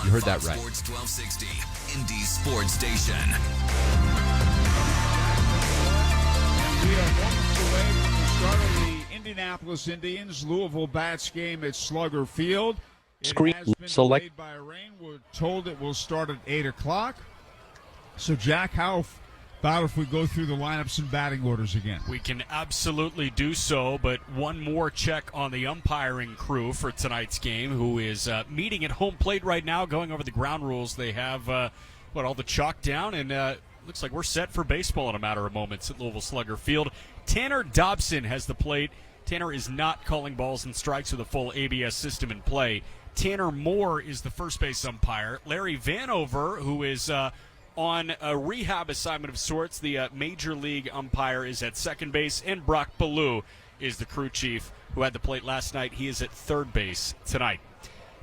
You heard that right. Sports 1260, Indy's sports station. We are moments away from the start of the Indianapolis Indians Louisville Bats game at Slugger Field. It has been delayed by rain. We're told it will start at 8 o'clock. So, Jack, how about if we go through the lineups and batting orders again? We can absolutely do so, but one more check on the umpiring crew for tonight's game, who is meeting at home plate right now, going over the ground rules. They have, all the chalk down, and looks like we're set for baseball in a matter of moments at Louisville Slugger Field. Tanner Dobson has the plate. Tanner is not calling balls and strikes with a full ABS system in play. Tanner Moore is the first base umpire. Larry Vanover, who is on a rehab assignment of sorts, the major league umpire, is at second base. And Brock Ballou is the crew chief, who had the plate last night. He is at third base tonight.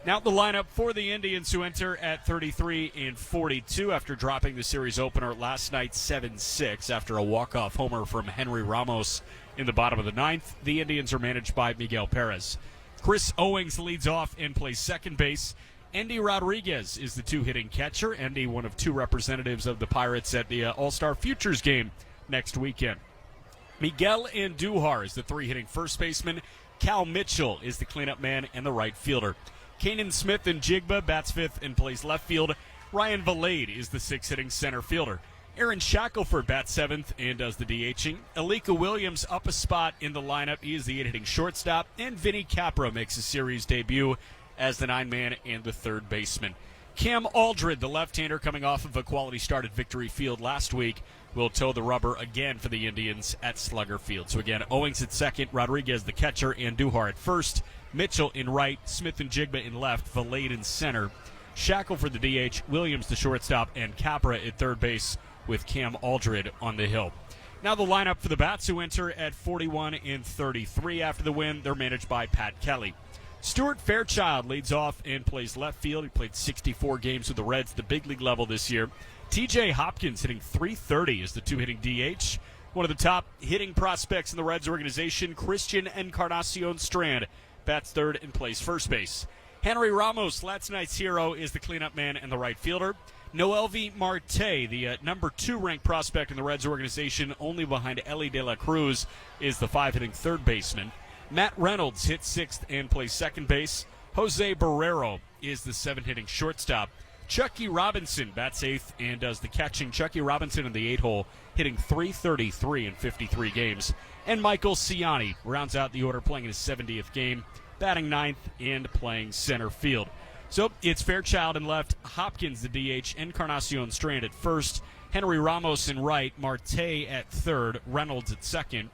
Now the lineup for the Indians, who enter at 33 and 42 after dropping the series opener last night 7-6 after a walk-off homer from Henry Ramos in the bottom of the ninth. The Indians are managed by Miguel Perez. Chris Owings leads off and plays second base. Endy Rodriguez is the two-hitting catcher. Endy, one of two representatives of the Pirates at the All-Star Futures game next weekend. Miguel Andujar is the three-hitting first baseman. Cal Mitchell is the cleanup man and the right fielder. Kanan Smith and Jigba bats fifth and plays left field. Ryan Valade is the six-hitting center fielder. Aaron Shackelford bats seventh and does the DHing. Alika Williams up a spot in the lineup. He is the eight-hitting shortstop. And Vinny Capra makes his series debut as the nine-man and the third baseman. Cam Aldred, the left-hander coming off of a quality start at Victory Field last week, will toe the rubber again for the Indians at Slugger Field. So again, Owings at second, Rodriguez the catcher, and Andujar at first. Mitchell in right, Smith and Jigba in left, Valade in center. Shackelford the DH, Williams the shortstop, and Capra at third base with Cam Aldred on the hill. Now the lineup for the Bats, who enter at 41 and 33 after the win. They're managed by Pat Kelly. Stuart Fairchild leads off and plays left field. He played 64 games with the Reds at the big league level this year. TJ Hopkins hitting .330 is the two-hitting DH. One of the top hitting prospects in the Reds organization, Christian Encarnacion Strand, bats third and plays first base. Henry Ramos, last night's hero, is the cleanup man and the right fielder. Noelvi Marte, the number 2 ranked prospect in the Reds organization, only behind Ellie De La Cruz, is the five-hitting third baseman. Matt Reynolds hits sixth and plays second base. Jose Barrero is the seven-hitting shortstop. Chucky Robinson bats eighth and does the catching. Chucky Robinson in the eight-hole, hitting .333 in 53 games. And Michael Ciani rounds out the order, playing in his 70th game, batting ninth and playing center field. So it's Fairchild in left, Hopkins the DH, Encarnacion Strand at first, Henry Ramos in right, Marte at third, Reynolds at second,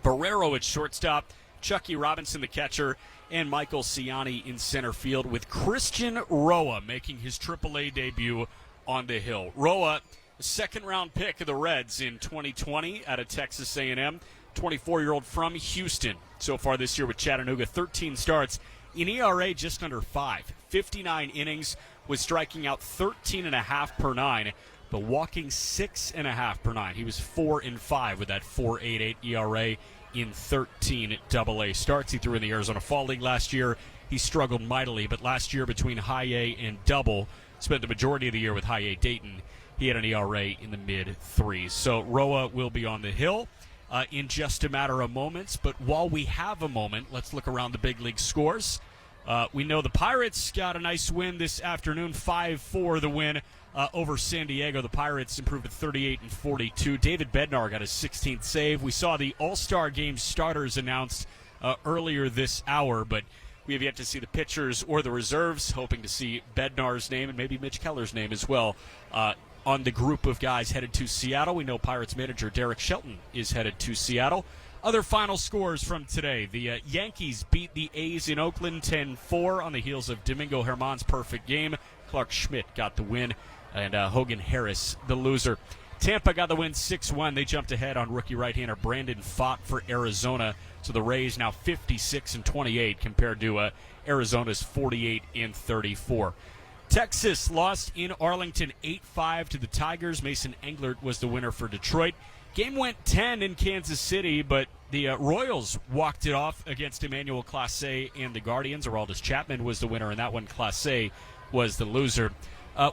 Barrero at shortstop, Chucky Robinson the catcher, and Michael Ciani in center field, with Christian Roa making his AAA debut on the hill. Roa, a second-round pick of the Reds in 2020 out of Texas A&M, 24-year-old from Houston. So far this year with Chattanooga, 13 starts, in ERA just under 5, 59 innings, was striking out 13.5 per 9, but walking 6.5 per 9. He was 4-5 with that 4.88 ERA in 13 AA starts. He threw in the Arizona Fall League last year. He struggled mightily, but last year between high A and double, spent the majority of the year with high A Dayton. He had an ERA in the mid-3s. So Roa will be on the hill in just a matter of moments. But while we have a moment, let's look around the big league scores. We know the Pirates got a nice win this afternoon, 5-4 the win over San Diego. The Pirates improved to 38 and 42. David Bednar got his 16th save. We saw the All-Star Game starters announced earlier this hour, but we have yet to see the pitchers or the reserves, hoping to see Bednar's name and maybe Mitch Keller's name as well on the group of guys headed to Seattle. We know Pirates manager Derek Shelton is headed to Seattle. Other final scores from today. The Yankees beat the A's in Oakland 10-4 on the heels of Domingo Germán's perfect game. Clark Schmidt got the win, and Hogan Harris the loser. Tampa got the win 6-1. They jumped ahead on rookie right-hander Brandon Pfaadt for Arizona. So the Rays now 56 and 28 compared to Arizona's 48 and 34. Texas lost in Arlington 8-5 to the Tigers. Mason Englert was the winner for Detroit. Game went 10 in Kansas City, but the Royals walked it off against Emmanuel Clase and the Guardians. Aroldis Chapman was the winner in that one. Clase was the loser.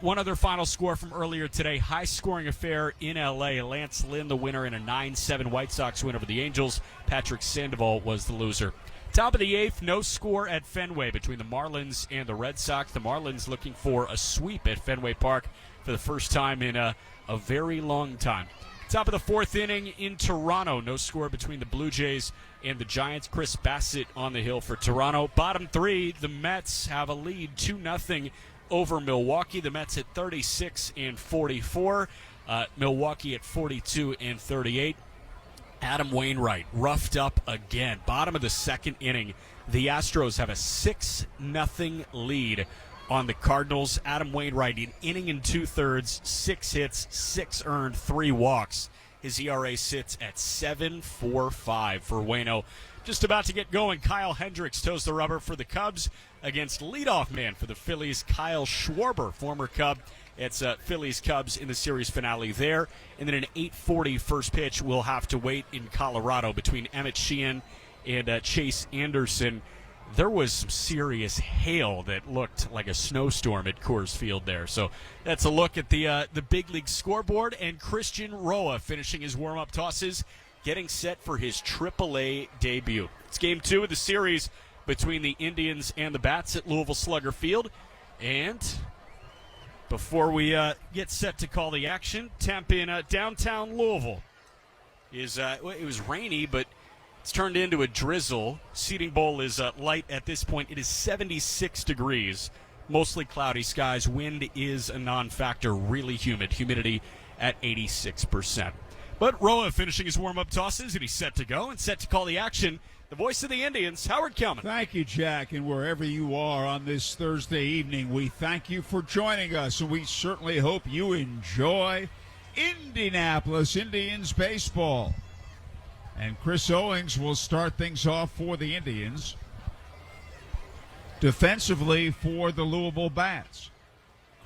One other final score from earlier today, high-scoring affair in L.A. Lance Lynn, the winner in a 9-7 White Sox win over the Angels. Patrick Sandoval was the loser. Top of the eighth, no score at Fenway between the Marlins and the Red Sox. The Marlins looking for a sweep at Fenway Park for the first time in a very long time. Top of the fourth inning in Toronto, no score between the Blue Jays and the Giants. Chris Bassett on the hill for Toronto. Bottom three, the Mets have a lead 2-0 over Milwaukee. The Mets at 36 and 44. Milwaukee at 42 and 38. Adam Wainwright roughed up again. Bottom of the second inning, the Astros have a 6-0 lead on the Cardinals. Adam Wainwright, an inning and 2/3, 6 hits, 6 earned, 3 walks. His ERA sits at 7.45 for Waino. Just about to get going. Kyle Hendricks toes the rubber for the Cubs against leadoff man for the Phillies, Kyle Schwarber, former Cub. It's Phillies-Cubs in the series finale there. And then an 8:40 first pitch. We'll have to wait in Colorado between Emmett Sheehan and Chase Anderson. There was some serious hail that looked like a snowstorm at Coors Field there. So that's a look at the big league scoreboard. And Christian Roa finishing his warm-up tosses, getting set for his AAA debut. It's game 2 of the series between the Indians and the Bats at Louisville Slugger Field. And before we get set to call the action, temp in downtown Louisville is it was rainy, but it's turned into a drizzle. Seating bowl is light at this point. It is 76 degrees, mostly cloudy skies. Wind is a non-factor, really humid. Humidity at 86%. But Roa finishing his warm-up tosses, and he's set to go and set to call the action. The voice of the Indians, Howard Kelman. Thank you, Jack, and wherever you are on this Thursday evening, we thank you for joining us, and we certainly hope you enjoy Indianapolis Indians baseball. And Chris Owings will start things off for the Indians. Defensively for the Louisville Bats,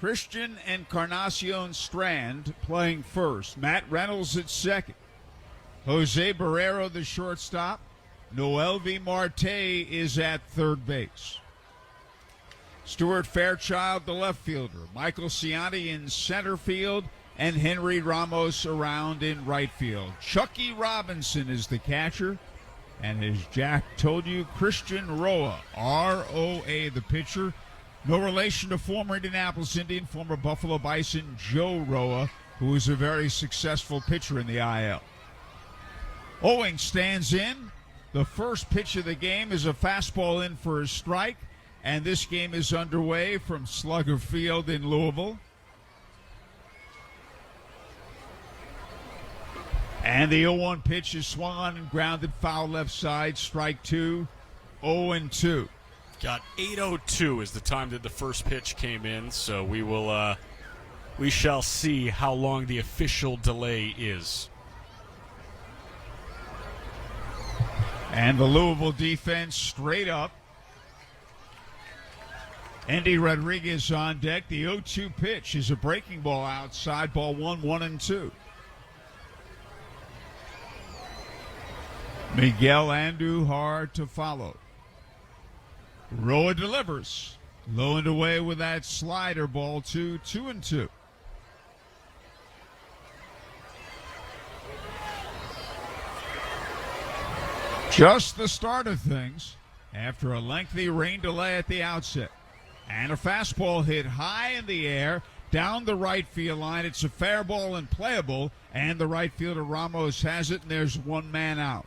Christian Encarnacion Strand playing first. Matt Reynolds at second. Jose Barrero, the shortstop. Noelvi Marte is at third base. Stuart Fairchild, the left fielder. Michael Ciani in center field. And Henry Ramos around in right field. Chucky Robinson is the catcher. And as Jack told you, Christian Roa, R-O-A, the pitcher. No relation to former Indianapolis Indian, former Buffalo Bison Joe Roa, who is a very successful pitcher in the IL. Owings stands in. The first pitch of the game is a fastball in for a strike. And this game is underway from Slugger Field in Louisville. And the 0-1 pitch is swung on and grounded foul left side. Strike 2, 0-2. Got 8:02 is the time that the first pitch came in, so we shall see how long the official delay is. And the Louisville defense straight up. Andy Rodriguez on deck. The 0-2 pitch is a breaking ball outside. Ball 1-1-2. Miguel Andujar to follow. Roa delivers. Low and away with that slider. Ball 2-2-2. Just the start of things after a lengthy rain delay at the outset. And a fastball hit high in the air down the right field line. It's a fair ball and playable. And the right fielder Ramos has it, and there's one man out.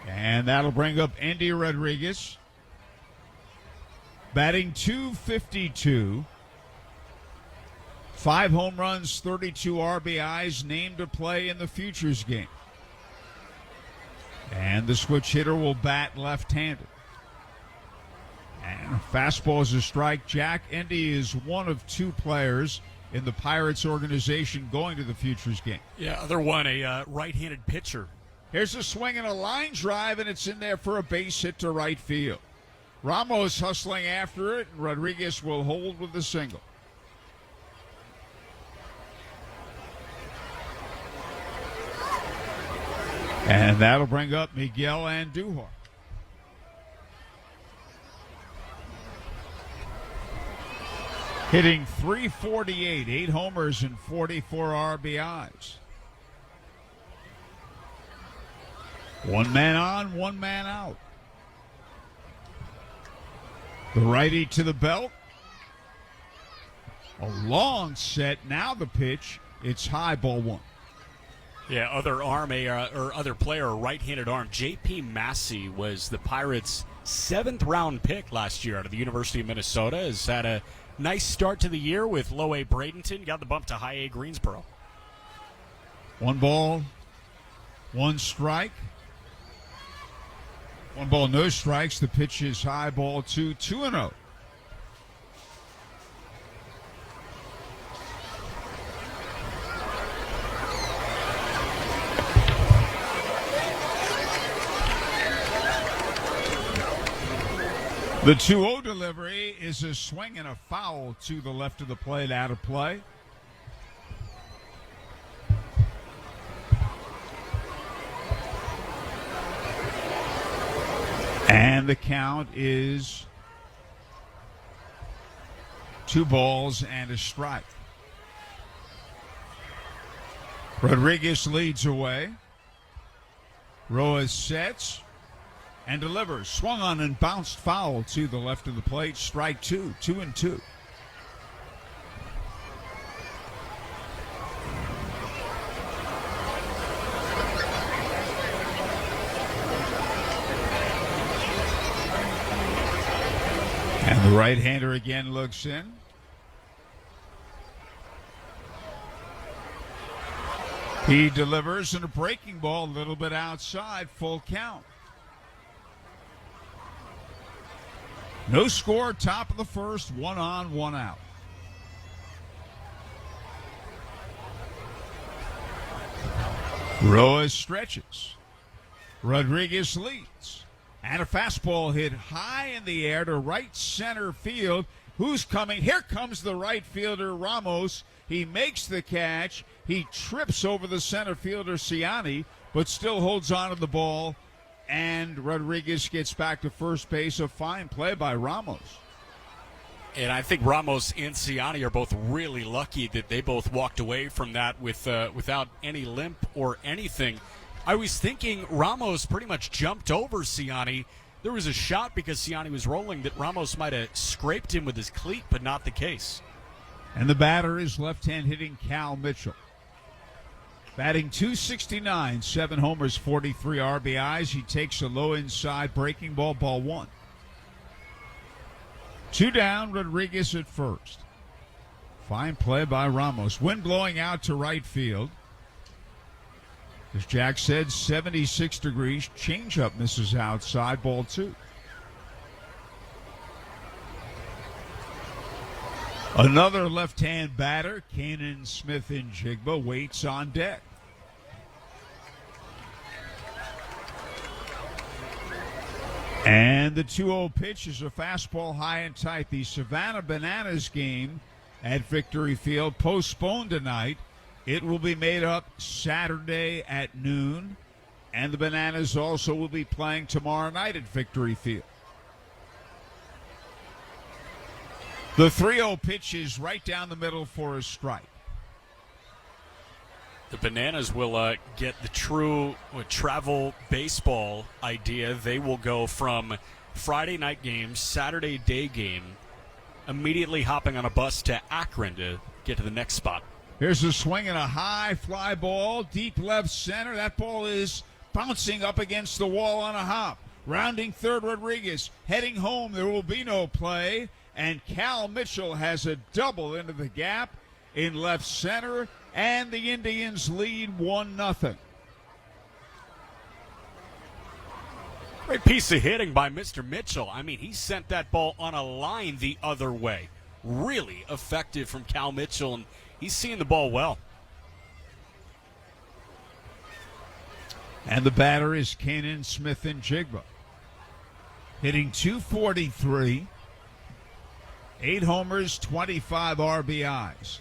And that'll bring up Andy Rodriguez. Batting .252. 5 home runs, 32 RBIs, named to play in the Futures game. And the switch hitter will bat left-handed. And fastball is a strike. Jack Endy is one of 2 players in the Pirates organization going to the Futures game. Yeah, other one, a right-handed pitcher. Here's a swing and a line drive, and it's in there for a base hit to right field. Ramos hustling after it, and Rodriguez will hold with the single. And that'll bring up Miguel Andujar. Hitting .348, 8 homers and 44 RBIs. One man on, one man out. The righty to the belt. A long set. Now the pitch. It's high, ball one. Yeah, other arm, or other player, a right-handed arm. J.P. Massey was the Pirates' 7th-round pick last year out of the University of Minnesota. Has had a nice start to the year with low A Bradenton. Got the bump to high A Greensboro. 1 ball, 1 strike. 1 ball, no strikes. The pitch is high, ball 2, 2-0. The 2-0 delivery is a swing and a foul to the left of the plate, out of play. And the count is 2 balls and a strike. Rodriguez leads away. Roa sets and delivers. Swung on and bounced foul to the left of the plate. Strike 2, 2-2. And the right-hander again looks in. He delivers in a breaking ball, a little bit outside, full count. No score, top of the first, 1 on, 1 out. Roa stretches. Rodriguez leads. And a fastball hit high in the air to right center field. Who's coming? Here comes the right fielder, Ramos. He makes the catch. He trips over the center fielder, Ciani, but still holds on to the ball. And Rodriguez gets back to first base. A fine play by Ramos. And I think Ramos and Ciani are both really lucky that they both walked away from that without any limp or anything. I was thinking Ramos pretty much jumped over Ciani. There was a shot because Ciani was rolling that Ramos might have scraped him with his cleat, but not the case. And the batter is left-hand hitting Cal Mitchell. Batting .269, 7 homers, 43 RBIs. He takes a low inside breaking ball, ball 1. 2 down, Rodriguez at first. Fine play by Ramos. Wind blowing out to right field. As Jack said, 76 degrees. Changeup misses outside, ball 2. Another left-hand batter, Kanan Smith-Njigba, waits on deck. And the 2-0 pitch is a fastball high and tight. The Savannah Bananas game at Victory Field postponed tonight. It will be made up Saturday at noon. And the Bananas also will be playing tomorrow night at Victory Field. The 3-0 pitch is right down the middle for a strike. The Bananas will get the true travel baseball idea. They will go from Friday night game, Saturday day game, immediately hopping on a bus to Akron to get to the next spot. Here's a swing and a high fly ball, deep left center. That ball is bouncing up against the wall on a hop. Rounding third, Rodriguez. Heading home, there will be no play. And Cal Mitchell has a double into the gap in left center. And the Indians lead 1-0. Great piece of hitting by Mr. Mitchell. I mean, he sent that ball on a line the other way. Really effective from Cal Mitchell, and he's seeing the ball well. And the batter is Kanan Smith-Njigba. Hitting .243. 8 homers, 25 RBIs.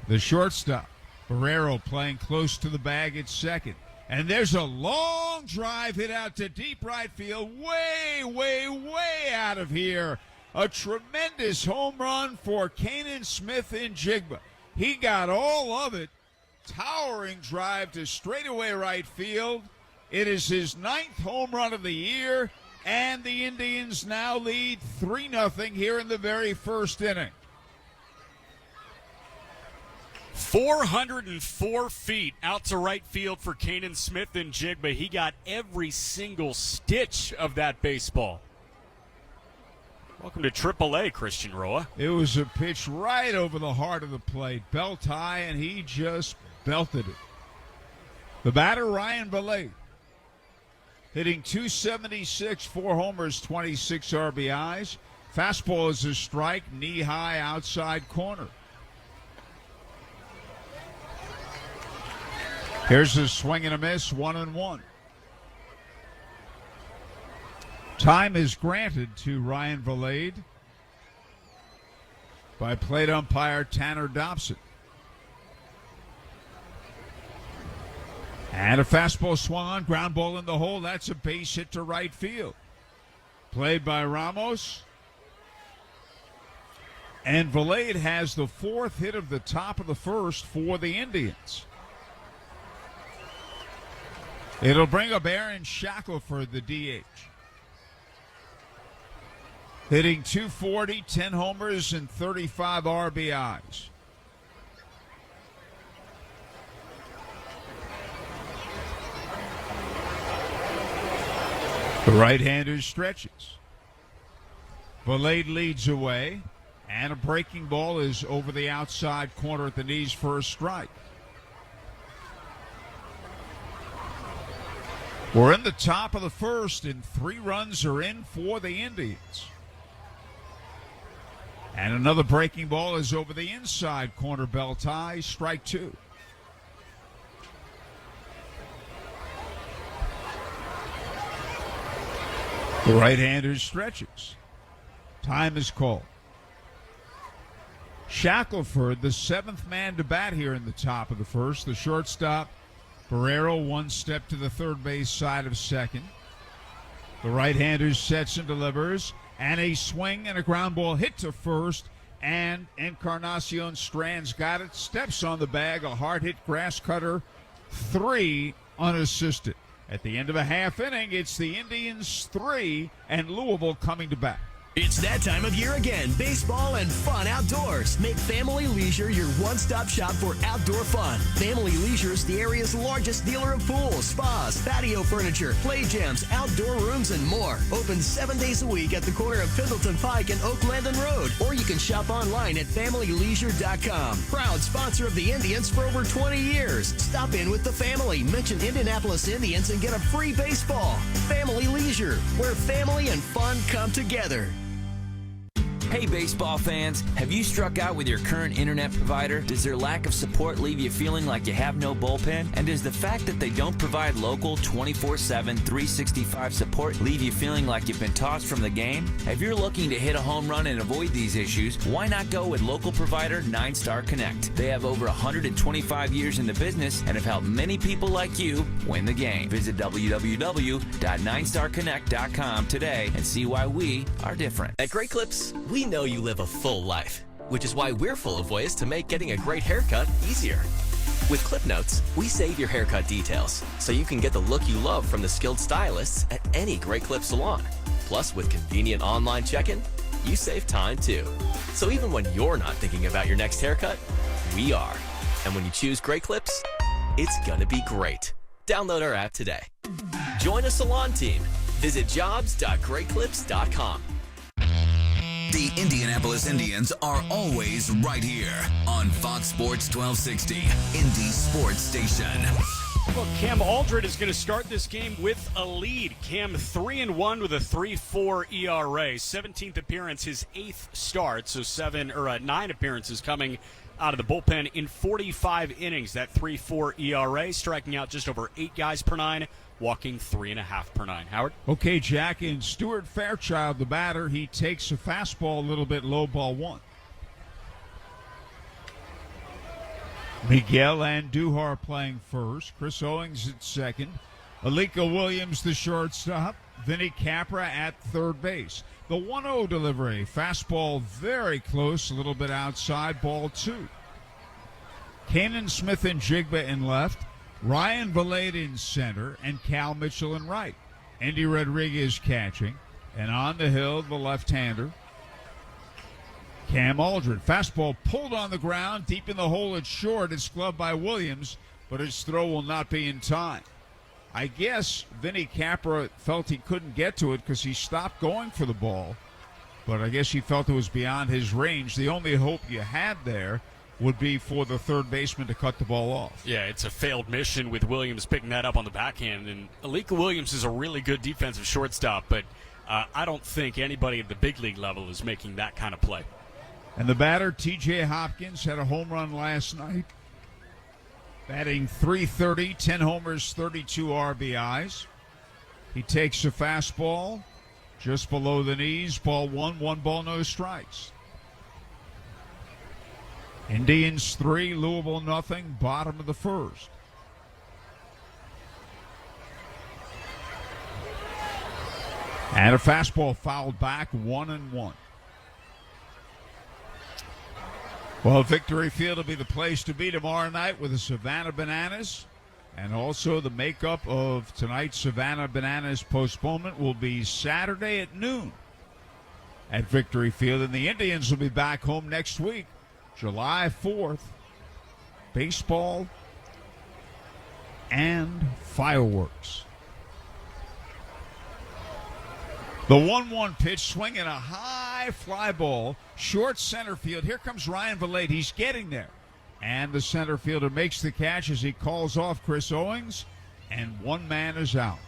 The shortstop, Barrero, playing close to the bag at second. And there's a long drive hit out to deep right field, way, way, way out of here. A tremendous home run for Kanan Smith-Njigba. He got all of it. Towering drive to straightaway right field. It is his 9th home run of the year, and the Indians now lead 3-0 here in the very first inning. 404 feet out to right field for Kanan Smith-Njigba. He got every single stitch of that baseball. Welcome to AAA, Christian Roa. It was a pitch right over the heart of the plate, belt high, and he just belted it. The batter, Ryan Valade, hitting .276, 4 homers, 26 RBIs. Fastball is a strike, knee-high outside corner. Here's a swing and a miss, 1-1. Time is granted to Ryan Valade by plate umpire Tanner Dobson. And a fastball swung on, ground ball in the hole. That's a base hit to right field. Played by Ramos. And Valade has the 4th hit of the top of the first for the Indians. It'll bring up Aaron Shackelford, the DH. Hitting .240, 10 homers, and 35 RBIs. The right-hander stretches. Valade leads away, and a breaking ball is over the outside corner at the knees for a strike. We're in the top of the first, and 3 runs are in for the Indians. And another breaking ball is over the inside corner, belt high, strike 2. The right-hander stretches. Time is called. Shackelford, the 7th man to bat here in the top of the first. The shortstop, Barrero, 1 step to the third base side of second. The right-hander sets and delivers. And a swing and a ground ball hit to first. And Encarnacion Strands got it. Steps on the bag. A hard-hit grass cutter. 3 unassisted. At the end of a half inning, it's the Indians 3 and Louisville coming to bat. It's that time of year again. Baseball and fun outdoors. Make Family Leisure your one-stop shop for outdoor fun. Family Leisure is the area's largest dealer of pools, spas, patio furniture, play gyms, outdoor rooms, and more. Open 7 days a week at the corner of Pendleton Pike and Oak Landon Road. Or you can shop online at FamilyLeisure.com. Proud sponsor of the Indians for over 20 years. Stop in with the family. Mention Indianapolis Indians and get a free baseball. Family Leisure, where family and fun come together. Hey baseball fans, have you struck out with your current internet provider? Does their lack of support leave you feeling like you have no bullpen? And does the fact that they don't provide local 24/7, 365 support leave you feeling like you've been tossed from the game? If you're looking to hit a home run and avoid these issues, why not go with local provider 9-Star Connect? They have over 125 years in the business and have helped many people like you win the game. Visit www.9starconnect.com today and see why we are different. At Great Clips, we know you live a full life, which is why we're full of ways to make getting a great haircut easier. With Clip Notes, we save your haircut details so you can get the look you love from the skilled stylists at any Great Clip salon. Plus, with convenient online check-in, you save time too. So even when you're not thinking about your next haircut, we are. And when you choose Great Clips, it's gonna be great. Download our app today. Join a salon team. Visit jobs.greatclips.com. The Indianapolis Indians are always right here on Fox Sports 1260, Indy Sports Station. Well, Cam Aldred is going to start this game with a lead. Cam 3-1 with a 3.4 ERA. 17th appearance, his 8th start, so 9 appearances coming out of the bullpen in 45 innings. That 3.4 ERA, striking out just over 8 guys per 9. Walking 3.5 per 9. Howard? Okay, Jack, and Stuart Fairchild, the batter, he takes a fastball a little bit low, ball 1. Miguel Andujar playing first. Chris Owings at second. Alika Williams, the shortstop. Vinny Capra at third base. The 1-0 delivery. Fastball very close, a little bit outside, ball 2. Kanan Smith and Jigba in left. Ryan Valade in center, and Cal Mitchell in right. Andy Rodriguez catching. And on the hill, the left-hander, Cam Aldred. Fastball pulled on the ground, deep in the hole at short. It's gloved by Williams, but his throw will not be in time. I guess Vinny Capra felt he couldn't get to it because he stopped going for the ball, but I guess he felt it was beyond his range. The only hope you had there would be for the third baseman to cut the ball off. Yeah, it's a failed mission with Williams picking that up on the backhand. And Alika Williams is a really good defensive shortstop, but I don't think anybody at the big league level is making that kind of play. And the batter, T.J. Hopkins, had a home run last night. Batting .330, 10 homers, 32 RBIs. He takes a fastball just below the knees, ball 1, 1 ball, no strikes. Indians 3, Louisville nothing, bottom of the first. And a fastball fouled back, 1-1. Well, Victory Field will be the place to be tomorrow night with the Savannah Bananas. And also the makeup of tonight's Savannah Bananas postponement will be Saturday at noon at Victory Field. And the Indians will be back home next week, July 4th. Baseball and fireworks. The 1-1 pitch, swinging a high fly ball, short center field. Here comes Ryan Valade. He's getting there. And the center fielder makes the catch as he calls off Chris Owings, and one man is out.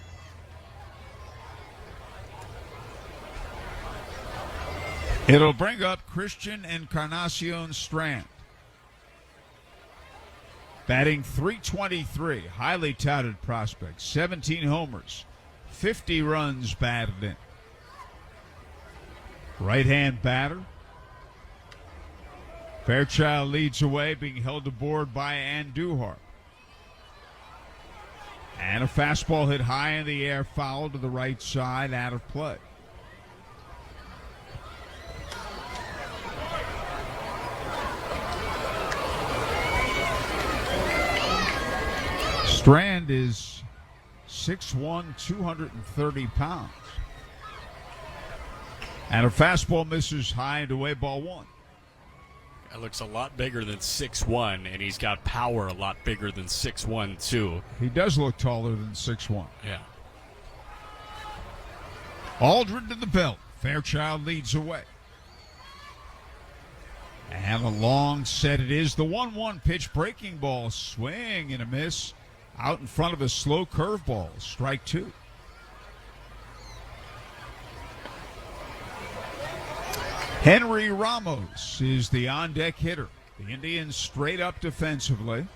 It'll bring up Christian Encarnacion Strand. Batting .323, highly touted prospect, 17 homers, 50 runs batted in. Right-hand batter. Fairchild leads away, being held aboard by Andujar. And a fastball hit high in the air, foul to the right side, out of play. Strand is 6'1", 230 pounds. And a fastball misses high and away, ball 1. That looks a lot bigger than 6'1", and he's got power a lot bigger than 6'1", too. He does look taller than 6'1". Yeah. Aldred to the belt. Fairchild leads away. And a long set it is. The 1-1 pitch, breaking ball, swing and a miss. Out in front of a slow curveball, strike 2. Henry Ramos is the on-deck hitter. The Indians straight up defensively.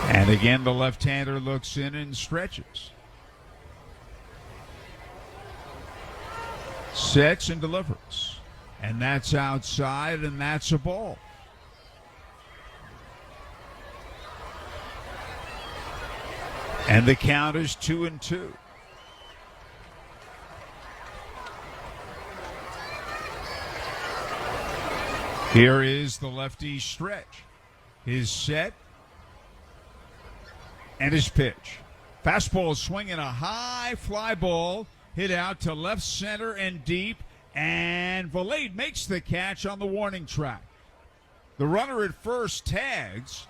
And again, the left-hander looks in and stretches. Sets and delivers. And that's outside, and that's a ball. And the count is 2-2. Here is the lefty stretch. His set and his pitch. Fastball swinging a high fly ball, hit out to left center and deep. And Valade makes the catch on the warning track. The runner at first tags,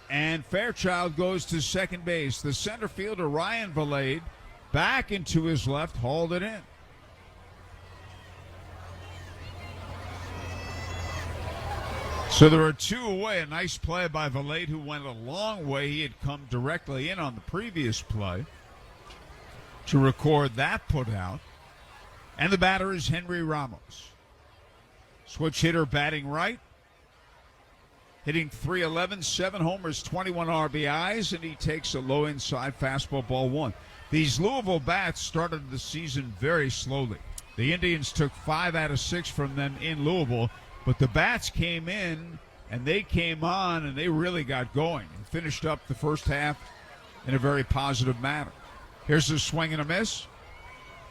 and Fairchild goes to second base. The center fielder, Ryan Valade, back into his left, hauled it in. So there are 2 away. A nice play by Valade, who went a long way. He had come directly in on the previous play to record that put out. And the batter is Henry Ramos. Switch hitter batting right. Hitting .311, 7 homers, 21 RBIs, and he takes a low inside fastball, ball 1. These Louisville bats started the season very slowly. The Indians took 5 out of 6 from them in Louisville, but the bats came in and they came on and they really got going and finished up the first half in a very positive manner. Here's a swing and a miss.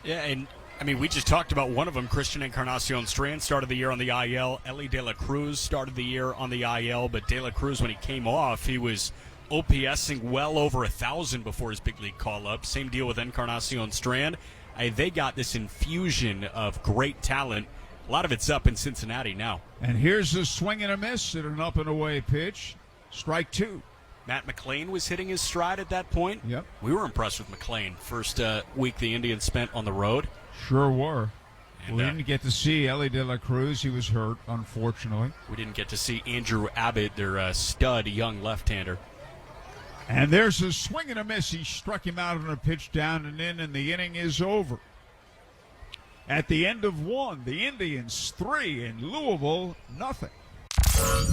Yeah, and I mean, we just talked about one of them. Christian Encarnacion Strand started the year on the IL. Ellie De La Cruz started the year on the IL, but De La Cruz, when he came off, he was OPSing well over 1,000 before his big league call-up. Same deal with Encarnacion Strand. They got this infusion of great talent. A lot of it's up in Cincinnati now. And here's a swing and a miss at an up and away pitch. Strike two. Matt McLean was hitting his stride at that point. Yep. We were impressed with McLean. First week the Indians spent on the road. Sure were. And, we didn't get to see Ellie De La Cruz. He was hurt, unfortunately. We didn't get to see Andrew Abbott, their stud young left-hander. And there's a swing and a miss. He struck him out on a pitch down and in, and the inning is over. At the end of one, the Indians 3 and Louisville nothing.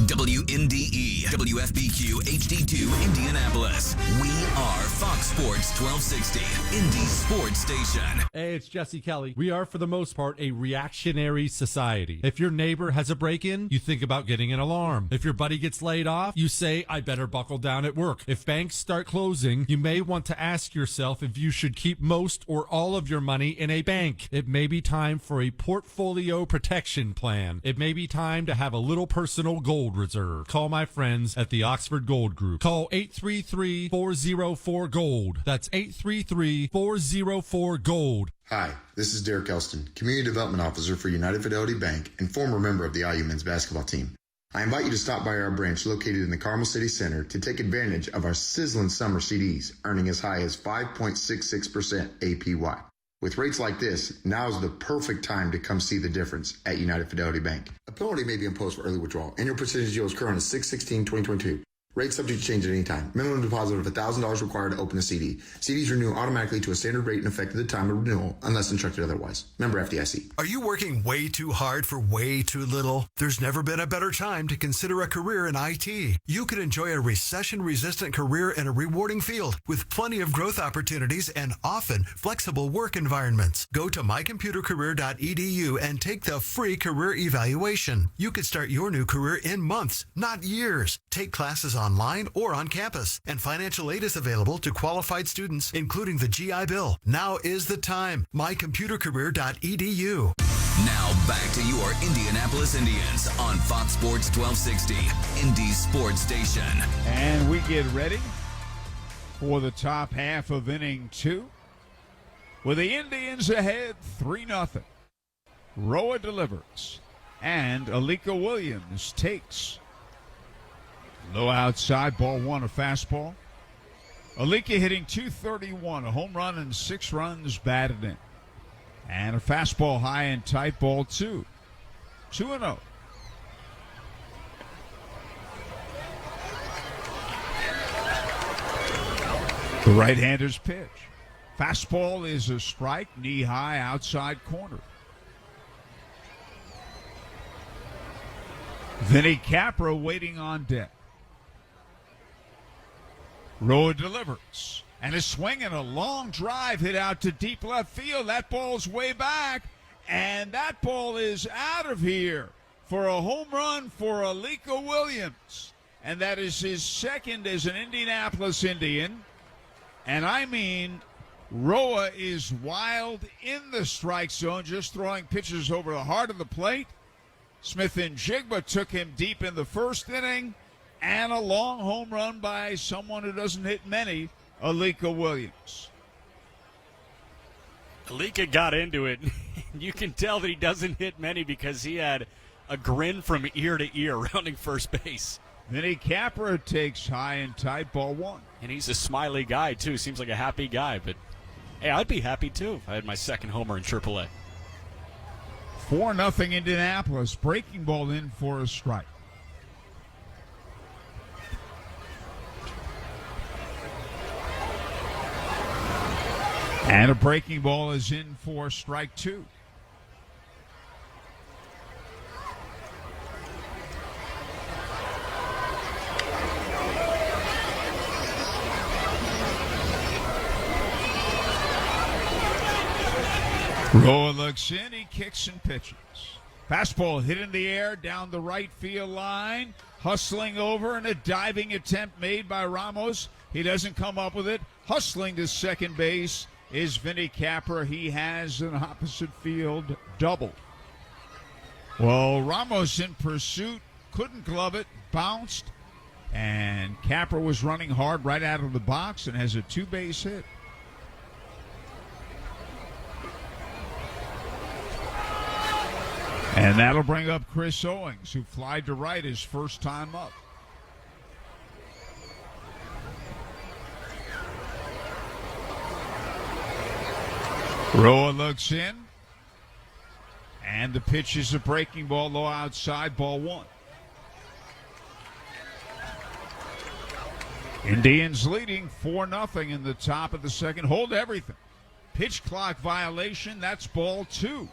WNDE, WFBQ, HD2, Indianapolis. We are Fox Sports 1260, Indy Sports Station. Hey, it's Jesse Kelly. We are, for the most part, a reactionary society. If your neighbor has a break-in, you think about getting an alarm. If your buddy gets laid off, you say, I better buckle down at work. If banks start closing, you may want to ask yourself if you should keep most or all of your money in a bank. It may be time for a portfolio protection plan. It may be time to have a little personal gold reserve. Call my friends at the Oxford Gold Group. Call 833-404-GOLD. That's 833-404-GOLD. Hi, this is Derek Elston, Community Development Officer for United Fidelity Bank and former member of the IU men's basketball team. I invite you to stop by our branch located in the Carmel City Center to take advantage of our sizzling summer CDs, earning as high as 5.66% APY. With rates like this, now is the perfect time to come see the difference at United Fidelity Bank. A penalty may be imposed for early withdrawal. Annual percentage yield is current at 6/16/2022. Rates subject to change at any time. Minimum deposit of $1,000 required to open a CD. CDs renew automatically to a standard rate in effect at the time of renewal, unless instructed otherwise. Member FDIC. Are you working way too hard for way too little? There's never been a better time to consider a career in IT. You could enjoy a recession-resistant career in a rewarding field with plenty of growth opportunities and often flexible work environments. Go to mycomputercareer.edu and take the free career evaluation. You could start your new career in months, not years. Take classes online or on campus, and financial aid is available to qualified students, including the GI Bill. Now is the time. mycomputercareer.edu. Now back to your Indianapolis Indians on Fox Sports 1260, Indy Sports Station. And we get ready for the top half of inning 2 with the Indians ahead 3-0. Roa delivers, and Alika Williams takes. Low outside, ball one, a fastball. Alika hitting .231, a home run and 6 runs batted in. And a fastball high and tight, ball 2. 2-0. The right-hander's pitch. Fastball is a strike, knee high, outside corner. Vinny Capra waiting on deck. Roa delivers. And a swing and a long drive hit out to deep left field. That ball's way back. And that ball is out of here for a home run for Alika Williams. And that is his second as an Indianapolis Indian. And I mean, Roa is wild in the strike zone, just throwing pitches over the heart of the plate. Smith and Jigba took him deep in the first inning. And a long home run by someone who doesn't hit many, Alika Williams. Alika got into it. You can tell that he doesn't hit many because he had a grin from ear to ear rounding first base. Vinny Capra takes high and tight, ball 1. And he's a smiley guy, too. Seems like a happy guy. But, hey, I'd be happy, too, if I had my second homer in AAA. 4-0 Indianapolis. Breaking ball in for a strike. And a breaking ball is in for strike 2. Roa looks in, he kicks and pitches. Fastball hit in the air down the right field line. Hustling over and a diving attempt made by Ramos. He doesn't come up with it. Hustling to second base is Vinny Capra. He has an opposite field double. Well, Ramos in pursuit, couldn't glove it, bounced, and Capra was running hard right out of the box and has a two-base hit. And that'll bring up Chris Owings, who flied to right his first time up. Roa looks in. And the pitch is a breaking ball low outside, ball one. Indians leading 4-0 in the top of the second. Hold everything. Pitch clock violation, that's ball two.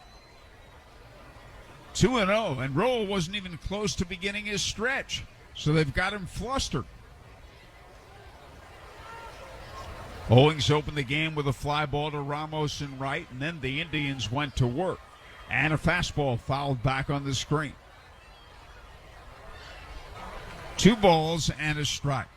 2-0, and Roa wasn't even close to beginning his stretch, so they've got him flustered. Owings opened the game with a fly ball to Ramos in right, and then the Indians went to work. And a fastball fouled back on the screen. 2 balls and a strike.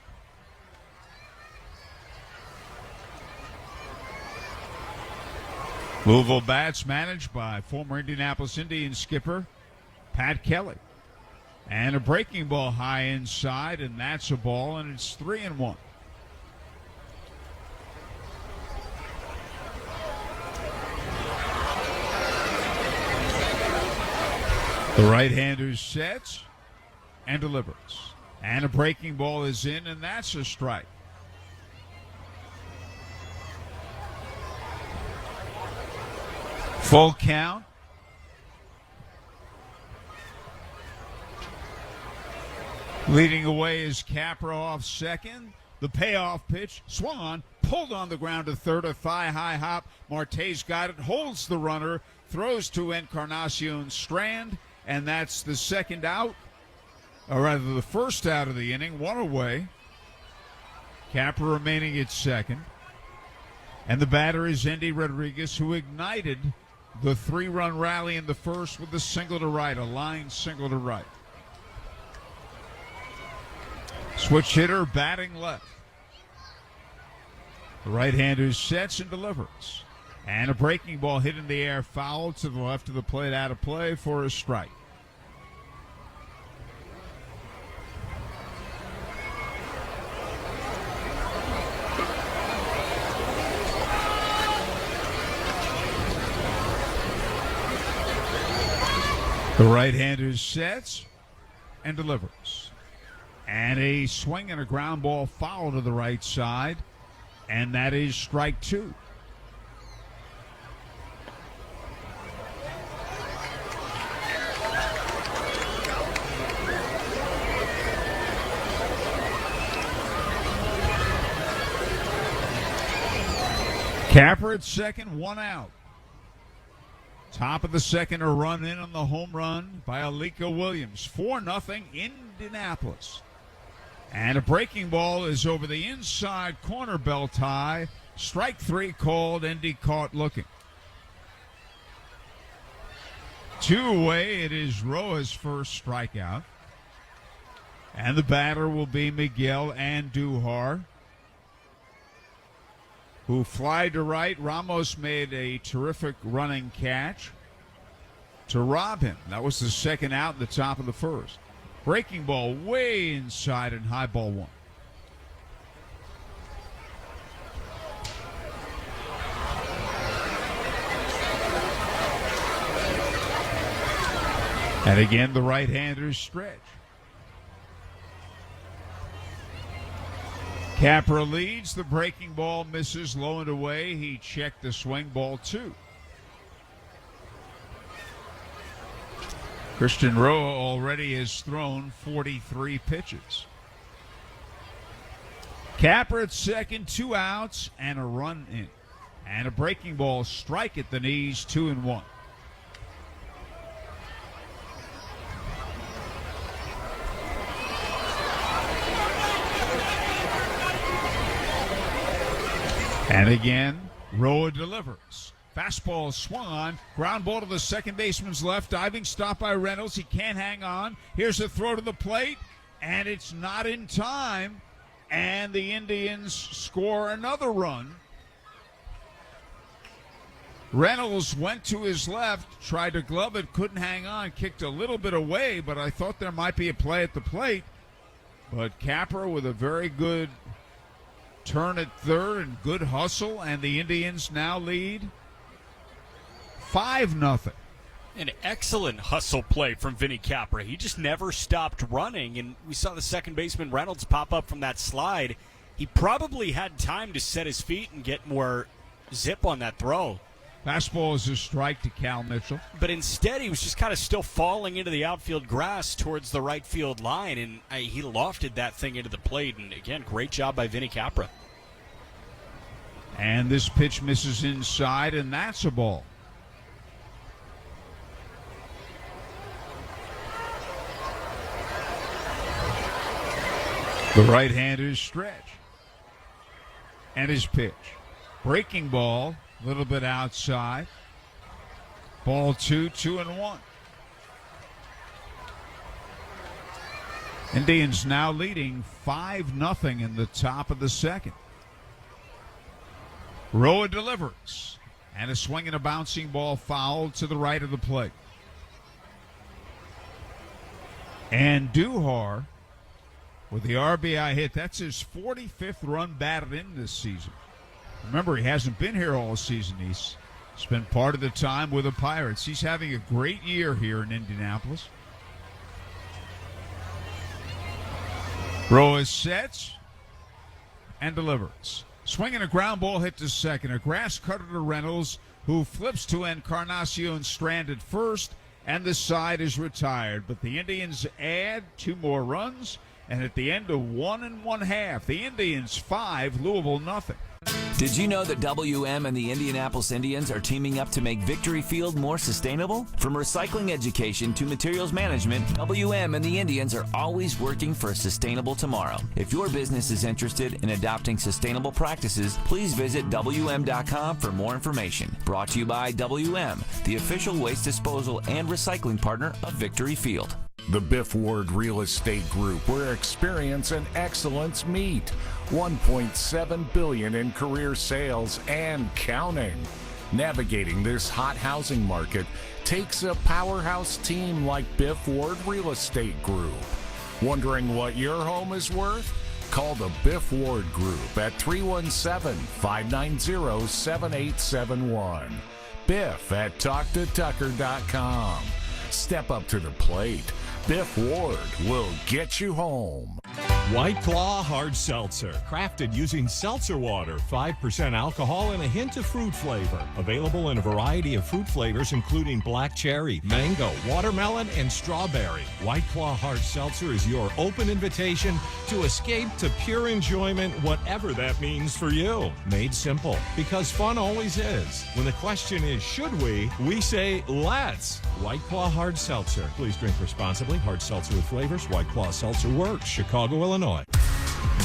Louisville bats managed by former Indianapolis Indians skipper Pat Kelly. And a breaking ball high inside, and that's a ball, and it's 3-1. The right-hander sets and delivers. And a breaking ball is in, and that's a strike. Full count. Leading away is Capra off second. The payoff pitch, swung on, pulled on the ground to third, a thigh-high hop. Marte's got it, holds the runner, throws to Encarnacion Strand, and that's the second out, or rather the first out of the inning, one away. Capra remaining at second. And the batter is Endy Rodriguez, who ignited the 3-run rally in the first with a single to right, a line single to right. Switch hitter batting left. The right-hander sets and delivers. And a breaking ball hit in the air, foul to the left of the plate, out of play for a strike. The right-hander sets and delivers. And a swing and a ground ball foul to the right side, and that is strike 2. Capra at second, 1 out. Top of the second, a run in on the home run by Alika Williams. 4-0 Indianapolis. And a breaking ball is over the inside corner, belt high. Strike 3 called, Indy caught looking. 2 away, it is Roa's first strikeout. And the batter will be Miguel Andujar, who fly to right. Ramos made a terrific running catch to rob him. That was the second out in the top of the first. Breaking ball way inside and high ball 1. And again, the right-handers stretch. Capra leads. The breaking ball misses low and away. He checked the swing, ball 2. Christian Roa already has thrown 43 pitches. Capra at second, 2 outs, and a run in. And a breaking ball strike at the knees, 2-1. And again, Roa delivers. Fastball swung on. Ground ball to the second baseman's left. Diving stop by Reynolds. He can't hang on. Here's a throw to the plate. and it's not in time, and the Indians score another run. Reynolds went to his left, tried to glove it, couldn't hang on, kicked a little bit away, but I thought there might be a play at the plate. But Capra with a very good turn at third and good hustle, and the Indians now lead 5-0. An excellent hustle play from Vinny Capra. He just never stopped running, and we saw the second baseman Reynolds pop up from that slide. He probably had time to set his feet and get more zip on that throw. Fastball is a strike to Cal Mitchell. But instead, he was just kind of still falling into the outfield grass towards the right field line, and he lofted that thing into the plate. And again, great job by Vinny Capra. And this pitch misses inside, and that's a ball. The right-hander's stretch. And his pitch. Breaking ball. A little bit outside. Ball 2-1. Indians now leading 5-0 in the top of the second. Roa delivers. And a swing and a bouncing ball fouled to the right of the plate. And Duhar with the RBI hit. That's his 45th run batted in this season. Remember, he hasn't been here all season. He's spent part of the time with the Pirates. He's having a great year here in Indianapolis. Roa sets and delivers. Swinging a ground ball hit to second. A grass cutter to Reynolds, who flips to Encarnacion stranded first, and the side is retired. But the Indians add 2 more runs, and at the end of 1 1/2, the Indians 5, Louisville 0. Did you know that WM and the Indianapolis Indians are teaming up to make Victory Field more sustainable? From recycling education to materials management, WM and the Indians are always working for a sustainable tomorrow. If your business is interested in adopting sustainable practices, please visit WM.com for more information. Brought to you by WM, the official waste disposal and recycling partner of Victory Field. The Biff Ward Real Estate Group, where experience and excellence meet. $1.7 billion in career sales and counting. Navigating this hot housing market takes a powerhouse team like Biff Ward Real Estate Group. Wondering what your home is worth? Call the Biff Ward Group at 317-590-7871. Biff at TalkToTucker.com. Step up to the plate. Biff Ward will get you home. White Claw Hard Seltzer, crafted using seltzer water, 5% alcohol and a hint of fruit flavor. Available in a variety of fruit flavors including black cherry, mango, watermelon, and strawberry. White Claw Hard Seltzer is your open invitation to escape to pure enjoyment, whatever that means for you. Made simple, because fun always is. When the question is, should we say, let's. White Claw Hard Seltzer. Please drink responsibly. Hard seltzer with flavors. White Claw Seltzer works. Chicago, Illinois.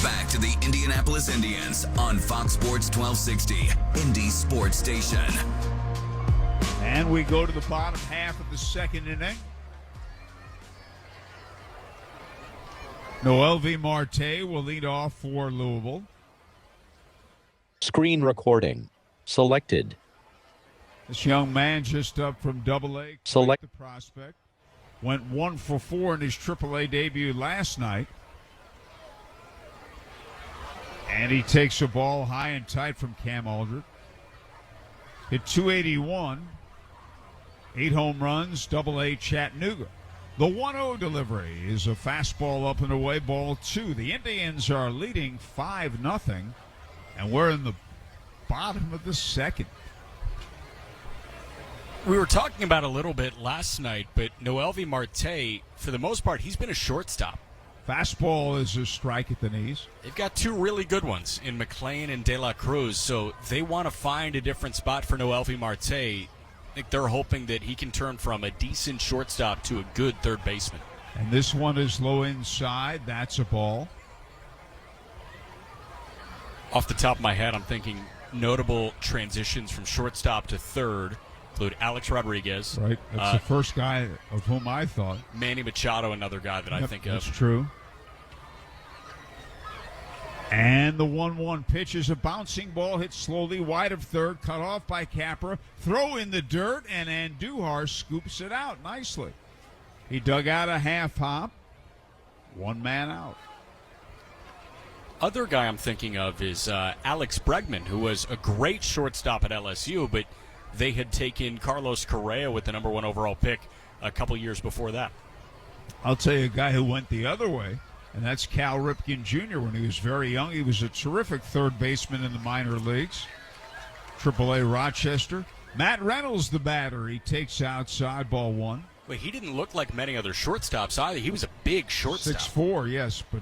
Back to the Indianapolis Indians on Fox Sports 1260, Indy Sports Station. And we go to the bottom half of the second inning. Noelvi Marte will lead off for Louisville. Screen recording selected. This young man just up from Double-A, Select the prospect. Went 1 for 4 in his Triple-A debut last night. And he takes a ball high and tight from Cam Aldred. Hit .281. 8 home runs, Double-A Chattanooga. The 1-0 delivery is a fastball up and away, ball 2. The Indians are leading 5-0, and we're in the bottom of the second. We were talking about a little bit last night, but Noelvi Marte, for the most part, he's been a shortstop. Fastball is a strike at the knees. They've got 2 really good ones in McLean and De La Cruz, so they want to find a different spot for Noelvi Marte. I think they're hoping that he can turn from a decent shortstop to a good third baseman. And this one is low inside. That's a ball. Off the top of my head, I'm thinking notable transitions from shortstop to third include Alex Rodriguez. Right. That's the first guy of whom I thought. Manny Machado, another guy that I think of. That's true. And the 1-1 pitch is a bouncing ball hit slowly wide of third, cut off by Capra. Throw in the dirt, and Andujar scoops it out nicely. He dug out a half hop. One man out. Other guy I'm thinking of is Alex Bregman, who was a great shortstop at LSU, but they had taken Carlos Correa with the number 1 overall pick a couple years before that. I'll tell you a guy who went the other way, and that's Cal Ripken Jr. When he was very young, he was a terrific third baseman in the minor leagues. AAA Rochester. Matt Reynolds, the batter. He takes outside, ball 1. Well, he didn't look like many other shortstops either. He was a big shortstop. 6'4", yes, but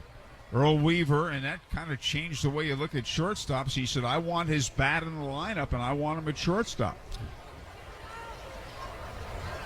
Earl Weaver, and that kind of changed the way you look at shortstops. He said, I want his bat in the lineup, and I want him at shortstop.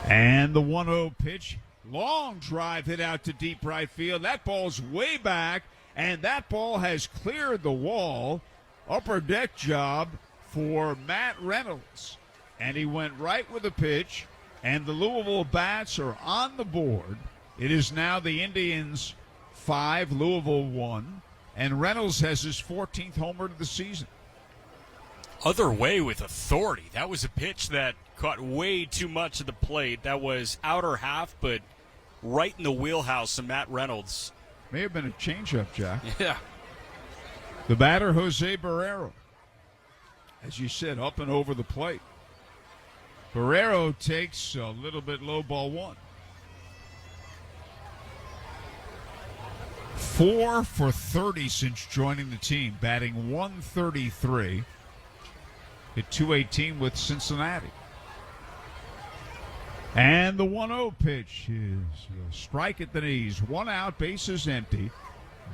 And the 1-0 pitch. Long drive hit out to deep right field. That ball's way back, and that ball has cleared the wall. Upper deck job for Matt Reynolds. And he went right with the pitch, and the Louisville Bats are on the board. It is now the Indians 5, Louisville 1, and Reynolds has his 14th homer of the season. Other way with authority. That was a pitch that caught way too much of the plate. That was outer half, but right in the wheelhouse of Matt Reynolds. May have been a changeup, Jack. Yeah. The batter, Jose Barrero. As you said, up and over the plate. Barrero takes a little bit low, ball 1. 4 for 30 since joining the team, batting 133. Hit .218 with Cincinnati. And the 1-0 pitch is a strike at the knees. 1 out, bases empty.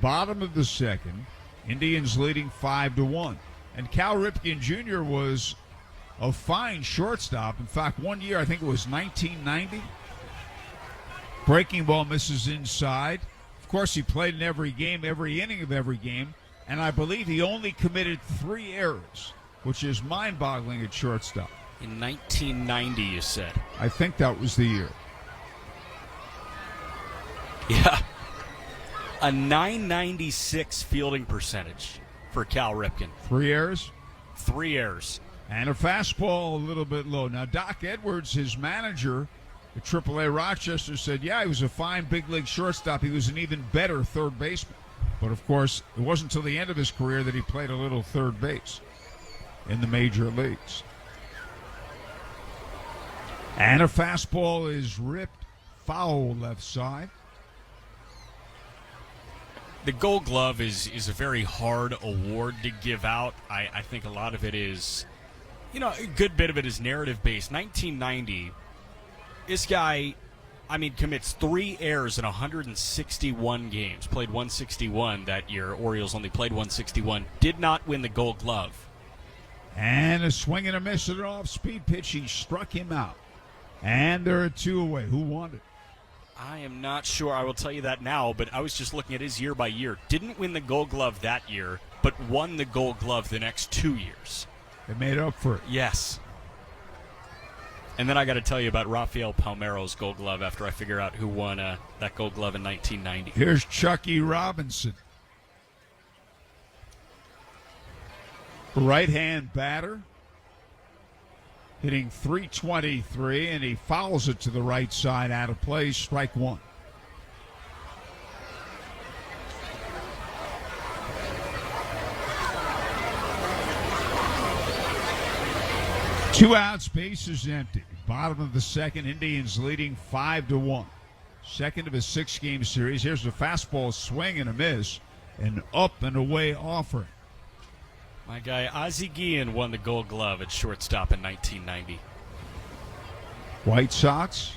Bottom of the second. Indians leading 5-1. And Cal Ripken Jr. was a fine shortstop. In fact, one year, I think it was 1990. Breaking ball misses inside. Of course, he played in every game, every inning of every game. And I believe he only committed 3 errors, which is mind-boggling at shortstop. In 1990, you said. I think that was the year. Yeah. A .996 fielding percentage for Cal Ripken. 3 errors? 3 errors. And a fastball a little bit low. Now, Doc Edwards, his manager at AAA Rochester, said, yeah, he was a fine big league shortstop. He was an even better third baseman. But, of course, it wasn't until the end of his career that he played a little third base in the major leagues. And a fastball is ripped foul left side. The Gold Glove is a very hard award to give out. I think a lot of it is, a good bit of it is narrative-based. 1990, this guy, commits 3 errors in 161 games. Played 161 that year. Orioles only played 161. Did not win the Gold Glove. And a swing and a miss at an off-speed pitch. He struck him out. And there are 2 away. Who won it? I am not sure. I will tell you that now, but I was just looking at his year by year. Didn't win the Gold Glove that year, but won the Gold Glove the next 2 years. They made up for it. Yes. And then I got to tell you about Rafael Palmeiro's Gold Glove after I figure out who won that Gold Glove in 1990. Here's Chucky Robinson. Right-hand batter. Hitting .323, and he fouls it to the right side out of play. Strike 1. Two outs, bases empty. Bottom of the second, Indians leading 5-1. Second of a 6-game series. Here's a fastball swing and a miss. An up and away offering. My guy Ozzie Guillen won the Gold Glove at shortstop in 1990. White Sox.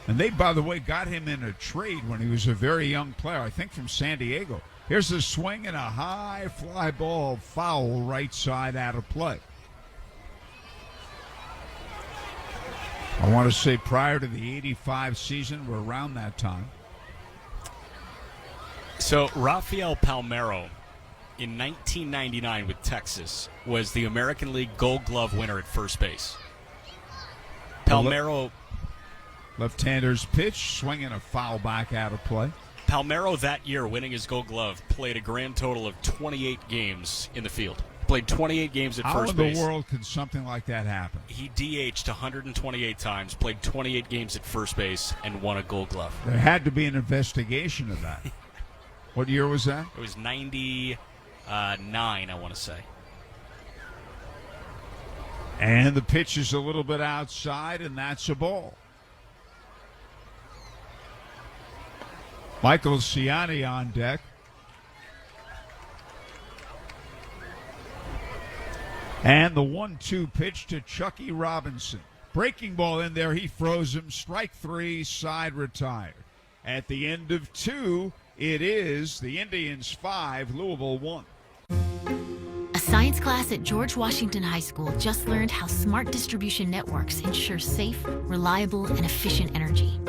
And they, by the way, got him in a trade when he was a very young player, I think from San Diego. Here's a swing and a high fly ball, foul right side out of play. I want to say prior to the 85 season, we're around that time. So Rafael Palmeiro, in 1999 with Texas, was the American League Gold Glove winner at first base. Palmeiro. Left-hander's pitch, swinging a foul back out of play. Palmeiro that year, winning his Gold Glove, played a grand total of 28 games in the field. Played 28 games at first base. How in the world could something like that happen? He DH'd 128 times, played 28 games at first base, and won a Gold Glove. There had to be an investigation of that. What year was that? It was 99, I want to say. And the pitch is a little bit outside, and that's a ball. Michael Ciani on deck. And the 1-2 pitch to Chucky Robinson. Breaking ball in there. He froze him. Strike 3, side retired. At the end of 2, it is the Indians 5, Louisville 1. A science class at George Washington High School just learned how smart distribution networks ensure safe, reliable, and efficient energy.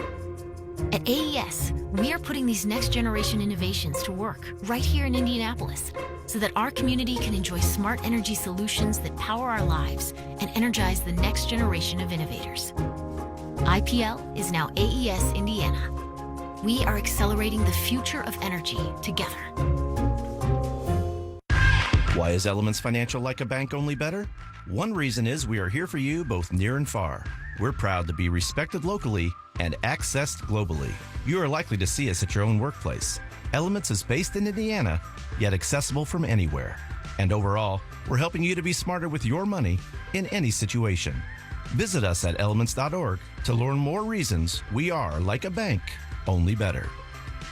At AES, we are putting these next-generation innovations to work right here in Indianapolis so that our community can enjoy smart energy solutions that power our lives and energize the next generation of innovators. IPL is now AES Indiana. We are accelerating the future of energy together. Why is Elements Financial like a bank, only better? One reason is we are here for you both near and far. We're proud to be respected locally and accessed globally. You are likely to see us at your own workplace. Elements is based in Indiana, yet accessible from anywhere. And overall, we're helping you to be smarter with your money in any situation. Visit us at elements.org to learn more reasons we are like a bank, only better.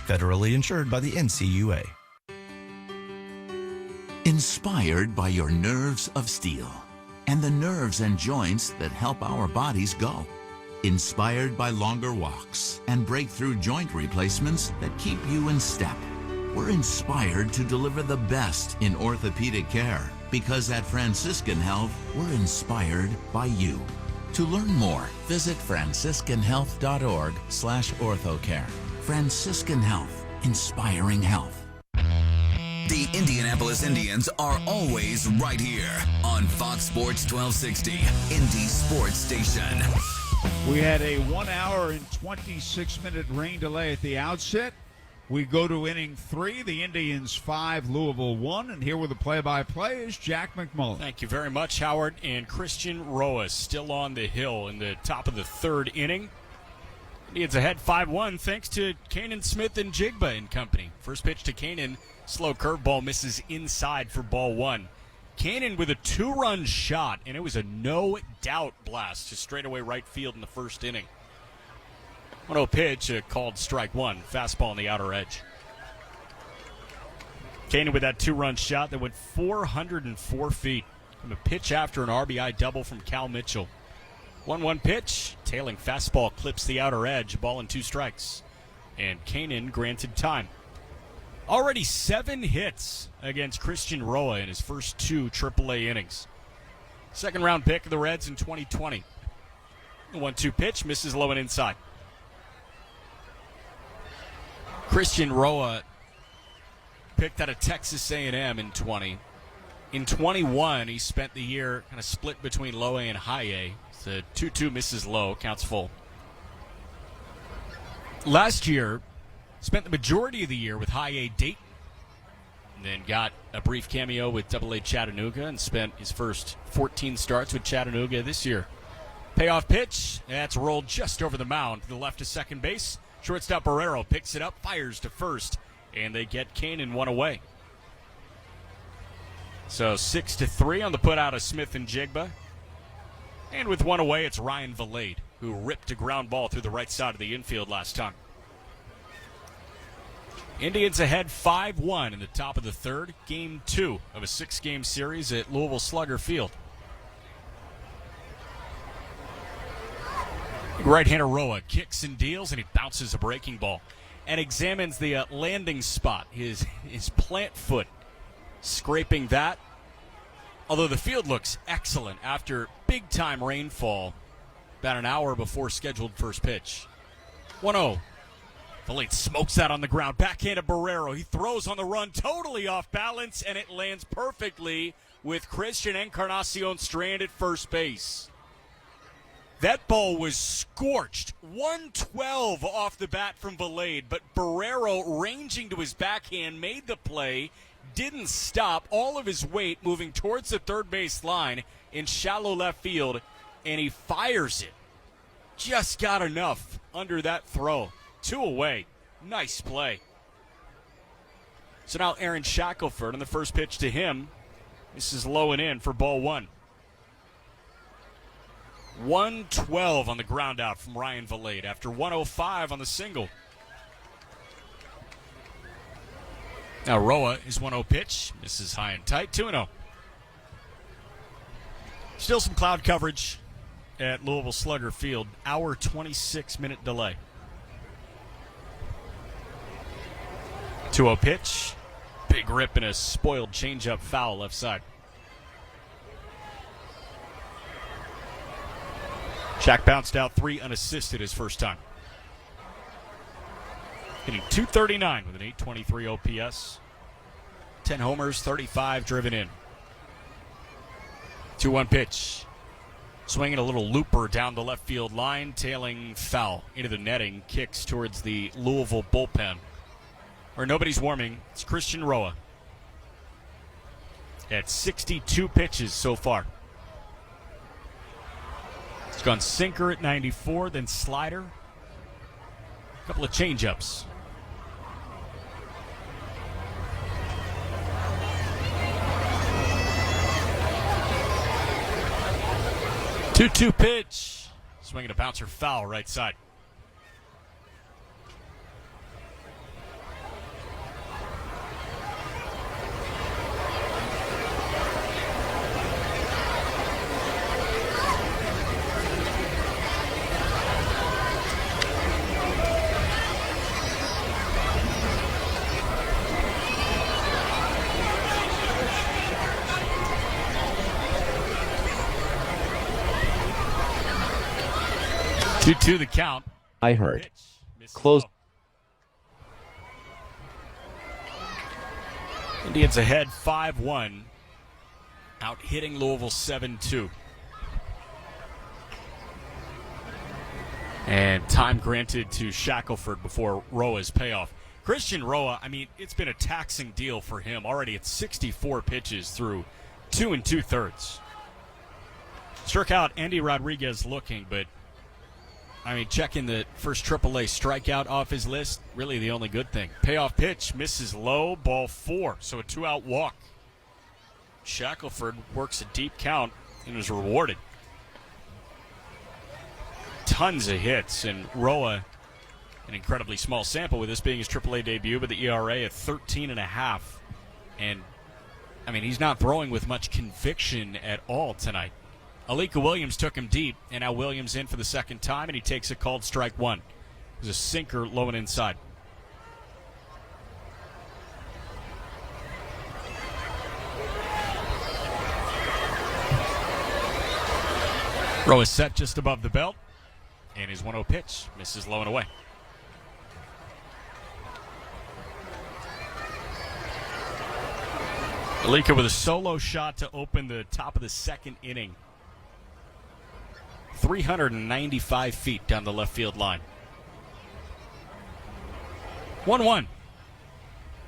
Federally insured by the NCUA. Inspired by your nerves of steel and the nerves and joints that help our bodies go. Inspired by longer walks and breakthrough joint replacements that keep you in step. We're inspired to deliver the best in orthopedic care because at Franciscan Health, we're inspired by you. To learn more, visit franciscanhealth.org/orthocare. Franciscan Health, inspiring health. The Indianapolis Indians are always right here on Fox Sports 1260, Indy Sports Station. We had a 1 hour and 26-minute rain delay at the outset. We go to inning 3, the Indians 5, Louisville 1, and here with the play-by-play is Jack McMullen. Thank you very much, Howard. And Christian Roa still on the hill in the top of the 3rd inning. Indians ahead 5-1 thanks to Kanan Smith and Jigba and company. First pitch to Kanan, slow curveball misses inside for ball 1. Kanan with a 2-run shot, and it was a no-doubt blast to straightaway right field in the 1st inning. 1-0 pitch, called strike 1, fastball on the outer edge. Kanan with that 2-run shot that went 404 feet from a pitch after an RBI double from Cal Mitchell. 1-1 pitch, tailing fastball clips the outer edge, ball and 2 strikes. And Kanan granted time. Already 7 hits against Christian Roa in his first 2 AAA innings. 2nd-round pick of the Reds in 2020. The 1-2 pitch misses low and inside. Christian Roa picked out of Texas A&M in 20. In 21, he spent the year kind of split between low A and high A. It's a 2-2 misses low, counts full. Last year, spent the majority of the year with high A Dayton, and then got a brief cameo with Double A Chattanooga and spent his first 14 starts with Chattanooga this year. Payoff pitch, that's rolled just over the mound to the left of second base. Shortstop Barrero picks it up, fires to first, and they get Kanan 1 away. So 6-3 on the put out of Smith and Jigba. And with 1 away, it's Ryan Valade, who ripped a ground ball through the right side of the infield last time. Indians ahead 5-1 in the top of the 3rd, game 2 of a 6-game series at Louisville Slugger Field. Right-hander Roa kicks and deals, and he bounces a breaking ball and examines the landing spot, his plant foot, scraping that. Although the field looks excellent after big-time rainfall about an hour before scheduled first pitch. 1-0. Valade smokes that on the ground. Backhanded Barrero. He throws on the run, totally off balance, and it lands perfectly with Christian Encarnacion stranded at first base. That ball was scorched. 112 off the bat from Valade, but Barrero, ranging to his backhand, made the play, didn't stop. All of his weight moving towards the third base line in shallow left field, and he fires it. Just got enough under that throw. 2 away. Nice play. So now Aaron Shackelford on the first pitch to him. This is low and in for ball 1. 112 on the ground out from Ryan Valade after 105 on the single. Now Roa is 1-0 pitch. Misses high and tight. 2-0. Still some cloud coverage at Louisville Slugger Field. Hour 26-minute delay. 2-0 pitch. Big rip and a spoiled changeup foul left side. Shaq bounced out 3 unassisted his first time. Hitting .239 with an .823 OPS. 10 homers, 35 driven in. 2-1 pitch. Swinging a little looper down the left field line, tailing foul into the netting. Kicks towards the Louisville bullpen, where nobody's warming. It's Christian Roa at 62 pitches so far. It's gone sinker at 94, then slider. A couple of changeups. Two-two pitch. Swinging a bouncer foul right side. Two the count. I heard. Close. Indians ahead 5-1. Out hitting Louisville 7-2. And time granted to Shackelford before Roa's payoff. Christian Roa, I mean, it's been a taxing deal for him. Already at 64 pitches through 2 2/3. Struck out Andy Rodriguez looking, but I mean, checking the first AAA strikeout off his list, really the only good thing. Payoff pitch, misses low, ball 4, so a 2-out walk. Shackelford works a deep count and was rewarded. Tons of hits, and Roa, an incredibly small sample with this being his AAA debut, but the ERA at 13.5. And, I mean, he's not throwing with much conviction at all tonight. Alika Williams took him deep, and now Williams in for the second time, and he takes a called strike 1. It was a sinker low and inside. Roa is set just above the belt, and his 1-0 pitch misses low and away. Alika with a solo shot to open the top of the second inning. 395 feet down the left field line. 1-1.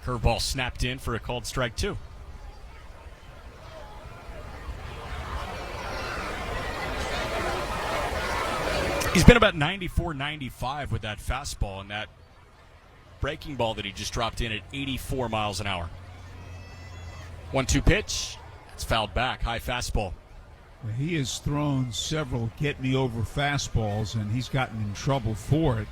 Curveball snapped in for a called strike 2. He's been about 94-95 with that fastball, and that breaking ball that he just dropped in at 84 miles an hour. 1-2 pitch. It's fouled back. High fastball. He has thrown several get-me-over fastballs, and he's gotten in trouble for it.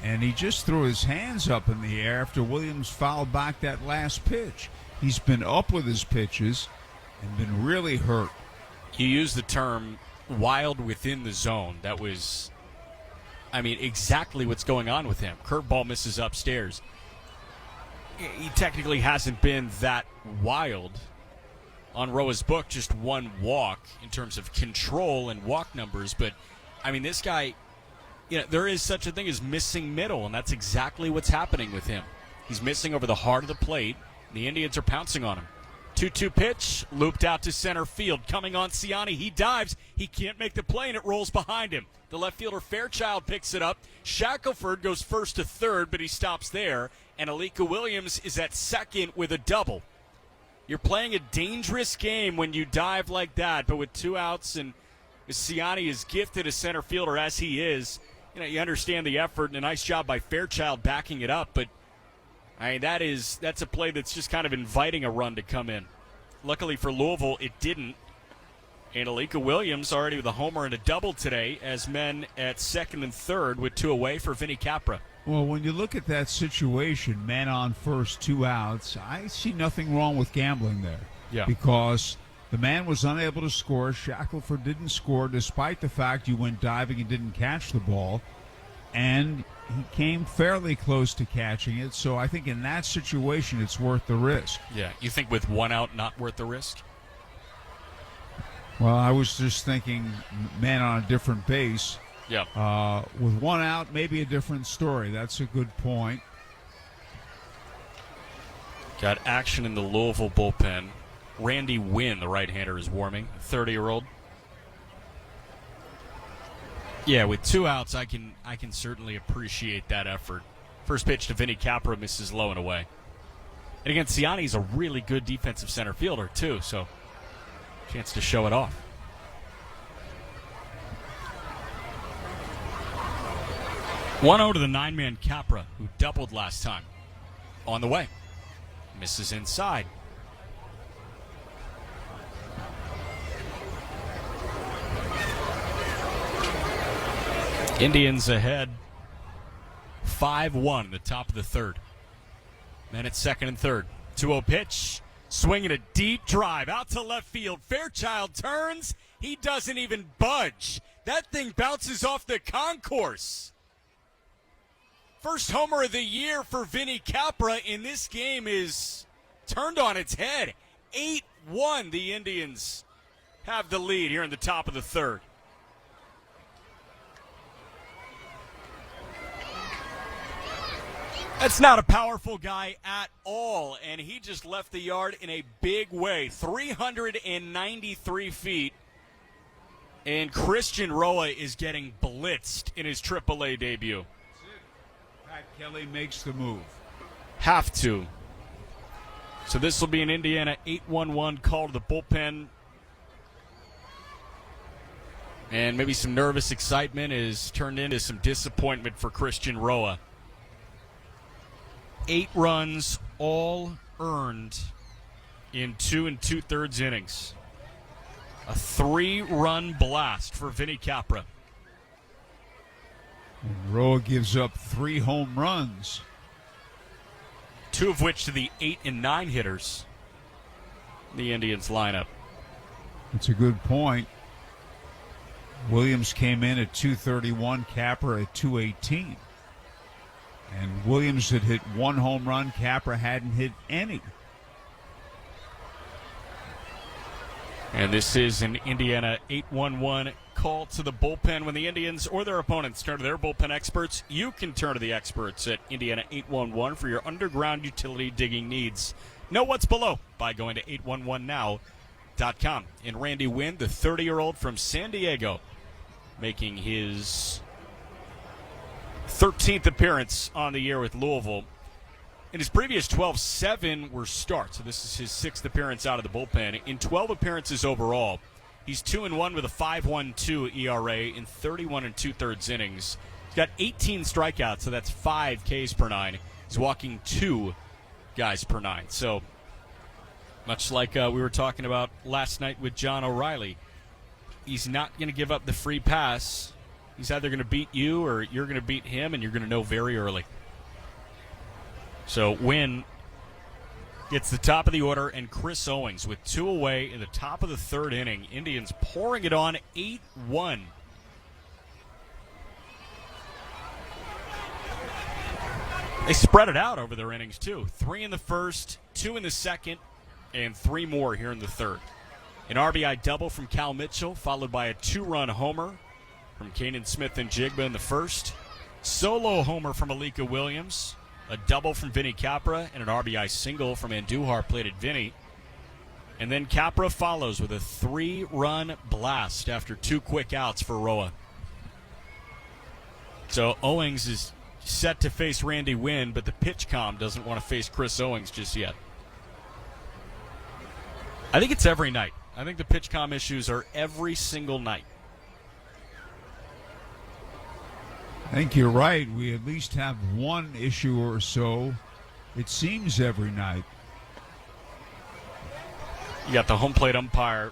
And he just threw his hands up in the air after Williams fouled back that last pitch. He's been up with his pitches and been really hurt. You used the term wild within the zone. That was, I mean, exactly what's going on with him. Curveball misses upstairs. He technically hasn't been that wild. On Roa's book, just 1 walk in terms of control and walk numbers. But, I mean, this guy, you know, there is such a thing as missing middle, and that's exactly what's happening with him. He's missing over the heart of the plate. The Indians are pouncing on him. 2-2 pitch, looped out to center field. Coming on Siani, he dives. He can't make the play, and it rolls behind him. The left fielder Fairchild picks it up. Shackelford goes first to third, but he stops there. And Alika Williams is at second with a double. You're playing a dangerous game when you dive like that, but with 2 outs and Siani is gifted a center fielder as he is, you understand the effort and a nice job by Fairchild backing it up, but that's a play that's just kind of inviting a run to come in. Luckily for Louisville, it didn't. And Alika Williams already with a homer and a double today as men at second and third with 2 away for Vinny Capra. Well, when you look at that situation, man on first, 2 outs, I see nothing wrong with gambling there. Yeah. Because the man was unable to score. Shackelford didn't score despite the fact you went diving and didn't catch the ball. And he came fairly close to catching it. So I think in that situation, it's worth the risk. Yeah. You think with 1 out, not worth the risk? Well, I was just thinking man on a different base. Yeah. With 1 out, maybe a different story. That's a good point. Got action in the Louisville bullpen. Randy Wynn, the right-hander, is warming, 30-year-old. Yeah, with 2 outs, I can certainly appreciate that effort. First pitch to Vinny Capra misses low and away. And again, Siani's a really good defensive center fielder, too, so chance to show it off. 1-0 to the 9-man Capra, who doubled last time. On the way. Misses inside. Indians ahead 5-1 in the top of the third. Men at second and third. 2-0 pitch. Swinging a deep drive out to left field. Fairchild turns. He doesn't even budge. That thing bounces off the concourse. First homer of the year for Vinny Capra in this game is turned on its head. 8-1, the Indians have the lead here in the top of the third. That's not a powerful guy at all, and he just left the yard in a big way. 393 feet, and Christian Roa is getting blitzed in his AAA debut. Pat Kelly makes the move. Have to. So this will be an Indiana 8-1-1 call to the bullpen. And maybe some nervous excitement is turned into some disappointment for Christian Roa. 8 runs, all earned in 2 2/3 innings. A 3-run blast for Vinny Capra. And Roa gives up 3 home runs. 2 of which to the 8 and 9 hitters in the Indians lineup. That's a good point. Williams came in at 231, Capra at 218. And Williams had hit 1 home run. Capra hadn't hit any. And this is an Indiana 8-1-1 call to the bullpen. When the Indians or their opponents turn to their bullpen experts, you can turn to the experts at Indiana 811 for your underground utility digging needs. Know what's below by going to 811now.com. And Randy Wynn, the 30-year-old from San Diego, making his 13th appearance on the year with Louisville. In his previous 12, 7 were starts. So this is his 6th appearance out of the bullpen. In 12 appearances overall, he's 2-1 with a 5.12 ERA in 31 2/3 innings. He's got 18 strikeouts, so that's 5 Ks per 9. He's walking 2 guys per 9. So much like we were talking about last night with John O'Reilly, he's not going to give up the free pass. He's either going to beat you or you're going to beat him, and you're going to know very early. So Wynn gets the top of the order, and Chris Owings with 2 away in the top of the third inning. Indians pouring it on 8-1. They spread it out over their innings, too. 3 in the first, 2 in the second, and 3 more here in the third. An RBI double from Cal Mitchell, followed by a 2-run homer from Kanan Smith and Jigba in the first. Solo homer from Alika Williams. A double from Vinny Capra and an RBI single from Andujar plated Vinny. And then Capra follows with a 3-run blast after 2 quick outs for Roa. So Owings is set to face Randy Wynn, but the pitch comm doesn't want to face Chris Owings just yet. I think it's every night. I think the pitch comm issues are every single night. I think you're right. We at least have one issue or so, it seems, every night. You got the home plate umpire,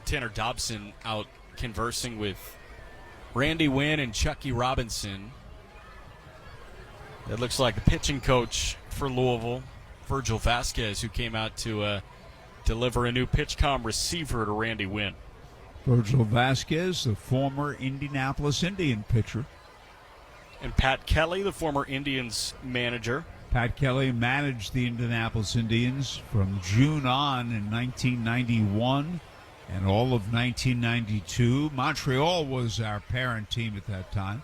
Tanner Dobson, out conversing with Randy Wynn and Chucky Robinson. It looks like the pitching coach for Louisville, Virgil Vasquez, who came out to deliver a new pitch comm receiver to Randy Wynn. Virgil Vasquez, the former Indianapolis Indian pitcher. And Pat Kelly, the former Indians manager. Pat Kelly managed the Indianapolis Indians from June on in 1991 and all of 1992. Montreal was our parent team at that time.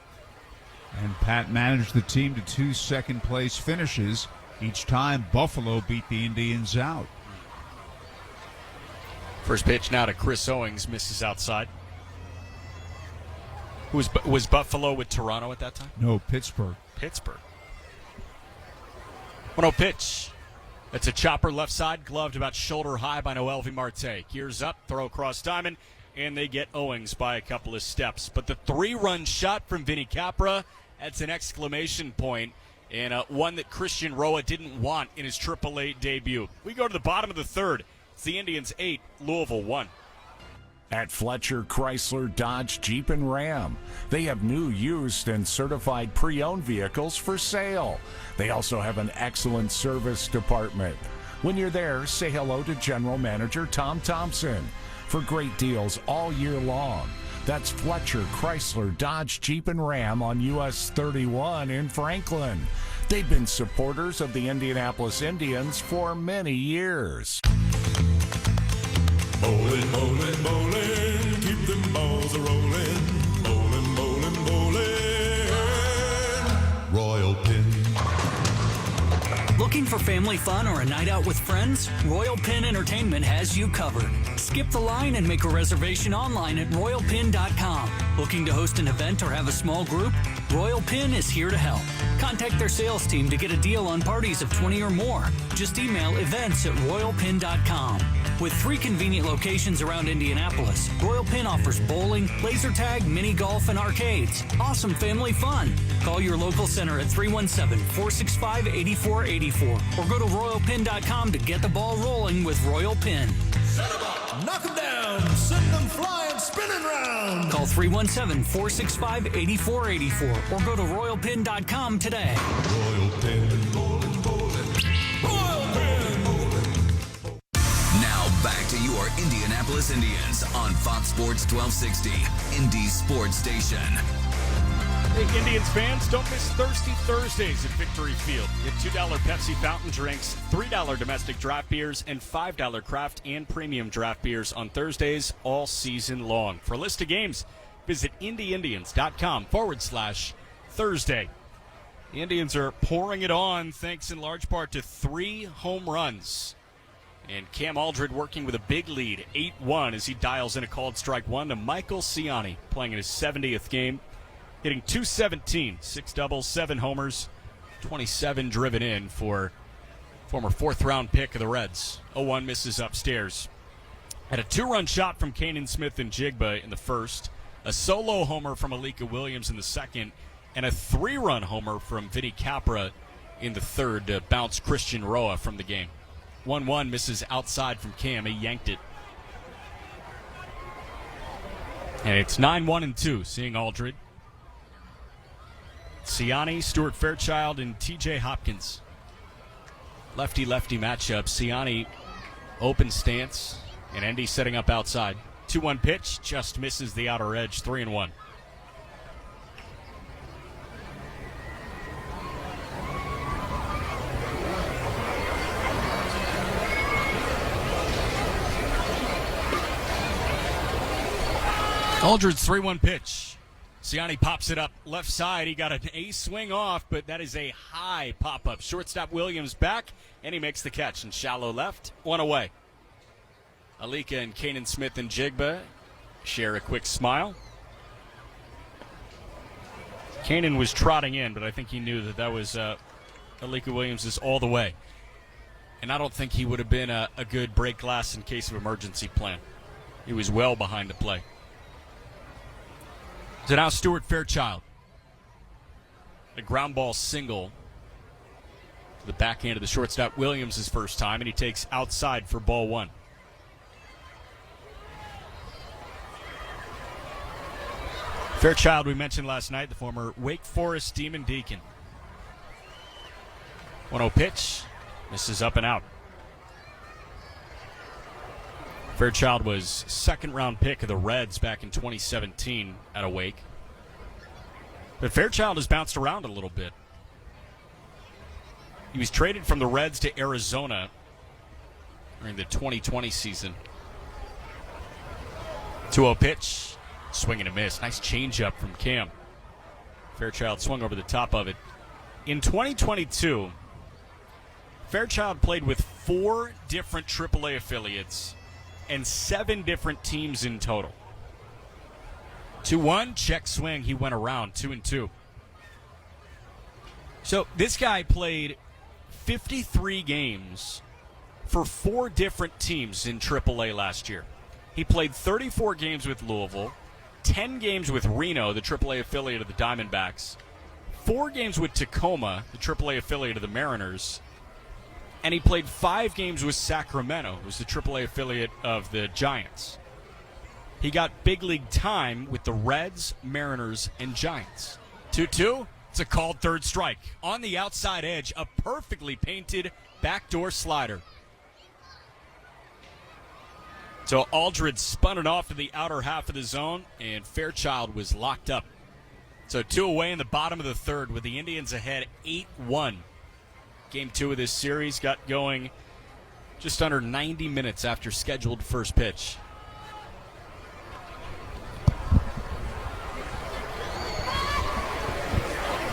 And Pat managed the team to 2 second-place finishes. Each time Buffalo beat the Indians out. First pitch now to Chris Owings, misses outside. Was Buffalo with Toronto at that time? No, Pittsburgh. Pittsburgh. 1-0 pitch. That's a chopper left side, gloved about shoulder high by Noel V. Marte. Gears up, throw across diamond, and they get Owings by a couple of steps. But the 3-run shot from Vinny Capra, that's an exclamation point, and one that Christian Roa didn't want in his AAA debut. We go to the bottom of the third. It's the Indians 8, Louisville 1. At Fletcher Chrysler Dodge Jeep and Ram, they have new, used, and certified pre-owned vehicles for sale. They also have an excellent service department. When you're there, say hello to General Manager Tom Thompson for great deals all year long. That's Fletcher Chrysler Dodge Jeep and Ram on US 31 in Franklin. They've been supporters of the Indianapolis Indians for many years. Bowling, bowling, bowling, keep them balls a-rolling. Bowling, bowling, bowling. Royal Pin. Looking for family fun or a night out with friends? Royal Pin Entertainment has you covered. Skip the line and make a reservation online at royalpin.com. Looking to host an event or have a small group? Royal Pin is here to help. Contact their sales team to get a deal on parties of 20 or more. Just email events@royalpin.com. With 3 convenient locations around Indianapolis, Royal Pin offers bowling, laser tag, mini golf, and arcades. Awesome family fun. Call your local center at 317-465-8484 or go to royalpin.com to get the ball rolling with Royal Pin. Set 'em up, knock 'em down, send them flying, spinning round. Call 317-465-8484 or go to royalpin.com today. Royal Pin, bowling, bowling. Royal Pin, bowling. Now back to your Indianapolis Indians on Fox Sports 1260, Indy Sports Station. Hey, Indians fans, don't miss Thirsty Thursdays at Victory Field. Get $2 Pepsi fountain drinks, $3 domestic draft beers, and $5 craft and premium draft beers on Thursdays all season long. For a list of games, visit IndyIndians.com/Thursday. The Indians are pouring it on thanks in large part to 3 home runs. And Cam Aldred working with a big lead, 8-1, as he dials in a called strike 1 to Michael Ciani, playing in his 70th game. Hitting .217, 6 doubles, 7 homers, 27 driven in for former 4th-round pick of the Reds. 0-1 misses upstairs. Had a 2-run shot from Kanan Smith and Jigba in the first, a solo homer from Alika Williams in the second, and a 3-run homer from Vinny Capra in the third to bounce Christian Roa from the game. 1-1 misses outside from Cam. He yanked it. And it's 9-1-2, seeing Aldred. Ciani, Stuart Fairchild, and TJ Hopkins. Lefty-lefty matchup. Ciani, open stance, and Endy setting up outside. 2-1 pitch, just misses the outer edge, 3-1. Aldred's 3-1 pitch. Ciani pops it up left side. He got an ace swing off, but that is a high pop-up. Shortstop Williams back, and he makes the catch in shallow left. 1 away. Alika and Kanan Smith and Jigba share a quick smile. Kanan was trotting in, but I think he knew that was Alika Williams' all the way. And I don't think he would have been a good break glass in case of emergency plan. He was well behind the play. So now Stuart Fairchild. A ground ball single to the backhand of the shortstop. Williams' first time, and he takes outside for ball one. Fairchild, we mentioned last night, the former Wake Forest Demon Deacon. 1-0 pitch. This is up and out. Fairchild was second-round pick of the Reds back in 2017 at Wake. But Fairchild has bounced around a little bit. He was traded from the Reds to Arizona during the 2020 season. 2-0 pitch. Swing and a miss. Nice changeup from Cam. Fairchild swung over the top of it. In 2022, Fairchild played with 4 different AAA affiliates and 7 different teams in total. 2-1, check swing. He went around 2-2. So this guy played 53 games for 4 different teams in AAA last year. He played 34 games with Louisville, 10 games with Reno, the AAA affiliate of the Diamondbacks, 4 games with Tacoma, the AAA affiliate of the Mariners, and he played 5 games with Sacramento, who's the AAA affiliate of the Giants. He got big league time with the Reds, Mariners, and Giants. 2-2, it's a called third strike. On the outside edge, a perfectly painted backdoor slider. So Aldred spun it off to the outer half of the zone, and Fairchild was locked up. So 2 away in the bottom of the third with the Indians ahead 8-1. Game 2 of this series got going just under 90 minutes after scheduled first pitch.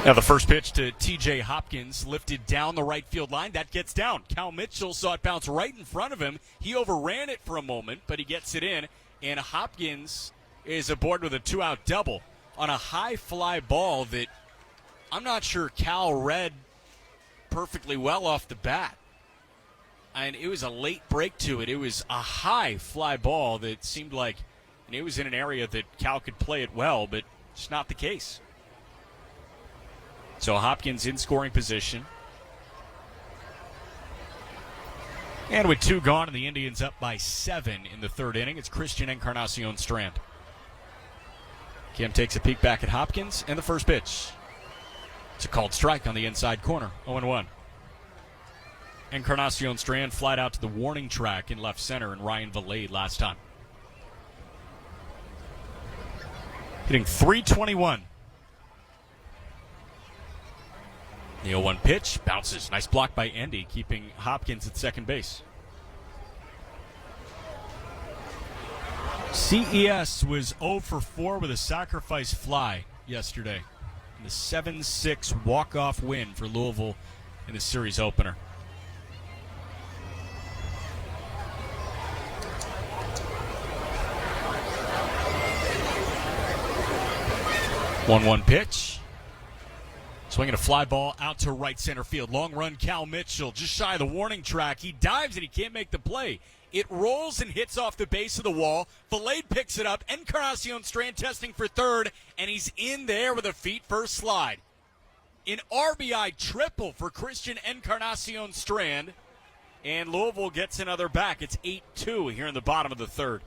Now the first pitch to T.J. Hopkins, lifted down the right field line. That gets down. Cal Mitchell saw it bounce right in front of him. He overran it for a moment, but he gets it in. And Hopkins is aboard with a 2-out double on a high fly ball that I'm not sure Cal read perfectly well off the bat. And it was a late break to it. It was a high fly ball that seemed like, and it was in an area that Cal could play it well, but it's not the case. So Hopkins in scoring position. And with 2 gone and the Indians up by 7 in the third inning, it's Christian Encarnacion Strand. Kim takes a peek back at Hopkins and the first pitch. It's a called strike on the inside corner, 0-1. Encarnacion Strand flied out to the warning track in left center and Ryan Valade last time. Hitting .321. The 0-1 pitch bounces. Nice block by Endy, keeping Hopkins at second base. CES was 0 for 4 with a sacrifice fly yesterday in the 7-6 walk-off win for Louisville in the series opener. One pitch. Swinging a fly ball out to right center field. Long run, Cal Mitchell, just shy of the warning track. He dives and he can't make the play. It rolls and hits off the base of the wall. Valade picks it up. Encarnacion Strand testing for third, and he's in there with a feet-first slide. An RBI triple for Christian Encarnacion Strand, and Louisville gets another back. It's 8-2 here in the bottom of the third.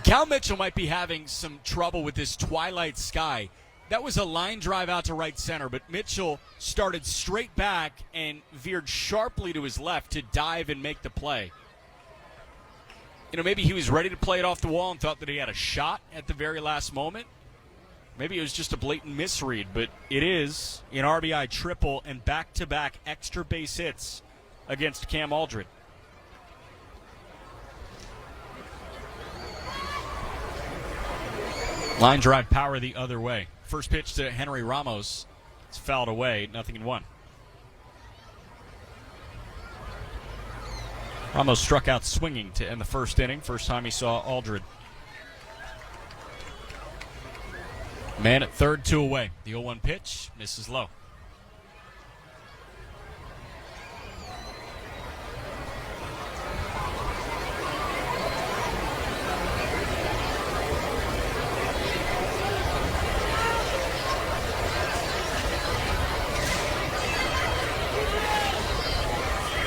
Cal Mitchell might be having some trouble with this twilight sky. That was a line drive out to right center, but Mitchell started straight back and veered sharply to his left to dive and make the play. You know, maybe he was ready to play it off the wall and thought that he had a shot at the very last moment. Maybe it was just a blatant misread, but it is an RBI triple and back-to-back extra base hits against Cam Aldred. Line drive power the other way. First pitch to Henry Ramos. It's fouled away, 0-1. Ramos struck out swinging to end the first inning. First time he saw Aldred. Man at third, 2 away. The 0-1 pitch misses low.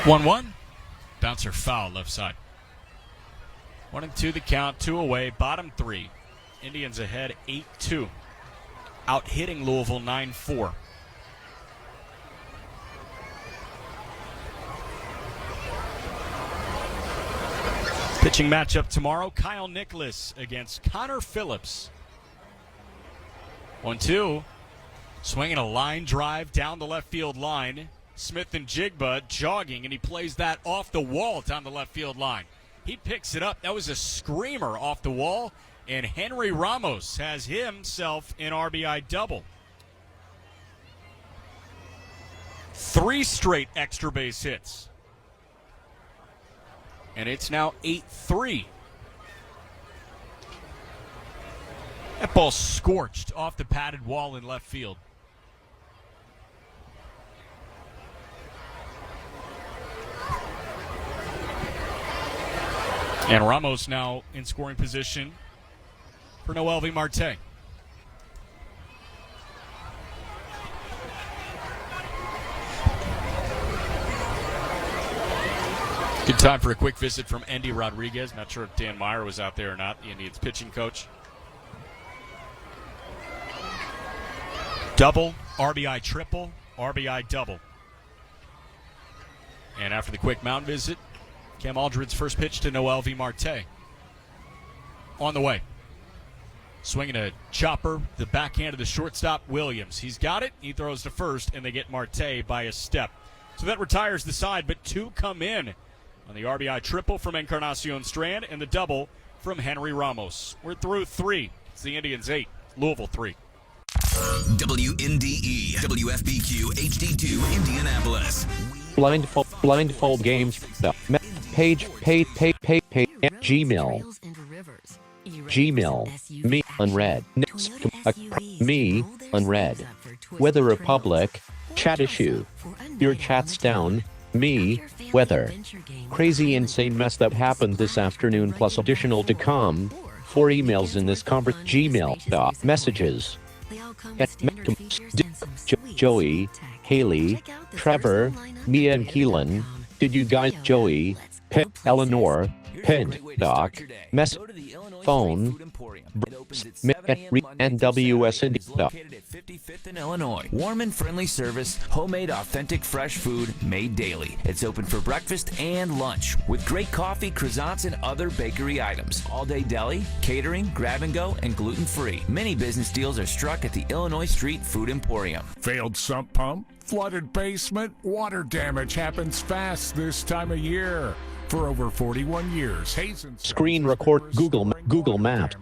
One. Bouncer foul left side. 1-2 the count, 2 away, bottom 3. Indians ahead 8-2. Out hitting Louisville 9-4. Pitching matchup tomorrow, Kyle Nicholas against Connor Phillips. 1-2. Swinging a line drive down the left field line. Smith and Jigba jogging, and he plays that off the wall down the left field line. He picks it up. That was a screamer off the wall, and Henry Ramos has himself an RBI double. 3 straight extra base hits. And it's now 8-3. That ball scorched off the padded wall in left field. And Ramos now in scoring position for Noelvi Marte. Good time for a quick visit from Andy Rodriguez. Not sure if Dan Meyer was out there or not, the Indians pitching coach. Double, RBI triple, RBI double. And after the quick mound visit, Cam Aldred's first pitch to Noelvi Marte. On the way. Swinging a chopper, the backhand of the shortstop, Williams. He's got it. He throws to first, and they get Marte by a step. So that retires the side, but 2 come in on the RBI triple from Encarnacion Strand and the double from Henry Ramos. We're through 3. It's the Indians 8, Louisville 3. WNDE, WFPQ, HD2, Indianapolis. Blindfold games. Page, Gmail. Me, unread. Me, unread. Weather Republic, chat issue. Your chat's down. Me, weather. Crazy insane mess that happened this afternoon plus additional to come. 4 emails in this Gmail. Messages. Joey, Haley, Trevor, Mia and Keelan. Did you guys Joey, Eleanor, Pent, Doc, Mess, Phone, and WS Located at 55th in Illinois. Warm and friendly service, homemade authentic fresh food made daily. It's open for breakfast and lunch with great coffee, croissants, and other bakery items. All-day deli, catering, grab and go, and gluten-free. Many business deals are struck at the Illinois Street Food Emporium. Failed sump pump? Flooded basement? Water damage happens fast this time of year. For over 41 years, Hazen screen record Google Map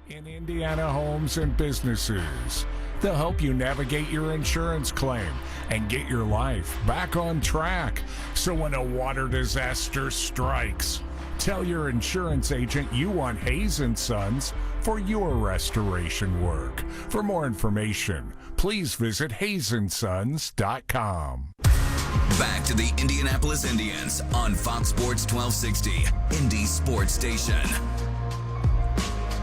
in Indiana homes and businesses. They'll help you navigate your insurance claim and get your life back on track. So when a water disaster strikes, tell your insurance agent you want Hayes & Sons for your restoration work. For more information, please visit hazensons.com. Back to the Indianapolis Indians on Fox Sports 1260, Indy Sports Station.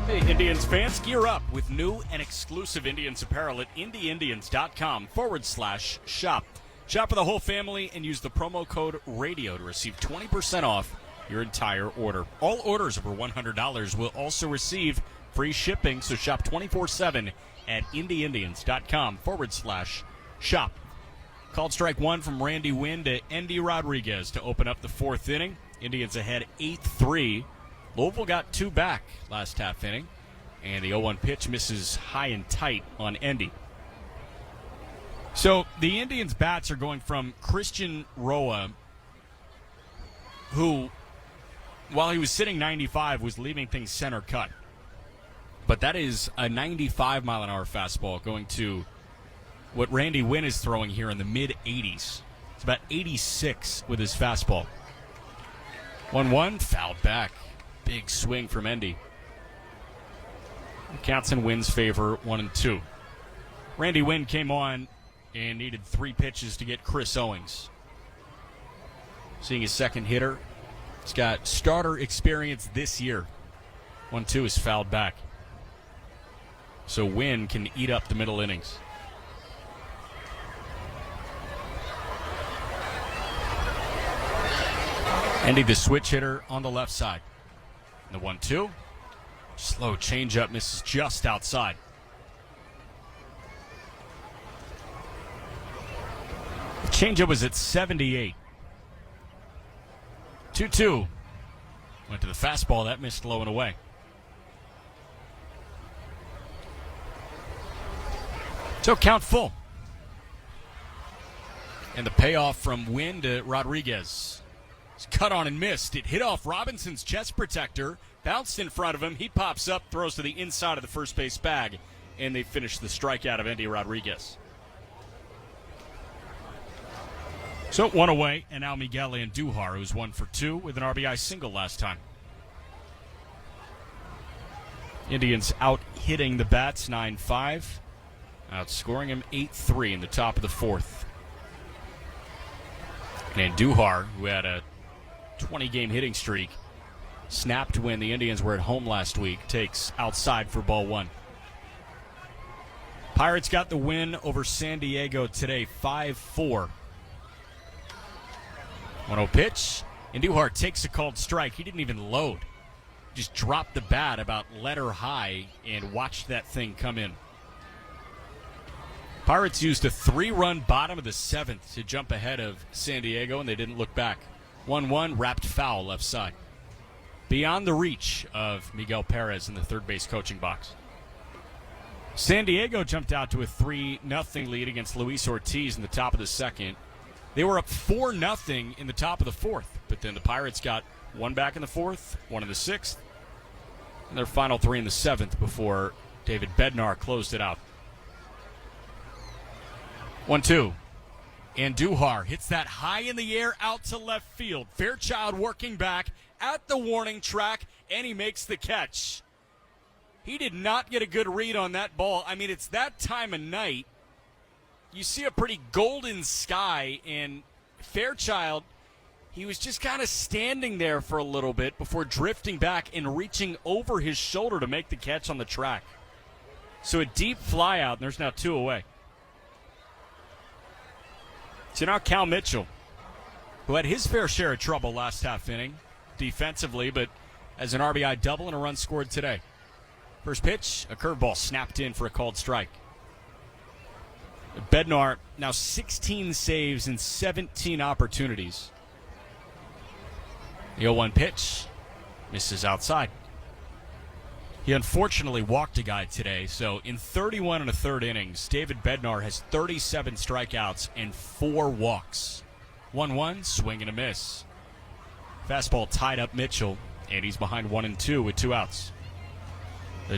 Hey, Indians fans, gear up with new and exclusive Indians apparel at IndyIndians.com/shop. Shop for the whole family and use the promo code RADIO to receive 20% off your entire order. All orders over $100 will also receive free shipping, so shop 24/7 at IndyIndians.com/shop. Called strike 1 from Randy Wynn to Andy Rodriguez to open up the 4th inning. Indians ahead 8-3. Louisville got 2 back last half inning, and the 0-1 pitch misses high and tight on Endy. So the Indians' bats are going from Christian Roa, who, while he was sitting 95, was leaving things center cut. But that is a 95-mile-an-hour fastball going to what Randy Wynn is throwing here in the mid-80s. It's about 86 with his fastball. 1-1, fouled back. Big swing from Endy. Counts in Wynn's favor, 1-2. Randy Wynn came on and needed 3 pitches to get Chris Owings. Seeing his second hitter. He's got starter experience this year. 1-2 is fouled back. So Wynn can eat up the middle innings. Endy, the switch hitter on the left side. The 1-2. Slow changeup, misses just outside. The changeup was at 78. 2-2. Went to the fastball. That missed low and away. So count full. And the payoff from Wynn to Rodriguez. It's cut on and missed. It hit off Robinson's chest protector, bounced in front of him. He pops up, throws to the inside of the first base bag, and they finish the strikeout of Endy Rodriguez. So 1 away, and now Miguel Andujar, who's 1 for 2 with an RBI single last time. Indians out hitting the bats 9-5, outscoring him 8-3 in the top of the 4th. And Andujar, who had a 20-game hitting streak, snapped when the Indians were at home last week, takes outside for ball 1. Pirates got the win over San Diego today, 5-4. 1-0 pitch. Andujar takes a called strike. He didn't even load. Just dropped the bat about letter high and watched that thing come in. Pirates used a 3-run bottom of the 7th to jump ahead of San Diego, and they didn't look back. 1-1, wrapped foul left side. Beyond the reach of Miguel Perez in the third base coaching box. San Diego jumped out to a 3-0 lead against Luis Ortiz in the top of the 2nd. They were up 4-0 in the top of the 4th, but then the Pirates got 1 back in the 4th, 1 in the 6th, and their final 3 in the 7th before David Bednar closed it out. 1-2. Andujar hits that high in the air out to left field. Fairchild working back at the warning track, and he makes the catch. He did not get a good read on that ball. I mean, it's that time of night. You see a pretty golden sky, and Fairchild, he was just kind of standing there for a little bit before drifting back and reaching over his shoulder to make the catch on the track. So a deep fly out, and there's now 2 away. So now Cal Mitchell, who had his fair share of trouble last half inning defensively, but has an RBI double and a run scored today. First pitch, a curveball snapped in for a called strike. Bednar now 16 saves in 17 opportunities. The 0-1 pitch misses outside. He unfortunately walked a guy today, so in 31 1/3 innings, David Bednar has 37 strikeouts and 4 walks. 1-1, swing and a miss. Fastball tied up Mitchell, and he's behind 1-2 with 2 outs.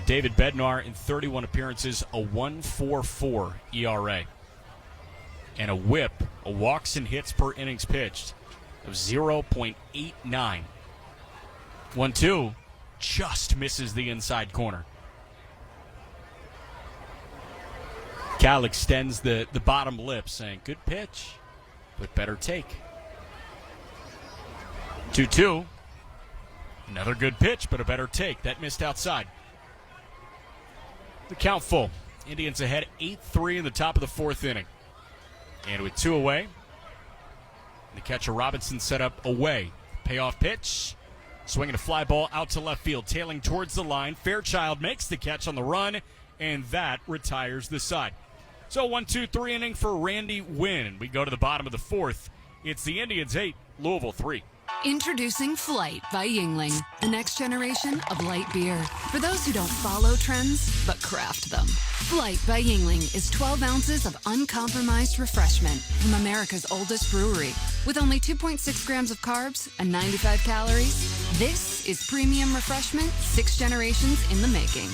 David Bednar in 31 appearances, a 1.44 ERA. And a whip, a walks and hits per innings pitched, of 0.89. 1-2. Just misses the inside corner. Cal extends the bottom lip, saying, good pitch, but better take. 2-2. Another good pitch, but a better take. That missed outside. The count full. Indians ahead 8-3 in the top of the 4th inning. And with 2 away, the catcher Robinson set up away. Payoff pitch. Swinging a fly ball out to left field, tailing towards the line. Fairchild makes the catch on the run, and that retires the side. So 1-2-3 inning for Randy Wynn. We go to the bottom of the 4th. It's the Indians 8, Louisville 3. Introducing Flight by Yingling, the next generation of light beer. For those who don't follow trends, but craft them. Flight by Yingling is 12 ounces of uncompromised refreshment from America's oldest brewery. With only 2.6 grams of carbs and 95 calories, this is premium refreshment 6 generations in the making.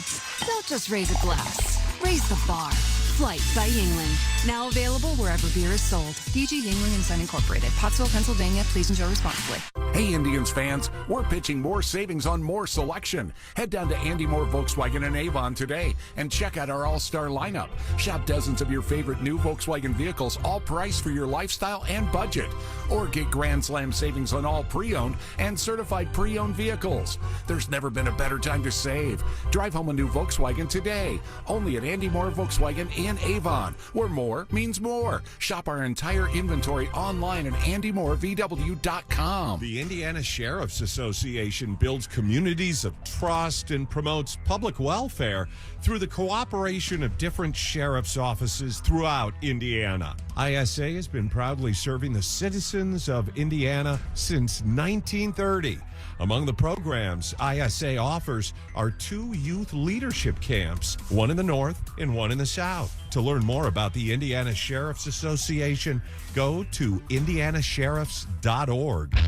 Don't just raise a glass, raise the bar. Flight by Yingling. Now available wherever beer is sold. DG Yingling & Son Incorporated. Pottsville, Pennsylvania. Please enjoy responsibly. Hey, Indians fans, we're pitching more savings on more selection. Head down to Andy Moore Volkswagen in Avon today and check out our all-star lineup. Shop dozens of your favorite new Volkswagen vehicles, all priced for your lifestyle and budget. Or get Grand Slam savings on all pre-owned and certified pre-owned vehicles. There's never been a better time to save. Drive home a new Volkswagen today. Only at Andy Moore Volkswagen in Avon, where more means more. Shop our entire inventory online at andymorevw.com. The Indiana Sheriff's Association builds communities of trust and promotes public welfare through the cooperation of different sheriff's offices throughout Indiana. ISA has been proudly serving the citizens of Indiana since 1930. Among the programs ISA offers are 2 youth leadership camps, one in the north and one in the south. To learn more about the Indiana Sheriff's Association, go to indianasheriffs.org.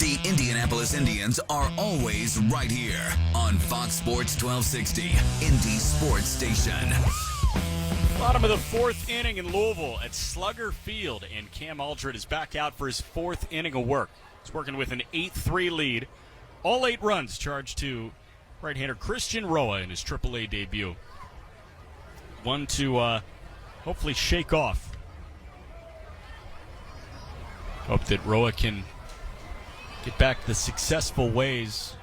The Indianapolis Indians are always right here on Fox Sports 1260, Indy Sports Station. Bottom of the 4th inning in Louisville at Slugger Field, and Cam Aldred is back out for his 4th inning of work. He's working with an 8-3 lead. All 8 runs charged to right-hander Christian Roa in his AAA debut. One to hopefully shake off. Hope that Roa can get back to the successful ways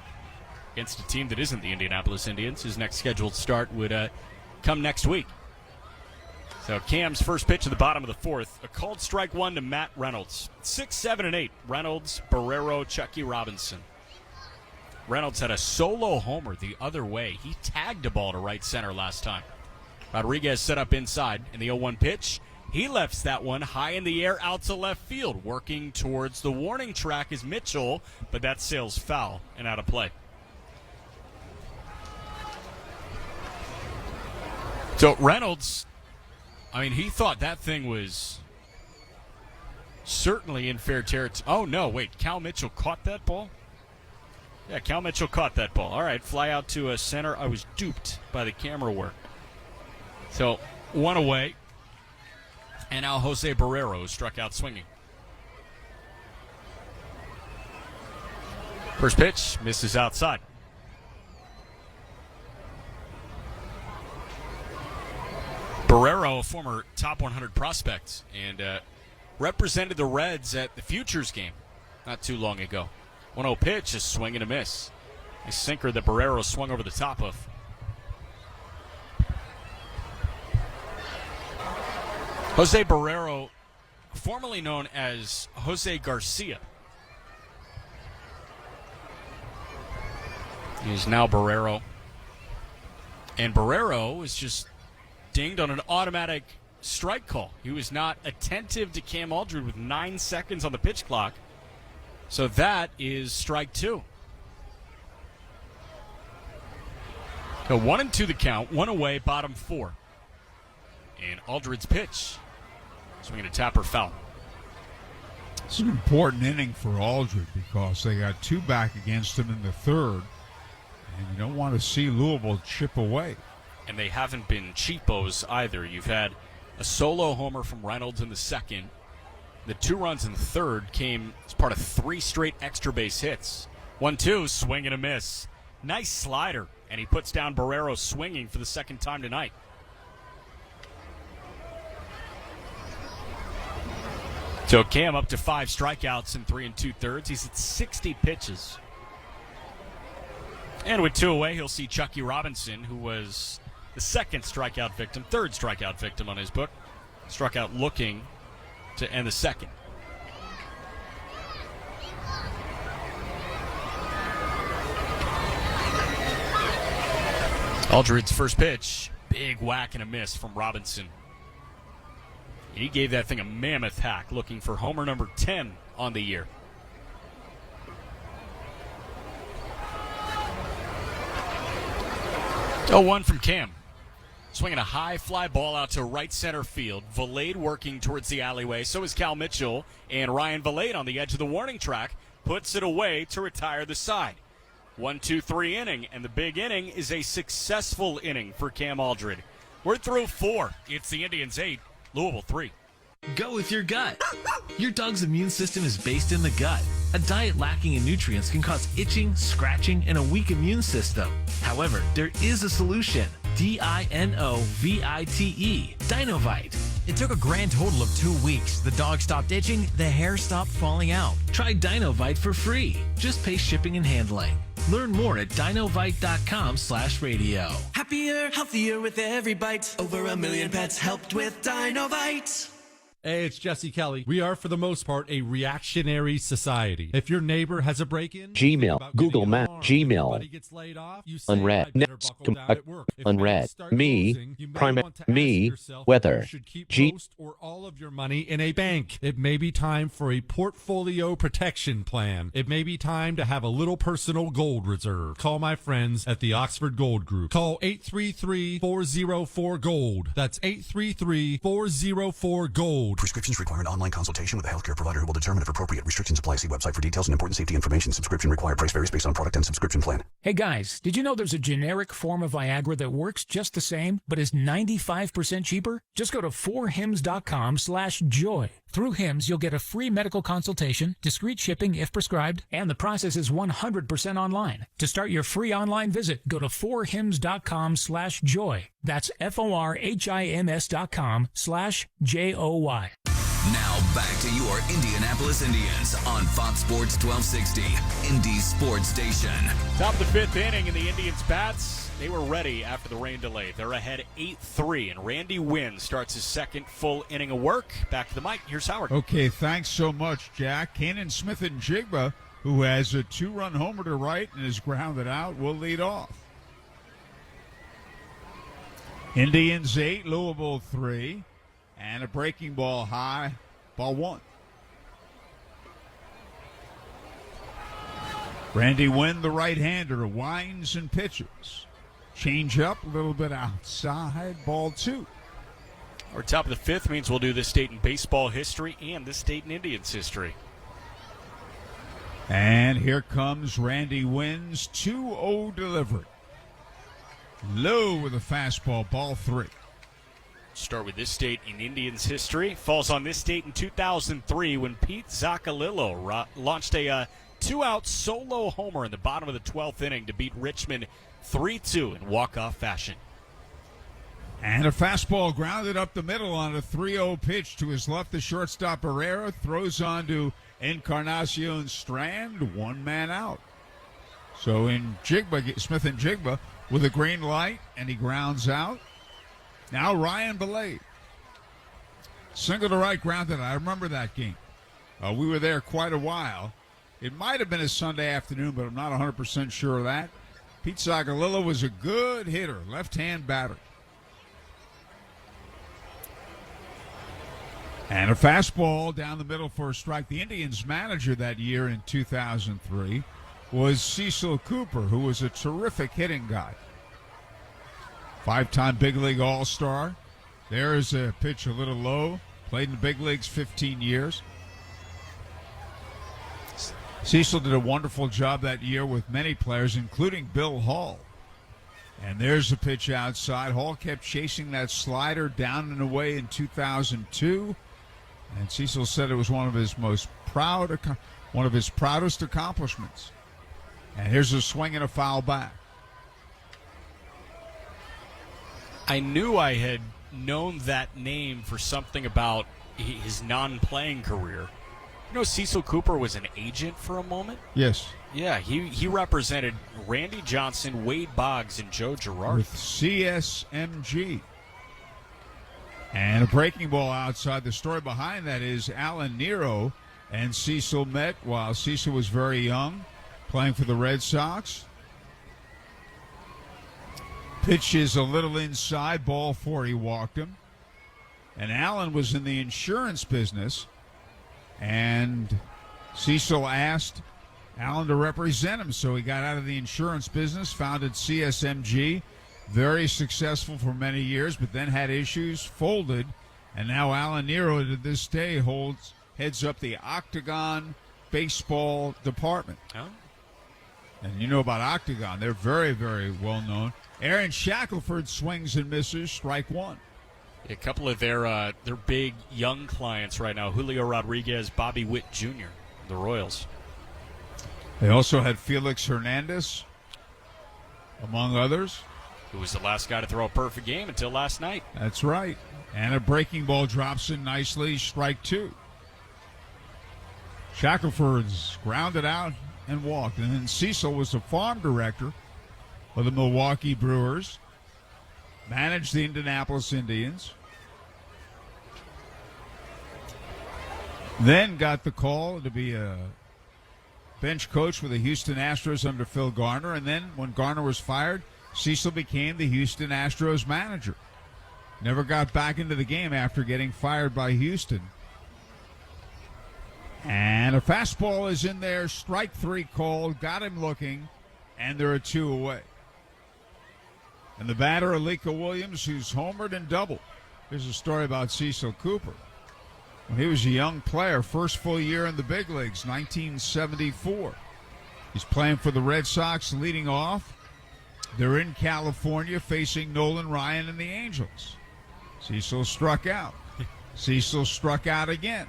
against a team that isn't the Indianapolis Indians. His next scheduled start would come next week. So Cam's first pitch at the bottom of the 4th, a called strike 1 to Matt Reynolds. 6, 7, and 8. Reynolds, Barrero, Chucky Robinson. Reynolds had a solo homer the other way. He tagged a ball to right center last time. Rodriguez set up inside in the 0-1 pitch. He lefts that one high in the air out to left field. Working towards the warning track is Mitchell, but that sails foul and out of play. So Reynolds, he thought that thing was certainly in fair territory. Oh, no, wait, Cal Mitchell caught that ball? Yeah, Cal Mitchell caught that ball. All right, fly out to a center. I was duped by the camera work. So, 1 away. And now Jose Barrero struck out swinging. First pitch, misses outside. Barrero, a former top 100 prospect, and represented the Reds at the Futures game not too long ago. 1-0 pitch, a swing and a miss. A sinker that Barrero swung over the top of. Jose Barrero, formerly known as Jose Garcia. He is now Barrero. And Barrero was just dinged on an automatic strike call. He was not attentive to Cam Aldred with 9 seconds on the pitch clock. So that is strike 2. So 1-2 the count, 1 away, bottom 4. And Aldred's pitch. Swinging a tapper foul. It's an important inning for Aldred because they got 2 back against him in the 3rd. And you don't want to see Louisville chip away. And they haven't been cheapos either. You've had a solo homer from Reynolds in the 2nd. The 2 runs in the 3rd came as part of 3 straight extra base hits. 1-2, swing and a miss. Nice slider. And he puts down Barrero swinging for the 2nd time tonight. So Cam up to 5 strikeouts in 3 2/3. He's at 60 pitches. And with 2 away, he'll see Chucky Robinson, who was the 2nd strikeout victim, 3rd strikeout victim on his book. Struck out looking to end the 2nd. Aldred's first pitch, big whack and a miss from Robinson. He gave that thing a mammoth hack, looking for homer number 10 on the year. Oh, 1 from Cam. Swinging a high fly ball out to right center field. Valade working towards the alleyway. So is Cal Mitchell. And Ryan Valade on the edge of the warning track puts it away to retire the side. 1-2-3 inning. And the big inning is a successful inning for Cam Aldred. We're through 4. It's the Indians 8. Louisville 3. Go with your gut. Your dog's immune system is based in the gut. A diet lacking in nutrients can cause itching, scratching, and a weak immune system. However, there is a solution. DINOVITE. Dinovite. It took a grand total of 2 weeks. The dog stopped itching, the hair stopped falling out. Try Dinovite for free. Just pay shipping and handling. Learn more at dinovite.com/radio. Happier, healthier with every bite. Over 1 million pets helped with Dinovite. Hey, it's Jesse Kelly. We are, for the most part, a reactionary society. If your neighbor has a break-in, Gmail, Google Maps, Gmail, unread, next, unread, me, primary, me, weather, G. Or all of your money in a bank. It may be time for a portfolio protection plan. It may be time to have a little personal gold reserve. Call my friends at the Oxford Gold Group. Call 833-404-GOLD. That's 833-404-GOLD. Prescriptions require an online consultation with a healthcare provider who will determine if appropriate restrictions apply. See website for details and important safety information. Subscription required. Price varies based on product and subscription plan. Hey guys, did you know there's a generic form of Viagra that works just the same, but is 95% cheaper? Just go to 4hims.com/joy. Through Hims, you'll get a free medical consultation, discreet shipping if prescribed, and the process is 100% online. To start your free online visit, go to 4hims.com/joy. That's FORHIMS.com/JOY. Now back to your Indianapolis Indians on Fox Sports 1260, Indy's sports station. Top of the fifth inning, and the Indians' bats, they were ready after the rain delay. They're ahead 8-3, and Randy Wynn starts his second full inning of work. Back to the mic. Here's Howard. Okay, thanks so much, Jack. Cannon Smith and Jigba, who has a 2-run homer to right and is grounded out, will lead off. Indians 8, Louisville 3. And a breaking ball high, ball 1. Randy Wynn, the right-hander, winds and pitches. Change up, a little bit outside, ball 2. Our top of the fifth means we'll do this date in baseball history and this date in Indians history. And here comes Randy Wynn's 2-0 delivery. Low with a fastball, ball 3. Start with this date in Indians history. Falls on this date in 2003 when Pete Zaccarillo launched a 2-out solo homer in the bottom of the 12th inning to beat Richmond 3-2 in walk-off fashion. And a fastball grounded up the middle on a 3-0 pitch to his left. The shortstop Herrera throws on to Encarnacion Strand, 1 man out. So in Jigba, Smith and Jigba with a green light, and he grounds out. Now Ryan Belay. Single to right, grounded. I remember that game. We were there quite a while. It might have been a Sunday afternoon, but I'm not 100% sure of that. Pete Zaccarillo was a good hitter, left-hand batter. And a fastball down the middle for a strike. The Indians' manager that year in 2003 was Cecil Cooper, who was a terrific hitting guy. 5-time big league all-star. There's a pitch a little low. Played in the big leagues 15 years. Cecil did a wonderful job that year with many players, including Bill Hall. And there's a pitch outside. Hall kept chasing that slider down and away in 2002. And Cecil said it was one of his proudest accomplishments. And here's a swing and a foul back. I knew I had known that name for something about his non-playing career. You know, Cecil Cooper was an agent for a moment? Yes. Yeah, he represented Randy Johnson, Wade Boggs, and Joe Girardi. With CSMG. And a breaking ball outside. The story behind that is Alan Nero and Cecil met while Cecil was very young, playing for the Red Sox. Pitch is a little inside, ball 4, he walked him. And Alan was in the insurance business, and Cecil asked Alan to represent him, so he got out of the insurance business, founded CSMG, very successful for many years, but then had issues, folded, and now Alan Nero to this day heads up the Octagon baseball department. Oh. And you know about Octagon. They're very, very well known. Aaron Shackelford swings and misses, strike 1. A couple of their big young clients right now, Julio Rodriguez, Bobby Witt Jr., the Royals. They also had Felix Hernandez, among others. Who was the last guy to throw a perfect game until last night. That's right. And a breaking ball drops in nicely, strike 2. Shackelford's grounded out and walked. And then Cecil was the farm director of the Milwaukee Brewers, managed the Indianapolis Indians, then got the call to be a bench coach for the Houston Astros under Phil Garner. And then when Garner was fired, Cecil became the Houston Astros manager. Never got back into the game after getting fired by Houston. And a fastball is in there, strike 3 called, got him looking, and there are 2 away. And the batter, Alika Williams, who's homered and doubled. Here's a story about Cecil Cooper. When he was a young player, first full year in the big leagues, 1974. He's playing for the Red Sox, leading off. They're in California facing Nolan Ryan and the Angels. Cecil struck out. Cecil struck out again.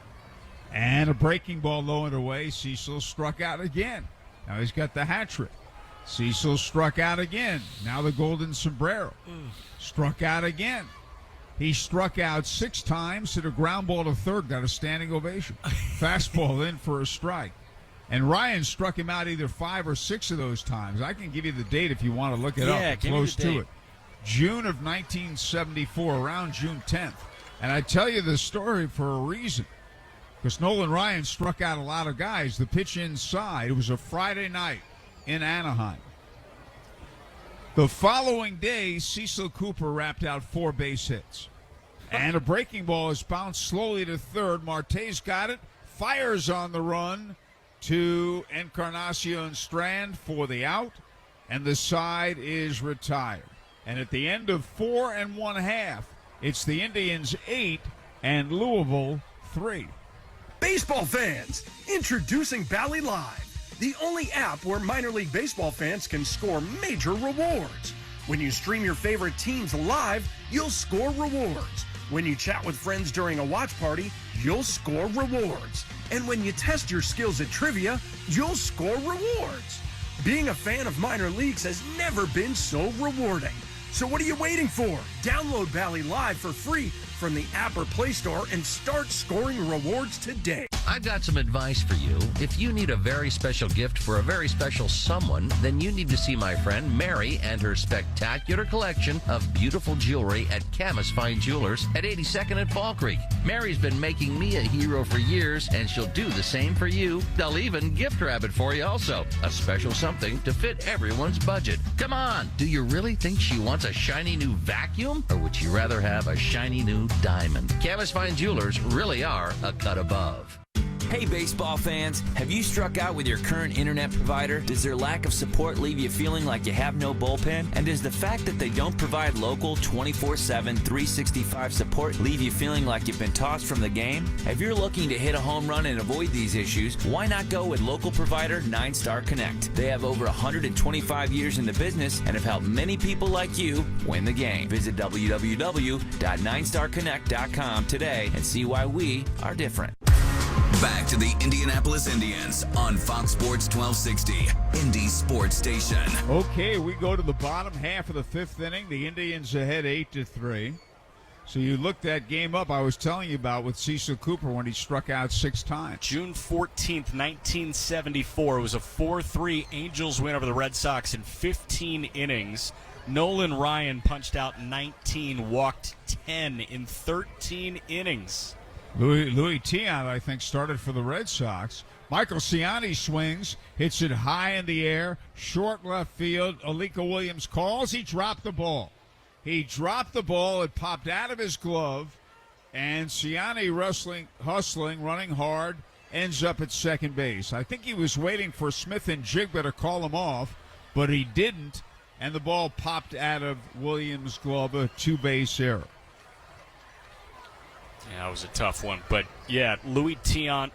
And a breaking ball low and away. Cecil struck out again. Now he's got the hat trick. Cecil struck out again. Now the golden sombrero. Struck out again. He struck out 6 times, hit a ground ball to third, got a standing ovation. Fastball in for a strike. And Ryan struck him out either 5 or 6 of those times. I can give you the date if you want to look it up. It's close to it. June of 1974, around June 10th. And I tell you the story for a reason. Because Nolan Ryan struck out a lot of guys. The pitch inside, it was a Friday night in Anaheim. The following day, Cecil Cooper wrapped out 4 base hits. And a breaking ball is bounced slowly to third. Marte's got it, fires on the run to Encarnacion Strand for the out, and the side is retired. And at the end of 4 1/2, it's the Indians 8 and Louisville 3. Baseball fans, introducing Bally Live, the only app where minor league baseball fans can score major rewards. When you stream your favorite teams live, you'll score rewards. When you chat with friends during a watch party, you'll score rewards. And when you test your skills at trivia, you'll score rewards. Being a fan of minor leagues has never been so rewarding. So what are you waiting for? Download Bally Live for free from the app or Play Store and start scoring rewards today. I've got some advice for you. If you need a very special gift for a very special someone, then you need to see my friend Mary and her spectacular collection of beautiful jewelry at Camus Fine Jewelers at 82nd and Fall Creek. Mary's been making me a hero for years, and she'll do the same for you. They'll even gift wrap it for you also. A special something to fit everyone's budget. Come on, do you really think she wants a shiny new vacuum, or would she rather have a shiny new diamond? Camus Fine Jewelers really are a cut above. Hey, baseball fans, have you struck out with your current internet provider? Does their lack of support leave you feeling like you have no bullpen? And does the fact that they don't provide local 24/7, 365 support leave you feeling like you've been tossed from the game? If you're looking to hit a home run and avoid these issues, why not go with local provider 9-Star Connect? They have over 125 years in the business and have helped many people like you win the game. Visit www.9starconnect.com today and see why we are different. Back to the Indianapolis Indians on Fox Sports 1260, Indy Sports Station. Okay, we go to the bottom half of the 5th inning. The Indians ahead 8-3. So you looked that game up I was telling you about with Cecil Cooper when he struck out 6 times. June 14th, 1974. It was a 4-3 Angels win over the Red Sox in 15 innings. Nolan Ryan punched out 19, walked 10 in 13 innings. Louis Tiant, I think, started for the Red Sox. Michael Ciani swings, hits it high in the air, short left field. Alika Williams calls. He dropped the ball. It popped out of his glove, and Ciani hustling, running hard, ends up at second base. I think he was waiting for Smith and Jigba to call him off, but he didn't, and the ball popped out of Williams' glove, a 2-base error. Yeah, it was a tough one. But, yeah, Louis Tiant,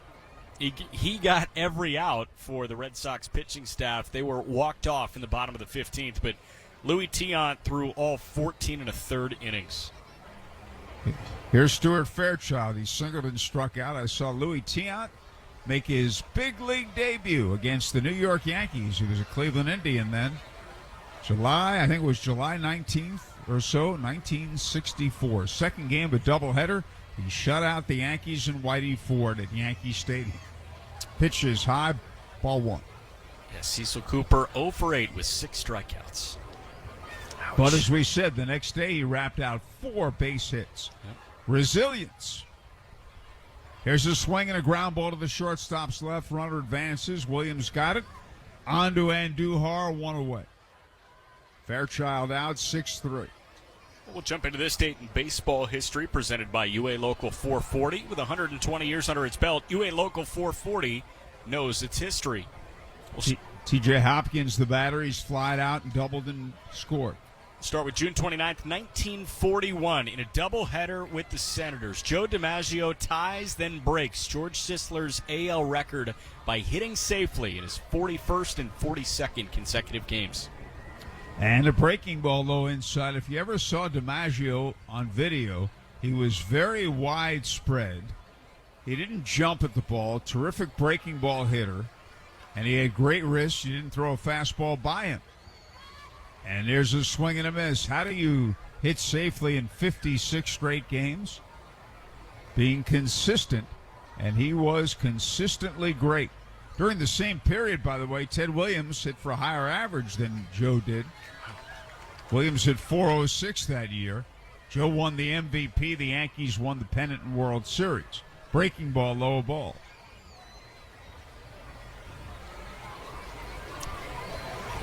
he got every out for the Red Sox pitching staff. They were walked off in the bottom of the 15th, but Louis Tiant threw all 14 1/3 innings. Here's Stuart Fairchild. He singled and struck out. I saw Louis Tiant make his big league debut against the New York Yankees. He was a Cleveland Indian then. I think it was July 19th or so, 1964. Second game of a doubleheader. He shut out the Yankees and Whitey Ford at Yankee Stadium. Pitch is high, ball one. Yeah, Cecil Cooper 0 for 8 with 6 strikeouts. Ouch. But as we said, the next day he wrapped out 4 base hits. Yep. Resilience. Here's a swing and a ground ball to the shortstop's left. Runner advances. Williams got it. On to Andujar, 1 away. Fairchild out, 6-3. We'll jump into this date in baseball history presented by UA Local 440. With 120 years under its belt, UA Local 440 knows its history. T.J. Hopkins, the batter, he's flied out and doubled and scored. Start with June 29th, 1941, in a doubleheader with the Senators. Joe DiMaggio ties, then breaks George Sisler's AL record by hitting safely in his 41st and 42nd consecutive games. And a breaking ball low inside. If you ever saw DiMaggio on video, he was very widespread. He didn't jump at the ball. Terrific breaking ball hitter. And he had great wrists. You didn't throw a fastball by him. And there's a swing and a miss. How do you hit safely in 56 straight games? Being consistent. And he was consistently great. During the same period, by the way, Ted Williams hit for a higher average than Joe did. Williams hit .406 that year. Joe won the MVP. The Yankees won the pennant and World Series. Breaking ball, low ball.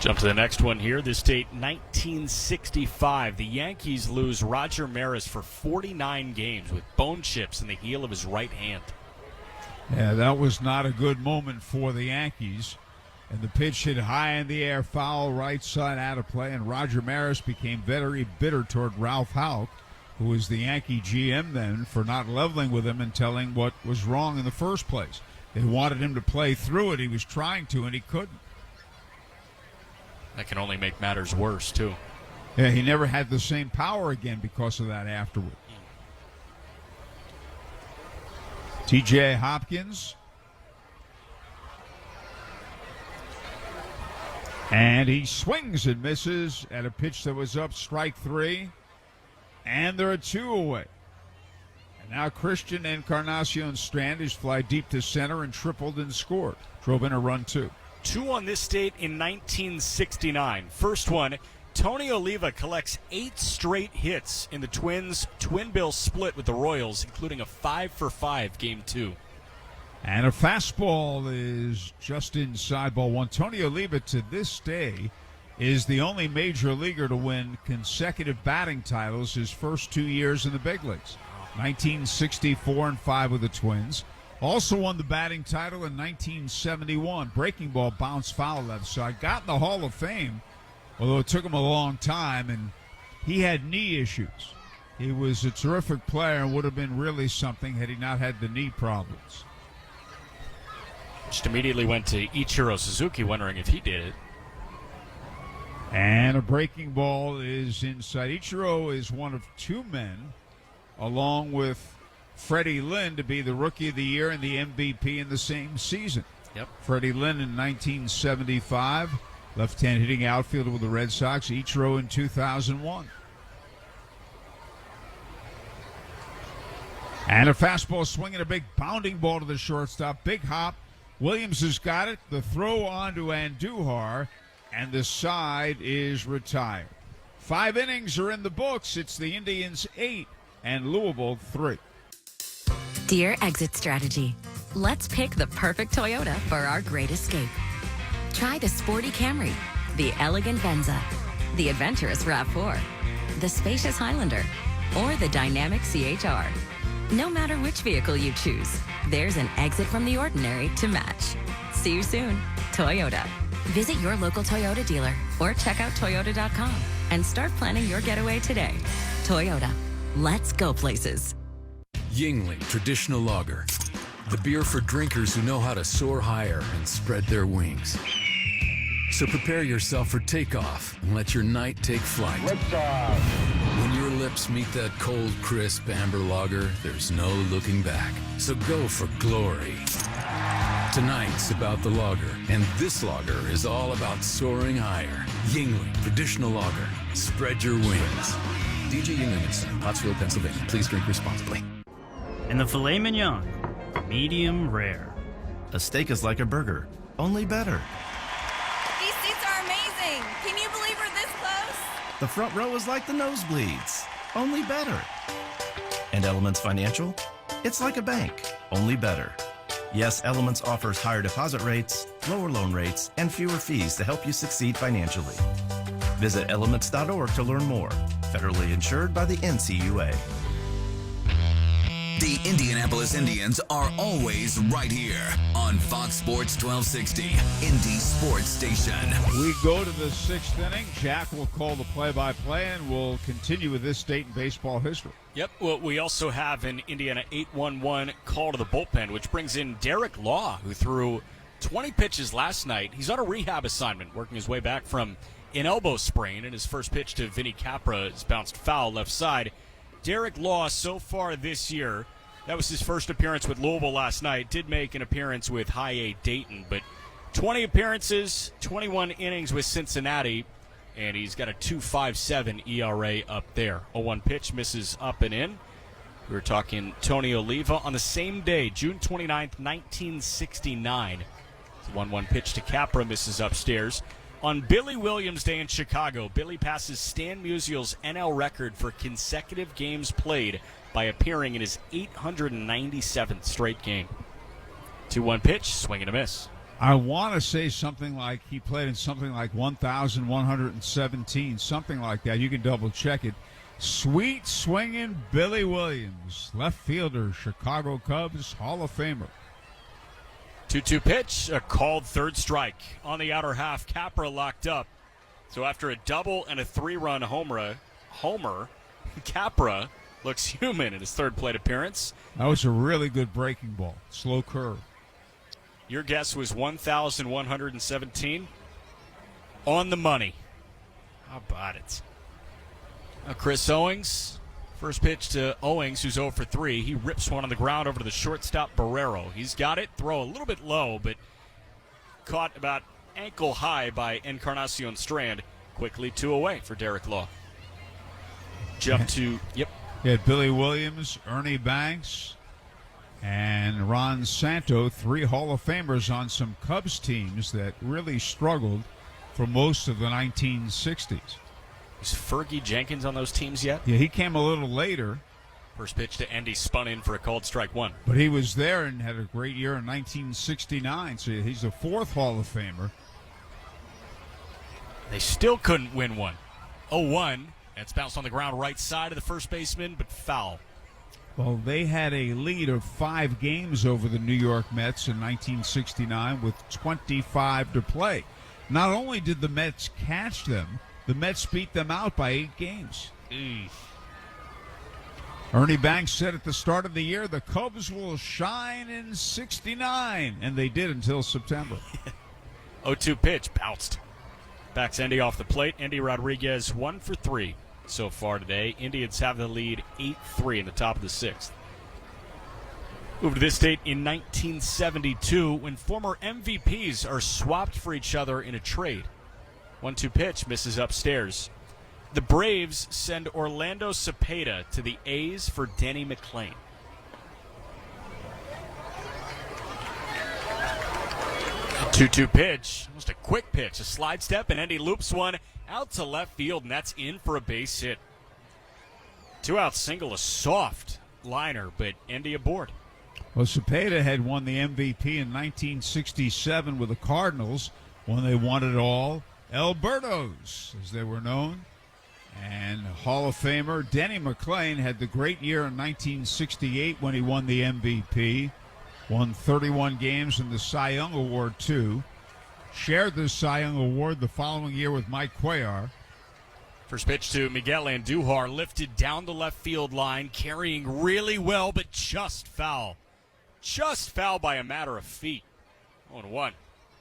Jump to the next one here. This date, 1965. The Yankees lose Roger Maris for 49 games with bone chips in the heel of his right hand. Yeah, that was not a good moment for the Yankees. And the pitch hit high in the air, foul, right side out of play. And Roger Maris became very bitter toward Ralph Houck, who was the Yankee GM then, for not leveling with him and telling what was wrong in the first place. They wanted him to play through it. He was trying to, and he couldn't. That can only make matters worse, too. Yeah, he never had the same power again because of that afterward. T.J. Hopkins. And he swings and misses at a pitch that was up, strike 3. And there are 2 away. And now Christian Encarnacion Strand fly deep to center and tripled and scored. Drove in a run 2. 2 on this date in 1969. First one, Tony Oliva collects 8 straight hits in the Twins' twin bill split with the Royals, including a 5-for-5 Game 2. And a fastball is just inside ball 1. Tony Oliva, to this day, is the only major leaguer to win consecutive batting titles his first 2 years in the big leagues. 1964 and 5 with the Twins. Also won the batting title in 1971. Breaking ball bounced foul left side. Got in the Hall of Fame, although it took him a long time, and he had knee issues. He was a terrific player and would have been really something had he not had the knee problems. Just immediately went to Ichiro Suzuki, wondering if he did it. And a breaking ball is inside. Ichiro is one of 2 men, along with Freddie Lynn, to be the Rookie of the Year and the MVP in the same season. Yep. Freddie Lynn in 1975, left-hand hitting outfielder with the Red Sox. Ichiro in 2001. And a fastball swinging, a big bounding ball to the shortstop. Big hop. Williams has got it. The throw on to Andujar, and the side is retired. 5 innings are in the books. It's the Indians 8 and Louisville 3. Dear Exit Strategy, let's pick the perfect Toyota for our great escape. Try the sporty Camry, the elegant Venza, the adventurous RAV4, the spacious Highlander, or the dynamic CHR. No matter which vehicle you choose, there's an exit from the ordinary to match. See you soon, Toyota. Visit your local Toyota dealer or check out Toyota.com and start planning your getaway today. Toyota, let's go places. Yingling Traditional Lager. The beer for drinkers who know how to soar higher and spread their wings. So prepare yourself for takeoff and let your night take flight. When your lips meet that cold, crisp amber lager, there's no looking back. So go for glory. Tonight's about the lager, and this lager is all about soaring higher. Yingling Traditional Lager. Spread your wings. DJ Yingling, Pottsville, Pennsylvania. Please drink responsibly. And the filet mignon, medium rare. A steak is like a burger, only better. These seats are amazing. Can you believe we're this close? The front row is like the nosebleeds, only better. And Elements Financial? It's like a bank, only better. Yes, Elements offers higher deposit rates, lower loan rates, and fewer fees to help you succeed financially. Visit elements.org to learn more. Federally insured by the NCUA. The Indianapolis Indians are always right here on Fox Sports 1260, Indy Sports Station. We go to the 6th inning. Jack will call the play-by-play, and we'll continue with this date in baseball history. Yep. Well, we also have an Indiana 8-1-1 call to the bullpen, which brings in Derek Law, who threw 20 pitches last night. He's on a rehab assignment, working his way back from an elbow sprain, and his first pitch to Vinny Capra is bounced foul left side. Derek Law, so far this year, that was his first appearance with Louisville last night. Did make an appearance with High A Dayton, but 20 appearances, 21 innings with Cincinnati, and he's got a 2.57 ERA up there. 0-1 pitch misses up and in. We were talking Tony Oliva on the same day, June 29th, 1969. It's a 1-1 pitch to Capra, misses upstairs. On Billy Williams Day in Chicago, Billy passes Stan Musial's NL record for consecutive games played by appearing in his 897th straight game. 2-1 pitch, swing and a miss. I want to say something like he played in something like 1,117, something like that. You can double check it. Sweet swinging Billy Williams, left fielder, Chicago Cubs, Hall of Famer. 2-2 pitch, a called third strike. On the outer half, Capra locked up. So after a double and a 3-run homer, Capra looks human in his third plate appearance. That was a really good breaking ball. Slow curve. Your guess was 1,117. On the money. How about it? Now Chris Owings. First pitch to Owings, who's 0 for 3. He rips one on the ground over to the shortstop, Barrero. He's got it. Throw a little bit low, but caught about ankle high by Encarnacion Strand. Quickly 2 away for Derek Law. Jump to, yep. He had Billy Williams, Ernie Banks, and Ron Santo, 3 Hall of Famers on some Cubs teams that really struggled for most of the 1960s. Is Fergie Jenkins on those teams yet? Yeah, he came a little later. First pitch to Endy, spun in for a called strike 1. But he was there and had a great year in 1969, so he's a 4th Hall of Famer. They still couldn't win one. 0-1. That's bounced on the ground right side of the first baseman, but foul. Well, they had a lead of 5 games over the New York Mets in 1969 with 25 to play. Not only did the Mets catch them, the Mets beat them out by 8 games. Ernie Banks said at the start of the year, the Cubs will shine in 69, and they did until September. 0-2 pitch, bounced. Backs Endy off the plate. Endy Rodriguez 1 for 3 so far today. Indians have the lead 8-3 in the top of the 6th. Move to this date in 1972 when former MVPs are swapped for each other in a trade. 1-2 pitch, misses upstairs. The Braves send Orlando Cepeda to the A's for Denny McClain. A 2-2 pitch, almost a quick pitch, a slide step, and Endy loops one out to left field, and that's in for a base hit. 2-out single, a soft liner, but Endy aboard. Well, Cepeda had won the MVP in 1967 with the Cardinals when they won it all. Albertos, as they were known. And Hall of Famer Denny McClain had the great year in 1968 when he won the MVP. Won 31 games in the Cy Young Award, too. Shared the Cy Young Award the following year with Mike Cuellar. First pitch to Miguel Andujar, lifted down the left field line, carrying really well, but just foul. Just foul by a matter of feet. 0-1.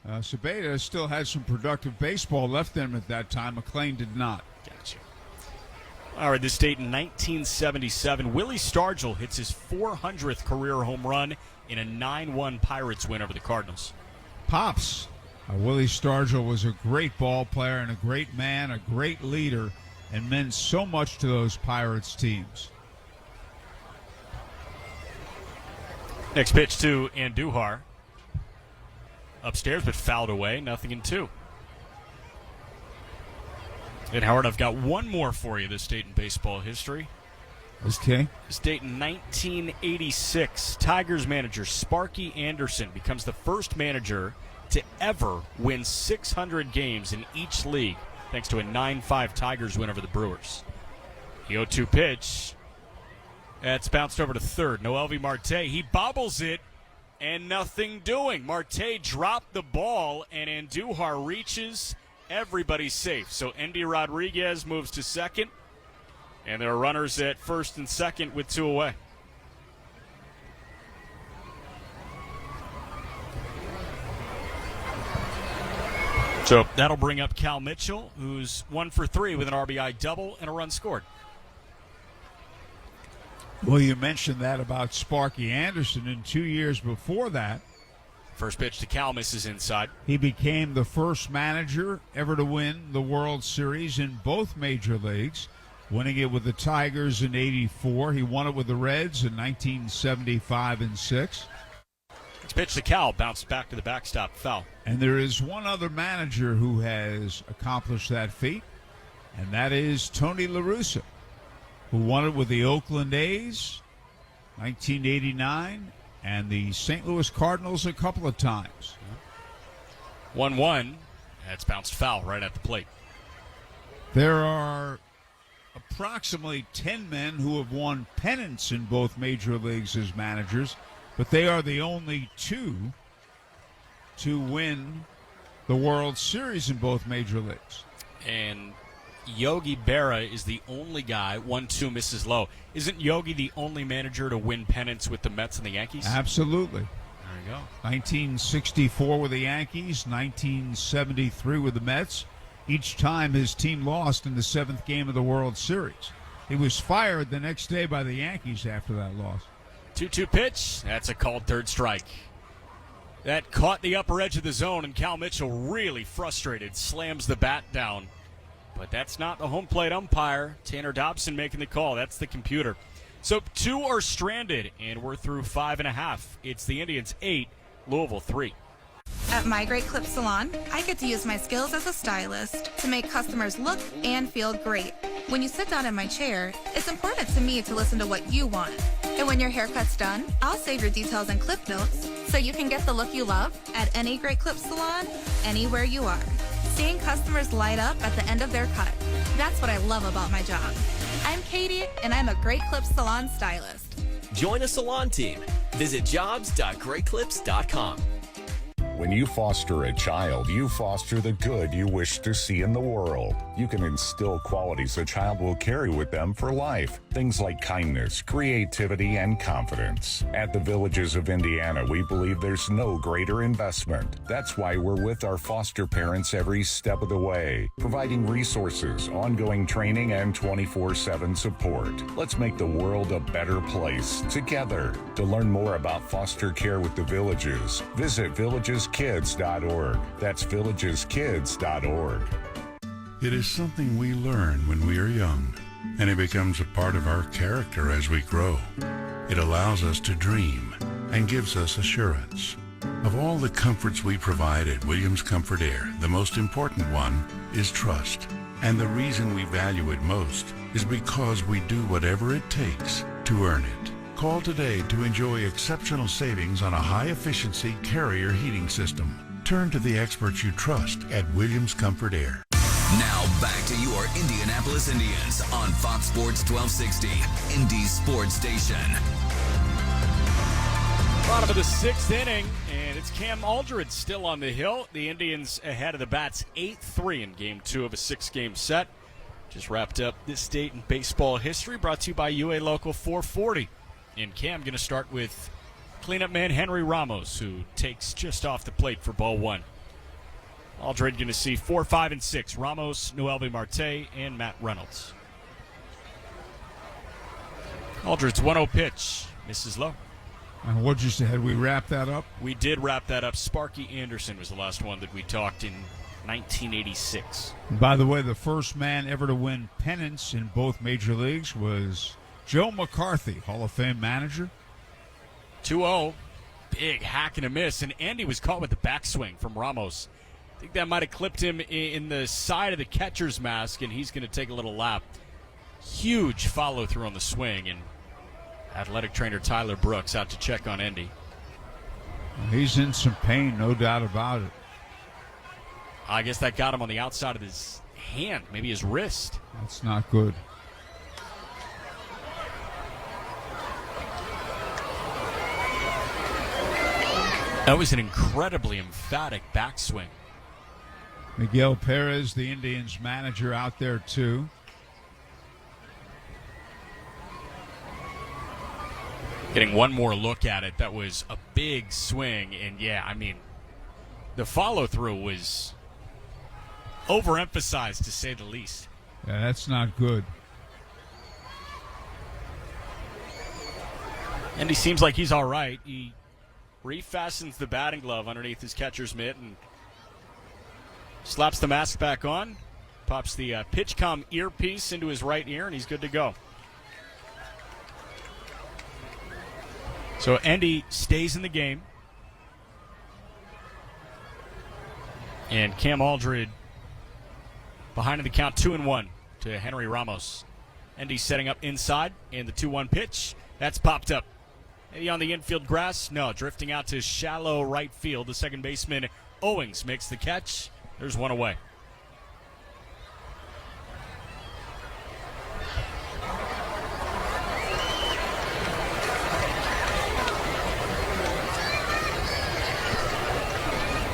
Cepeda still had some productive baseball left in him at that time. McClain did not. Gotcha. All right, this date in 1977, Willie Stargell hits his 400th career home run in a 9-1 Pirates win over the Cardinals. Pops. Willie Stargell was a great ball player and a great man, a great leader, and meant so much to those Pirates teams. Next pitch to Andujar. Upstairs, but fouled away. 0-2. And Howard, I've got one more for you this date in baseball history. Okay. This date in 1986, Tigers manager Sparky Anderson becomes the first manager to ever win 600 games in each league, thanks to a 9-5 Tigers win over the Brewers. The 0-2 pitch. That's bounced over to third. Noelvi Marte, he bobbles it, and nothing doing. Marte dropped the ball, and Andujar reaches. Everybody's safe. So Endy Rodriguez moves to second, and there are runners at first and second with 2 away. So that'll bring up Cal Mitchell, who's 1 for 3 with an RBI double and a run scored. Well, you mentioned that about Sparky Anderson, and 2 years before that, first pitch to Cal misses inside. He became the first manager ever to win the World Series in both major leagues, winning it with the Tigers in '84. He won it with the Reds in 1975 and 6. Next pitch to Cal, bounced back to the backstop, foul. And there is one other manager who has accomplished that feat, and that is Tony La Russa, who won it with the Oakland A's 1989 and the St. Louis Cardinals a couple of times. 1-1. That's bounced foul right at the plate. There are approximately 10 men who have won pennants in both major leagues as managers, but they are the only 2 to win the World Series in both major leagues. And Yogi Berra is the only guy, 1-2 misses low. Isn't Yogi the only manager to win pennants with the Mets and the Yankees? Absolutely. There you go. 1964 with the Yankees, 1973 with the Mets. Each time his team lost in the 7th game of the World Series. He was fired the next day by the Yankees after that loss. 2-2 pitch. That's a called third strike. That caught the upper edge of the zone, and Cal Mitchell, really frustrated, slams the bat down. But that's not the home plate umpire. Tanner Dobson making the call. That's the computer. So 2 are stranded, and we're through 5.5. It's the Indians 8, Louisville 3. At My Great Clip Salon, I get to use my skills as a stylist to make customers look and feel great. When you sit down in my chair, it's important to me to listen to what you want. And when your haircut's done, I'll save your details and clip notes so you can get the look you love at any Great Clip Salon, anywhere you are. Seeing customers light up at the end of their cut. That's what I love about my job. I'm Katie, and I'm a Great Clips Salon stylist. Join a salon team. Visit jobs.greatclips.com. When you foster a child, you foster the good you wish to see in the world. You can instill qualities a child will carry with them for life. Things like kindness, creativity, and confidence. At the Villages of Indiana, we believe there's no greater investment. That's why we're with our foster parents every step of the way, providing resources, ongoing training, and 24/7 support. Let's make the world a better place together. To learn more about foster care with the Villages, visit villageskids.org. That's villageskids.org. It is something we learn when we are young, and it becomes a part of our character as we grow. It allows us to dream and gives us assurance. Of all the comforts we provide at Williams Comfort Air, the most important one is trust. And the reason we value it most is because we do whatever it takes to earn it. Call today to enjoy exceptional savings on a high-efficiency Carrier heating system. Turn to the experts you trust at Williams Comfort Air. Now back to your Indianapolis Indians on Fox Sports 1260, Indy Sports Station. Bottom of the 6th inning, and it's Cam Aldred still on the hill. The Indians ahead of the Bats 8-3 in Game 2 of a 6-game set. Just wrapped up this date in baseball history, brought to you by UA Local 440. And Cam going to start with cleanup man Henry Ramos, who takes just off the plate for ball 1. Aldred going to see 4, 5, and 6. Ramos, Noelvi Marte, and Matt Reynolds. Aldrid's 1-0 pitch. Misses low. And what'd you say? Had we wrapped that up? We did wrap that up. Sparky Anderson was the last one that we talked in 1986. And by the way, the first man ever to win pennants in both major leagues was Joe McCarthy, Hall of Fame manager. 2-0. Big hack and a miss. And Andy was caught with the backswing from Ramos. I think that might have clipped him in the side of the catcher's mask, and he's going to take a little lap. Huge follow-through on the swing, and athletic trainer Tyler Brooks out to check on Endy. He's in some pain, no doubt about it. I guess that got him on the outside of his hand, maybe his wrist. That's not good. That was an incredibly emphatic backswing. Miguel Perez, the Indians manager, out there too. Getting one more look at it, that was a big swing. And yeah, I mean, the follow-through was overemphasized, to say the least. Yeah, that's not good. And he seems like he's all right. He refastens the batting glove underneath his catcher's mitt and slaps the mask back on, pops the PitchCom earpiece into his right ear, and he's good to go. So Endy stays in the game. And Cam Aldred behind in the count, 2-1 to Henry Ramos. Endy setting up inside, and the 2-1 pitch. That's popped up. Maybe on the infield grass? No, drifting out to shallow right field. The second baseman, Owings, makes the catch. There's one away.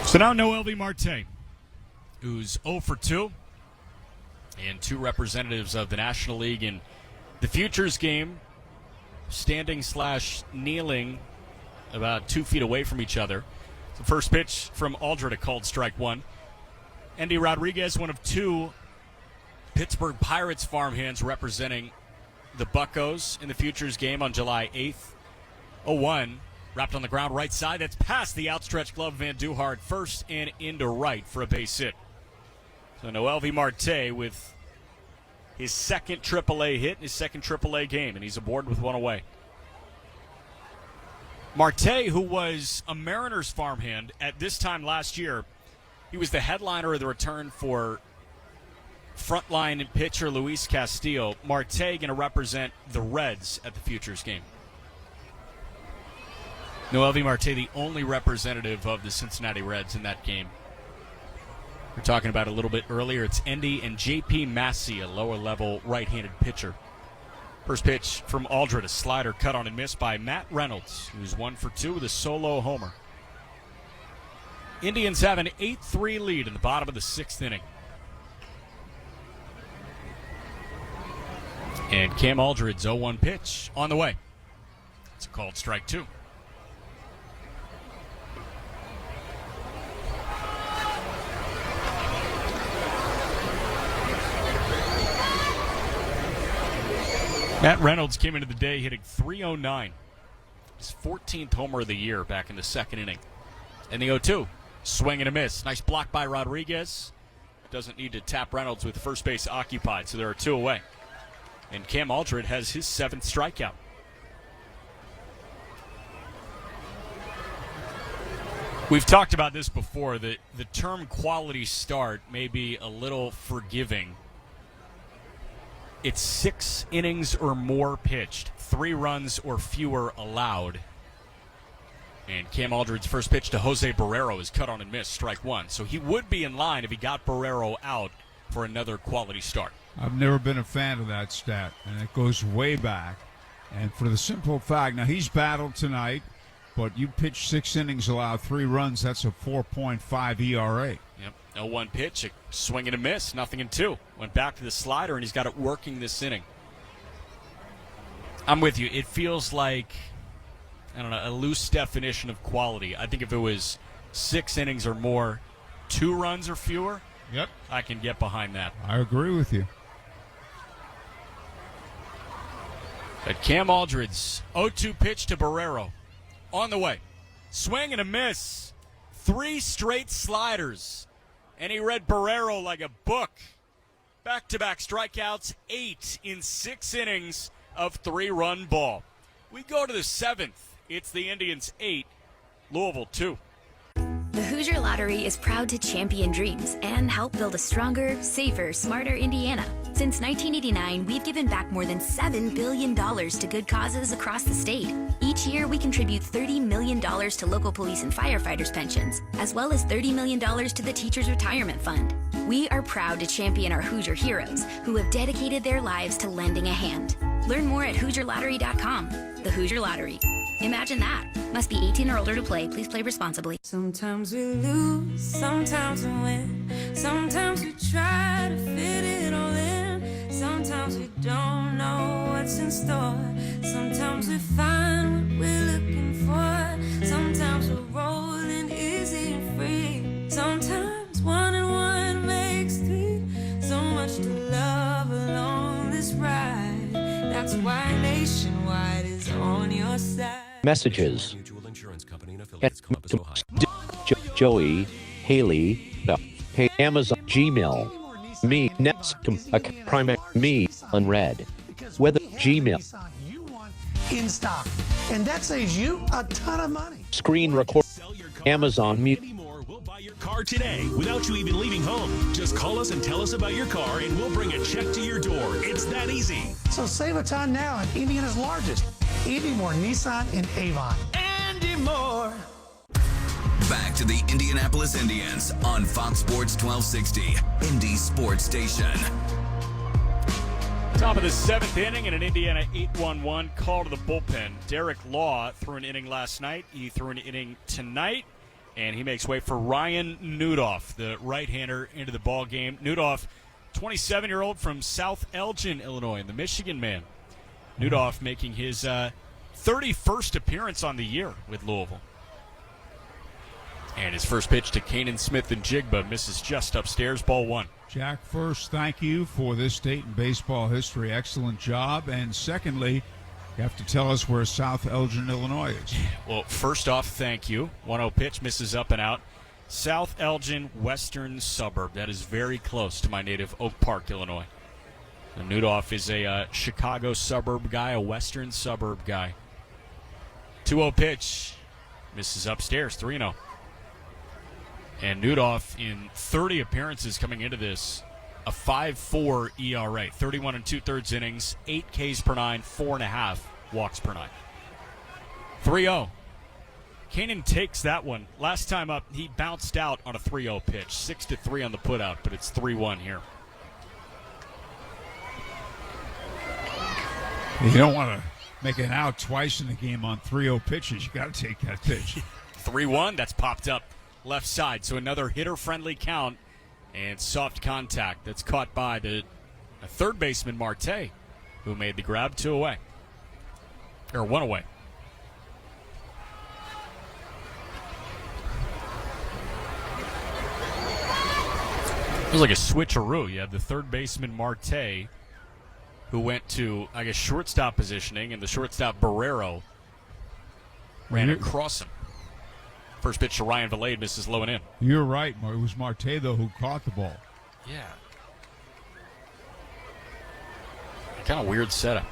So now Noelvi Marte, who's 0 for 2, and two representatives of the National League in the Futures game, standing/kneeling about 2 feet away from each other. The first pitch from Aldred, a called strike one. Endy Rodriguez, one of two Pittsburgh Pirates farmhands representing the Buccos in the Futures game on July 8th. 0-1. Wrapped on the ground right side. That's past the outstretched glove. Van Duhard first and into right for a base hit. So Noelvi Marte with his second AAA hit in his second AAA game, and he's aboard with one away. Marte, who was a Mariners farmhand at this time last year, he was the headliner of the return for frontline pitcher Luis Castillo. Marte going to represent the Reds at the Futures game. Noelvi Marte, the only representative of the Cincinnati Reds in that game. We're talking about a little bit earlier. It's Endy and J.P. Massey, a lower-level right-handed pitcher. First pitch from Aldred, a slider cut on and missed by Matt Reynolds, who's 1 for 2 with a solo homer. Indians have an 8-3 lead in the bottom of the 6th inning. And Cam Aldred's 0-1 pitch on the way. It's a called strike 2. Matt Reynolds came into the day hitting .309. His 14th homer of the year back in the second inning. And the 0-2. Swing and a miss. Nice block by Rodriguez. Doesn't need to tap Reynolds with first base occupied, so there are 2 away. And Cam Aldred has his 7th strikeout. We've talked about this before, that the term quality start may be a little forgiving. It's 6 innings or more pitched, 3 runs or fewer allowed. And Cam Aldred's first pitch to Jose Barrero is cut on and missed, strike 1. So he would be in line if he got Barrero out for another quality start. I've never been a fan of that stat, and it goes way back. And for the simple fact, now he's battled tonight, but you pitch 6 innings, allow 3 runs, that's a 4.5 ERA. Yep. 0-1 pitch, a swing and a miss, nothing in 2. Went back to the slider, and he's got it working this inning. I'm with you. It feels like, I don't know, a loose definition of quality. I think if it was 6 innings or more, 2 runs or fewer, yep, I can get behind that. I agree with you. But Cam Aldred's 0-2 pitch to Barrero. On the way. Swing and a miss. 3 straight sliders. And he read Barrero like a book. Back-to-back strikeouts, 8 in 6 innings of 3-run ball. We go to the 7th. It's the Indians 8, Louisville 2. The Hoosier Lottery is proud to champion dreams and help build a stronger, safer, smarter Indiana. Since 1989, we've given back more than $7 billion to good causes across the state. Each year, we contribute $30 million to local police and firefighters' pensions, as well as $30 million to the Teachers' Retirement Fund. We are proud to champion our Hoosier heroes who have dedicated their lives to lending a hand. Learn more at HoosierLottery.com. The Hoosier Lottery. Imagine that. Must be 18 or older to play. Please play responsibly. Sometimes we lose, sometimes we win. Sometimes we try to fit it all in. Sometimes we don't know what's in store. Sometimes we find what we're looking for. Sometimes we're rolling easy and free. Sometimes 1 and 1 makes 3. So much to love along this ride. That's why Nationwide is on your side. Messages. Joey, Haley, Hey, Amazon, Gmail, me, Nets, Prime, me, unread. Weather, Gmail. In stock, and that saves you a ton of money. Screen record, Amazon Music. Car today without you even leaving home. Just call us and tell us about your car and we'll bring a check to your door. It's that easy. So save a ton now at Indiana's largest Indy Moore Nissan in Avon. Andy Moore. Back to the Indianapolis Indians on Fox Sports 1260, Indy Sports Station. Top of the 7th inning and an Indiana 8-1-1 call to the bullpen. Derek Law threw an inning last night. He threw an inning tonight. And he makes way for Ryan Nudoff, the right-hander, into the ball game. Nudoff, 27-year-old from South Elgin, Illinois, the Michigan man. Nudoff making his 31st appearance on the year with Louisville. And his first pitch to Kanan Smith and Jigba misses just upstairs, ball 1. Jack, first, thank you for this date in baseball history. Excellent job. And secondly, you have to tell us where South Elgin, Illinois is. Well, first off, thank you. 1-0 pitch, misses up and out. South Elgin, western suburb. That is very close to my native Oak Park, Illinois. And Nudoff is a Chicago suburb guy, a western suburb guy. 2-0 pitch, misses upstairs, 3-0. And Nudoff, in 30 appearances coming into this, a 5.4 ERA, 31 2/3 innings, 8 Ks per 9, 4.5 walks per 9. 3-0. Kanan takes that one. Last time up, he bounced out on a 3-0 pitch. 6-3 on the putout, but it's 3-1 here. You don't want to make an out twice in the game on 3-0 pitches. You got to take that pitch. 3-1, that's popped up left side. So another hitter-friendly count. And soft contact that's caught by the third baseman, Marte, who made the grab. 2 away. Or 1 away. It was like a switcheroo. You had the third baseman, Marte, who went to, I guess, shortstop positioning, and the shortstop, Barrero, ran across him. First pitch to Ryan Valade, misses low and in. You're right. It was Marte, though, who caught the ball. Yeah. Kind of weird setup.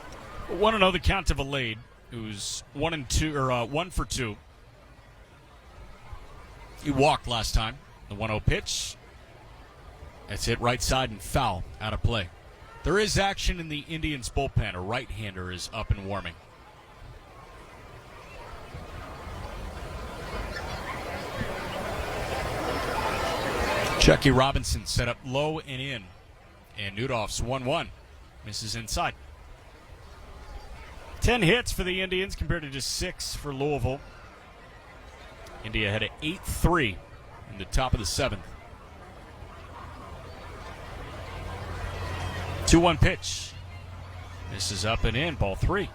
1-0 the count to Valade, who's 1 for 2. He walked last time. The 1-0 pitch. That's hit right side and foul, out of play. There is action in the Indians bullpen. A right-hander is up and warming. Chucky Robinson set up low and in. And Nudoff's 1-1. Misses inside. 10 hits for the Indians compared to just 6 for Louisville. India had an 8-3 in the top of the 7th. 2-1 pitch. Misses up and in. Ball 3.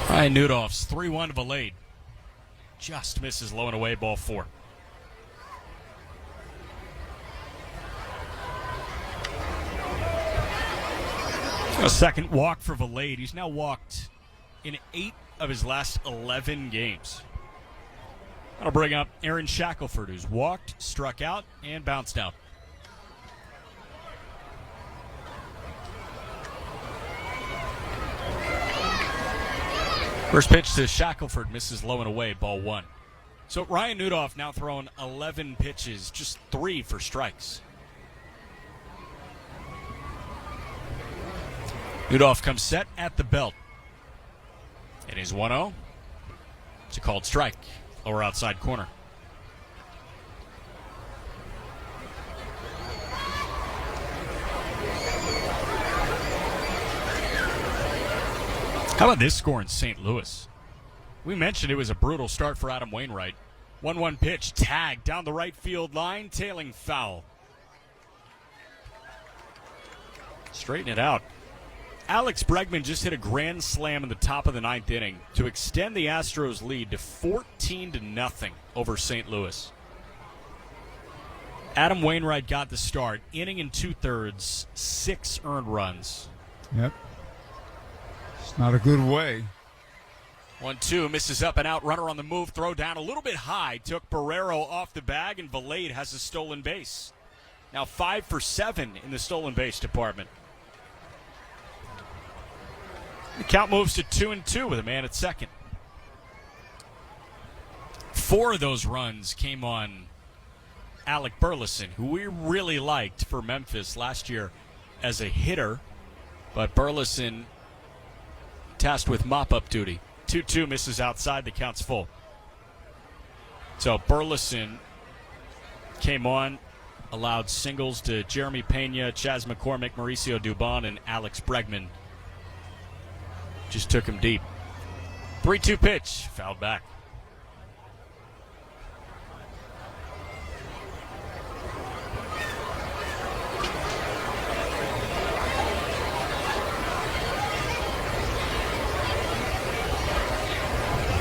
Ryan Nudoff's 3-1 to Valade. just misses low and away, ball 4. A second walk for Valade. He's now walked in 8 of his last 11 games. That'll bring up Aaron Shackelford, who's walked, struck out, and bounced out. First pitch to Shackelford misses low and away, ball 1. So Ryan Newdoff now throwing 11 pitches, just 3 for strikes. Newdoff comes set at the belt. It is 1-0. It's a called strike. Lower outside corner. How about this score in St. Louis? We mentioned it was a brutal start for Adam Wainwright. 1-1 pitch, tag down the right field line, tailing foul. Straighten it out. Alex Bregman just hit a grand slam in the top of the 9th inning to extend the Astros' lead to 14-0 over St. Louis. Adam Wainwright got the start. Inning and 2/3, 6 earned runs. Yep. It's not a good way. 1-2, misses up and out. Runner on the move, throw down a little bit high. Took Barrero off the bag, and Valade has a stolen base. Now 5 for 7 in the stolen base department. The count moves to 2-2 with a man at second. 4 of those runs came on Alec Burleson, who we really liked for Memphis last year as a hitter, but Burleson tasked with mop-up duty. 2-2 misses outside, the count's full. So Burleson came on, allowed singles to Jeremy Pena, Chas McCormick, Mauricio Dubon, and Alex Bregman. Just took him deep. 3-2 pitch, fouled back.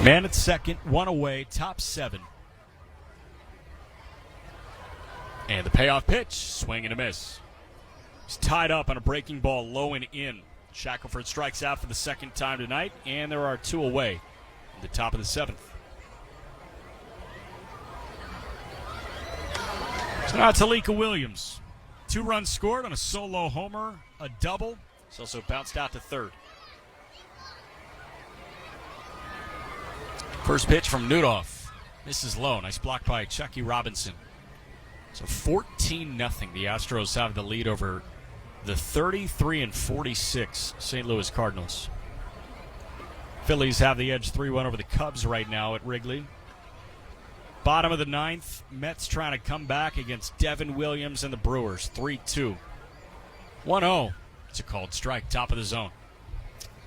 Man at second, 1 away, top 7. And the payoff pitch, swing and a miss. He's tied up on a breaking ball low and in. Shackelford strikes out for the second time tonight, and there are 2 away in the top of the 7th. So now Talika Williams. 2 runs scored on a solo homer, a double. He's also bounced out to third. First pitch from Newdoff. Misses low. Nice block by Chucky Robinson. So 14-0. The Astros have the lead over the 33-46 St. Louis Cardinals. Phillies have the edge 3-1 over the Cubs right now at Wrigley. Bottom of the 9th, Mets trying to come back against Devin Williams and the Brewers. 3-2. 1-0. It's a called strike, top of the zone.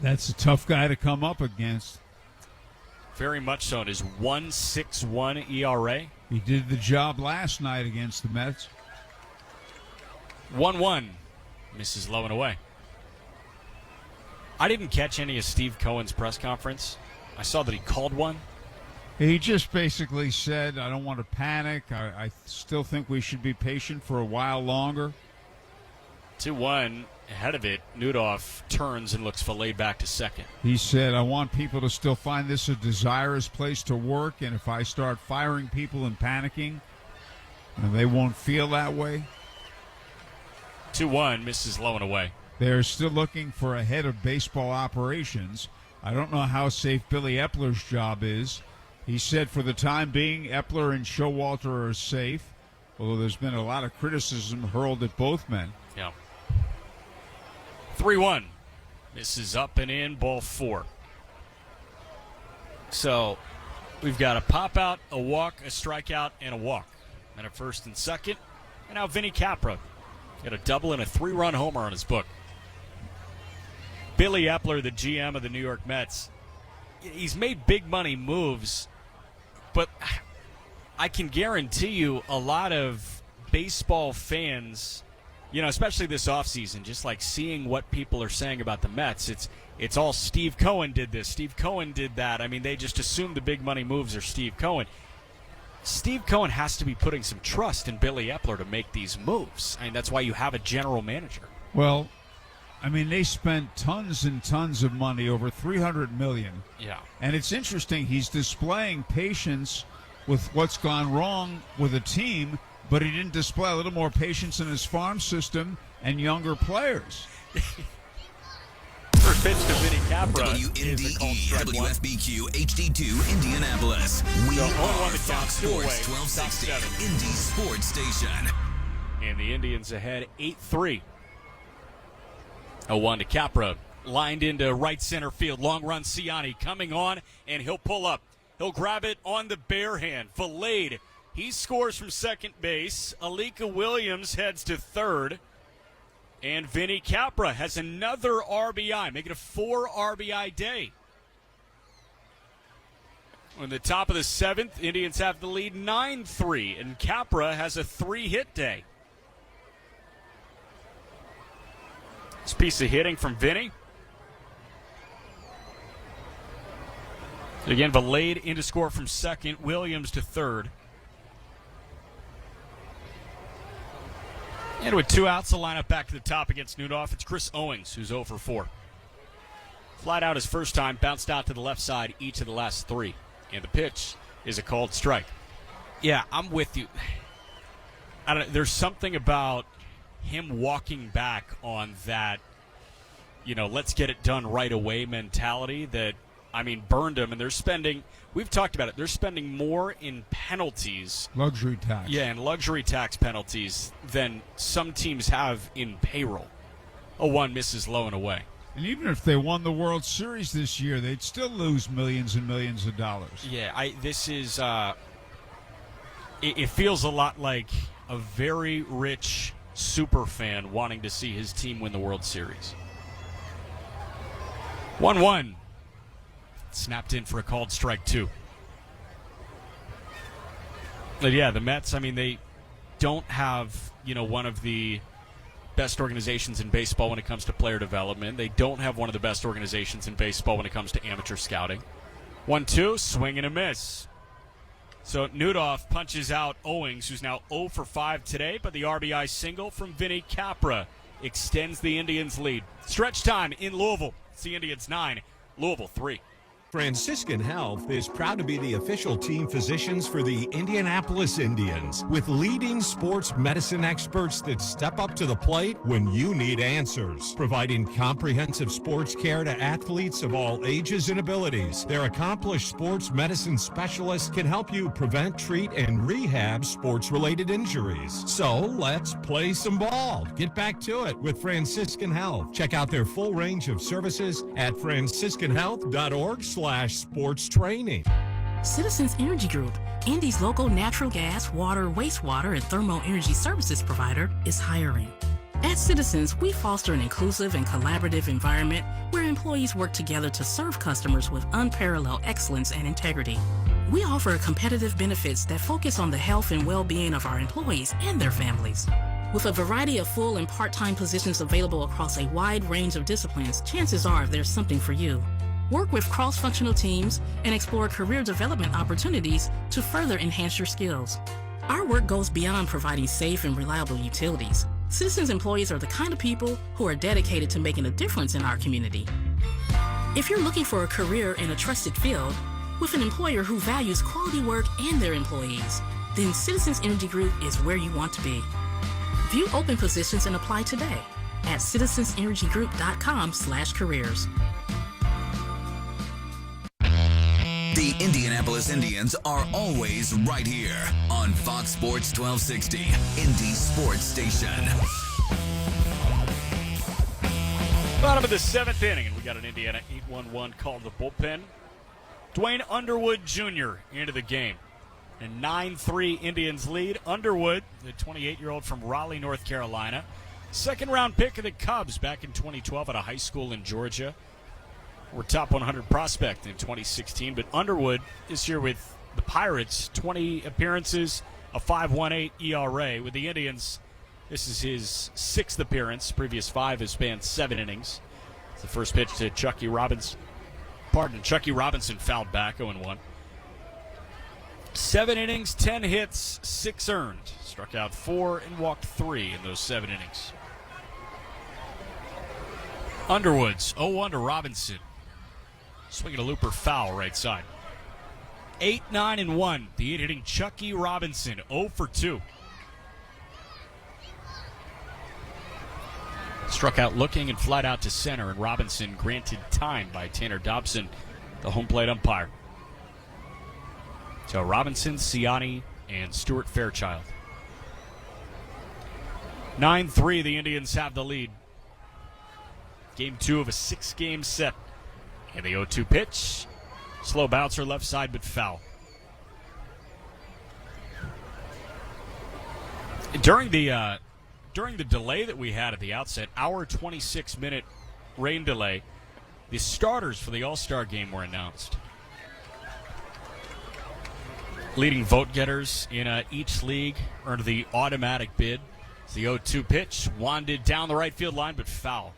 That's a tough guy to come up against. Very much so. It is 1.61 ERA. He did the job last night against the Mets. 1-1. Misses low and away. I didn't catch any of Steve Cohen's press conference. I saw that he called one. He just basically said, I don't want to panic. I still think we should be patient for a while longer. 2-1. Ahead of it, Newdoff turns and looks Valade back to second. He said, I want people to still find this a desirous place to work, and if I start firing people and panicking, they won't feel that way. 2-1, misses low and away. They're still looking for a head of baseball operations. I don't know how safe Billy Epler's job is. He said for the time being, Epler and Showalter are safe, although there's been a lot of criticism hurled at both men. Yeah. 3-1. Misses up and in, ball 4. So we've got a pop-out, a walk, a strikeout, and a walk. And at first and second. And now Vinny Capra. Got a double and a 3-run homer on his book. Billy Epler, the GM of the New York Mets, he's made big money moves, but I can guarantee you a lot of baseball fans especially this offseason, just like seeing what people are saying about the Mets, it's all Steve Cohen did this, Steve Cohen did that. I mean, they just assume the big money moves are Steve Cohen. Steve Cohen has to be putting some trust in Billy Epler to make these moves. I mean, that's why you have a general manager. Well, I mean, they spent tons and tons of money, over $300 million. Yeah. And it's interesting, he's displaying patience with what's gone wrong with a team, but he didn't display a little more patience in his farm system and younger players. First pitch to Vinny Capra. WNDE, WFBQ, HD2, Indianapolis. We are Fox Sports 1260, Indy Sports Station. And the Indians ahead 8-3. 0-1 to Capra. Lined into right center field. Long run, Ciani coming on, and he'll pull up. He'll grab it on the bare hand. Filleted. He scores from second base. Alika Williams heads to third. And Vinny Capra has another RBI, making a 4 RBI day. On the top of the 7th, Indians have the lead 9-3, and Capra has a 3-hit day. This piece of hitting from Vinny. Again, Valade in to score from second, Williams to third. And with 2 outs, the lineup back to the top against Newdorf. It's Chris Owings, who's 0 for 4. Flied out his first time, bounced out to the left side each of the last 3. And the pitch is a called strike. Yeah, I'm with you. There's something about him walking back on that, let's get it done right away mentality that, burned him. And they're spending, we've talked about it, they're spending more in penalties. Luxury tax. Yeah, and luxury tax penalties than some teams have in payroll. 0-1 misses low and away. And even if they won the World Series this year, they'd still lose millions and millions of dollars. Yeah, this is, it feels a lot like a very rich super fan wanting to see his team win the World Series. 1-1. Snapped in for a called strike, 2. But yeah, the Mets, they don't have, one of the best organizations in baseball when it comes to player development. They don't have one of the best organizations in baseball when it comes to amateur scouting. 1-2, swing and a miss. So Newdorf punches out Owings, who's now 0 for 5 today, but the RBI single from Vinny Capra extends the Indians' lead. Stretch time in Louisville. It's the Indians 9, Louisville 3. Franciscan Health is proud to be the official team physicians for the Indianapolis Indians, with leading sports medicine experts that step up to the plate when you need answers, providing comprehensive sports care to athletes of all ages and abilities. Their accomplished sports medicine specialists can help you prevent, treat, and rehab sports-related injuries. So let's play some ball. Get back to it with Franciscan Health. Check out their full range of services at franciscanhealth.org/sports training. Citizens Energy Group, Indy's local natural gas, water, wastewater, and thermal energy services provider, is hiring. At Citizens, we foster an inclusive and collaborative environment where employees work together to serve customers with unparalleled excellence and integrity. We offer competitive benefits that focus on the health and well-being of our employees and their families. With a variety of full and part-time positions available across a wide range of disciplines, chances are there's something for you. Work with cross-functional teams and explore career development opportunities to further enhance your skills. Our work goes beyond providing safe and reliable utilities. Citizens employees are the kind of people who are dedicated to making a difference in our community. If you're looking for a career in a trusted field, with an employer who values quality work and their employees, then Citizens Energy Group is where you want to be. View open positions and apply today at citizensenergygroup.com/careers. The Indianapolis Indians are always right here on Fox Sports 1260, Indy Sports Station. Bottom of the 7th inning, and we got an Indiana 8-1-1 call to the bullpen. Dwayne Underwood Jr. into the game. And 9-3 Indians lead. Underwood, the 28-year-old from Raleigh, North Carolina. Second-round pick of the Cubs back in 2012 at a high school in Georgia. We're top 100 prospect in 2016, but Underwood this year with the Pirates, 20 appearances, a 5.18 ERA. With the Indians, This is his 6th appearance. Previous 5 have spanned 7 innings. It's the first pitch to Chucky Robinson. Chucky Robinson fouled back, 0-1. 7 innings, 10 hits, 6 earned. Struck out 4 and walked 3 in those 7 innings. Underwood's 0-1 to Robinson. Swinging a looper foul right side. 8-9-1. The hitting Chucky Robinson, 0 for 2. Struck out looking and flat out to center, and Robinson granted time by Tanner Dobson, the home plate umpire. So Robinson, Ciani, and Stuart Fairchild. 9-3, the Indians have the lead. Game 2 of a 6-game set. And the 0-2 pitch. Slow bouncer left side, but foul. During the delay that we had at the outset, our 26-minute rain delay, the starters for the All-Star game were announced. Leading vote getters in each league earned the automatic bid. It's the 0-2 pitch, wanded down the right field line, but foul.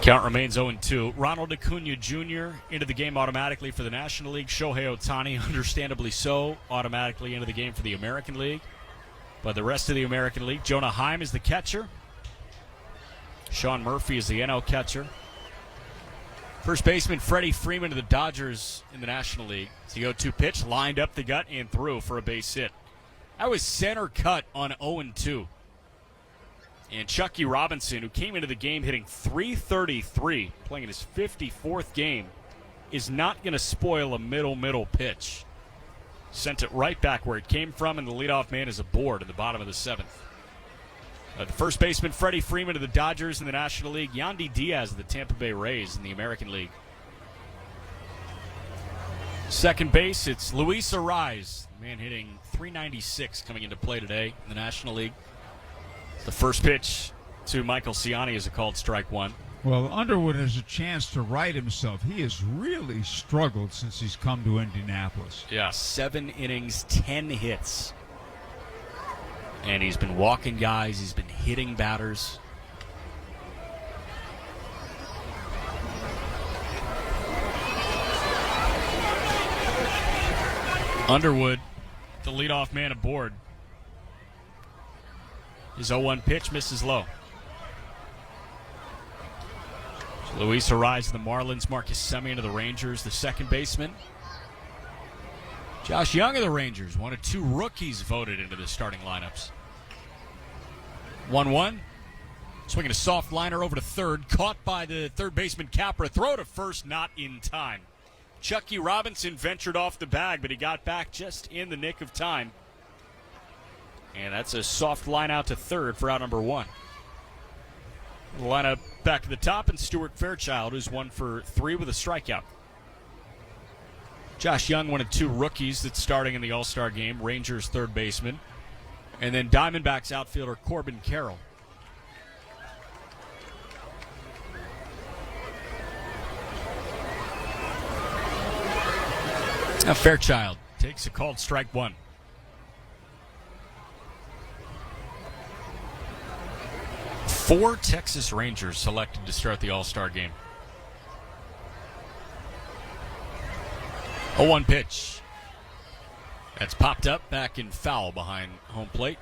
Count remains 0-2. Ronald Acuna Jr. into the game automatically for the National League. Shohei Ohtani, understandably so, automatically into the game for the American League. But the rest of the American League, Jonah Heim is the catcher. Sean Murphy is the NL catcher. First baseman Freddie Freeman of the Dodgers in the National League. It's the 0-2 pitch, lined up the gut and through for a base hit. That was center cut on 0-2. And Chucky Robinson, who came into the game hitting .333, playing in his 54th game, is not going to spoil a middle pitch. Sent it right back where it came from, and the leadoff man is aboard in the bottom of the 7th. The first baseman, Freddie Freeman of the Dodgers in the National League. Yandy Diaz of the Tampa Bay Rays in the American League. Second base, it's Luis Arraez, the man hitting .396 coming into play today in the National League. The first pitch to Michael Ciani is a called strike 1. Well, Underwood has a chance to right himself. He has really struggled since he's come to Indianapolis. Yeah, 7 innings, 10 hits. And he's been walking guys. He's been hitting batters. Underwood, the leadoff man aboard. His 0-1 pitch misses low. So Luis Arraez of the Marlins, Marcus Semien of the Rangers, the second baseman. Josh Young of the Rangers, one of 2 rookies voted into the starting lineups. 1-1. Swinging a soft liner over to third, caught by the third baseman Capra. Throw to first, not in time. Chucky Robinson ventured off the bag, but he got back just in the nick of time. And that's a soft line out to third for out number 1. The lineup back to the top, and Stuart Fairchild, who's 1 for 3 with a strikeout. Josh Young, one of 2 rookies that's starting in the All-Star game, Rangers third baseman. And then Diamondbacks outfielder Corbin Carroll. Now Fairchild takes a called strike 1. Four Texas Rangers selected to start the All-Star game. 0-1 pitch. That's popped up back in foul behind home plate.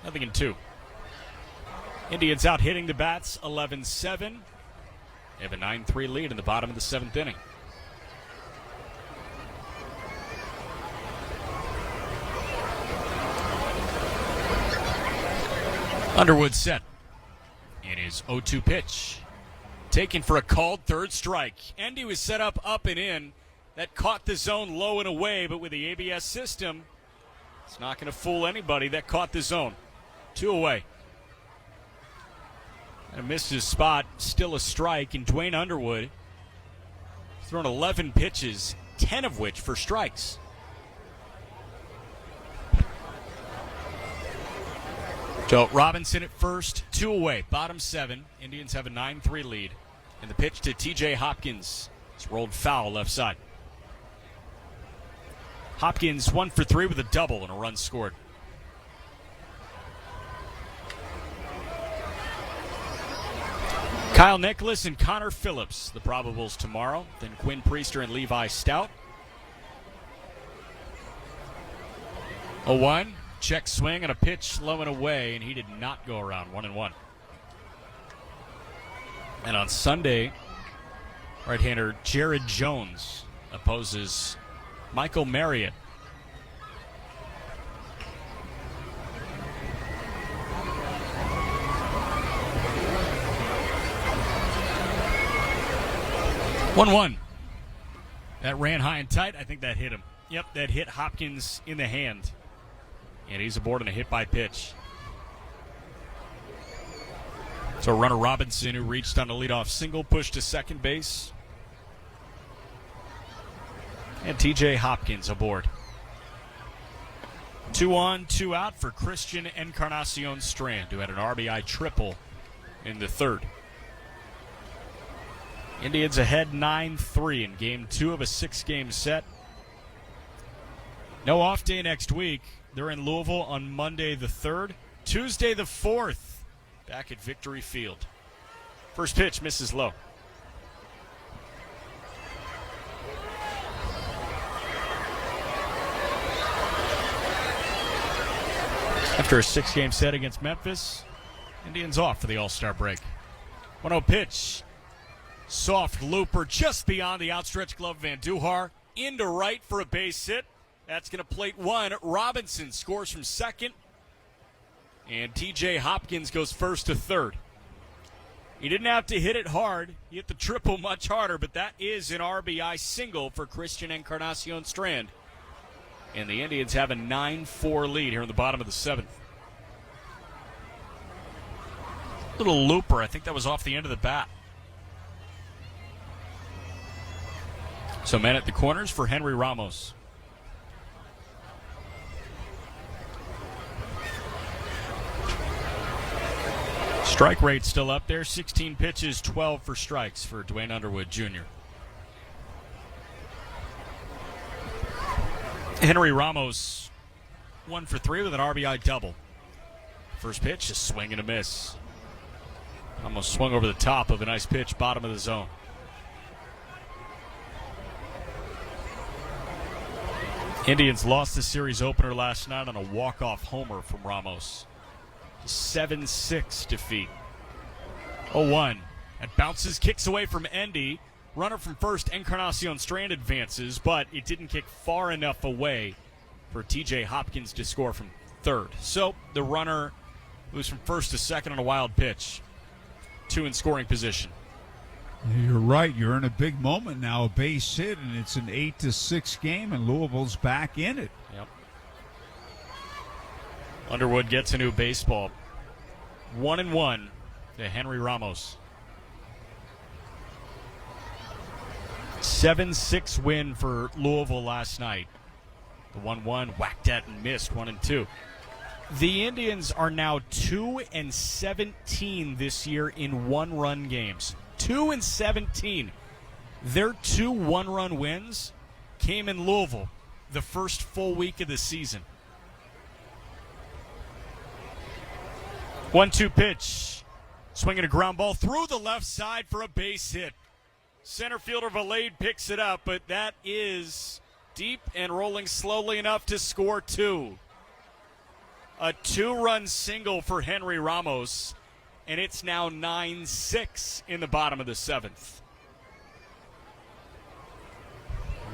0-2. Indians out hitting the bats 11-7. They have a 9-3 lead in the bottom of the 7th inning. Underwood set. In his 0-2 pitch. Taken for a called third strike. Endy was set up and in. That caught the zone low and away, but with the ABS system, it's not going to fool anybody. That caught the zone. 2 away. And missed his spot. Still a strike. And Dwayne Underwood has thrown 11 pitches, 10 of which for strikes. So Robinson at first, 2 away, bottom 7. Indians have a 9-3 lead. And the pitch to TJ Hopkins. It's rolled foul left side. Hopkins 1 for 3 with a double and a run scored. Kyle Nicholas and Connor Phillips, the probables tomorrow. Then Quinn Priester and Levi Stout. 0-1, check swing and a pitch low and away, and he did not go around. 1-1. And on Sunday, right-hander Jared Jones opposes Michael Marriott. One. That ran high and tight. I think that hit him. Yep, that hit Hopkins in the hand. And he's aboard on a hit by pitch. So runner Robinson, who reached on a leadoff single, pushed to second base. And TJ Hopkins aboard. 2 on, 2 out for Christian Encarnacion Strand, who had an RBI triple in the third. Indians ahead 9-3 in game 2 of a 6-game set. No off day next week. They're in Louisville on Monday the 3rd. Tuesday the 4th, back at Victory Field. First pitch misses low. After a 6-game set against Memphis, Indians off for the All-Star break. 1-0 pitch. Soft looper just beyond the outstretched glove of Van Duhar. Into right for a base hit. That's going to plate one. Robinson scores from second. And TJ Hopkins goes first to third. He didn't have to hit it hard. He hit the triple much harder, but that is an RBI single for Christian Encarnacion Strand. And the Indians have a 9-4 lead here in the bottom of the 7th. Little looper. I think that was off the end of the bat. So men at the corners for Henry Ramos. Strike rate still up there. 16 pitches, 12 for strikes for Dwayne Underwood Jr. Henry Ramos 1 for 3 with an RBI double. First pitch, a swing and a miss. Almost swung over the top of a nice pitch, bottom of the zone. Indians lost the series opener last night on a walk-off homer from Ramos. 7-6 defeat. 0-1. It bounces, kicks away from Endy. Runner from first, Encarnacion Strand advances, but it didn't kick far enough away for TJ Hopkins to score from third. So the runner moves from first to second on a wild pitch. 2 in scoring position. You're right. You're in a big moment now, a base hit, and it's an 8-6 game, and Louisville's back in it. Yep. Underwood gets a new baseball. 1-1 to Henry Ramos. 7-6 win for Louisville last night. The 1-1 whacked at and missed 1-2. The Indians are now 2-17 this year in one-run games. 2-17. Their 2 one-run wins came in Louisville the first full week of the season. 1-2 pitch. Swinging a ground ball through the left side for a base hit. Center fielder Valade picks it up, but that is deep and rolling slowly enough to score 2. A 2-run single for Henry Ramos, and it's now 9-6 in the bottom of the 7th.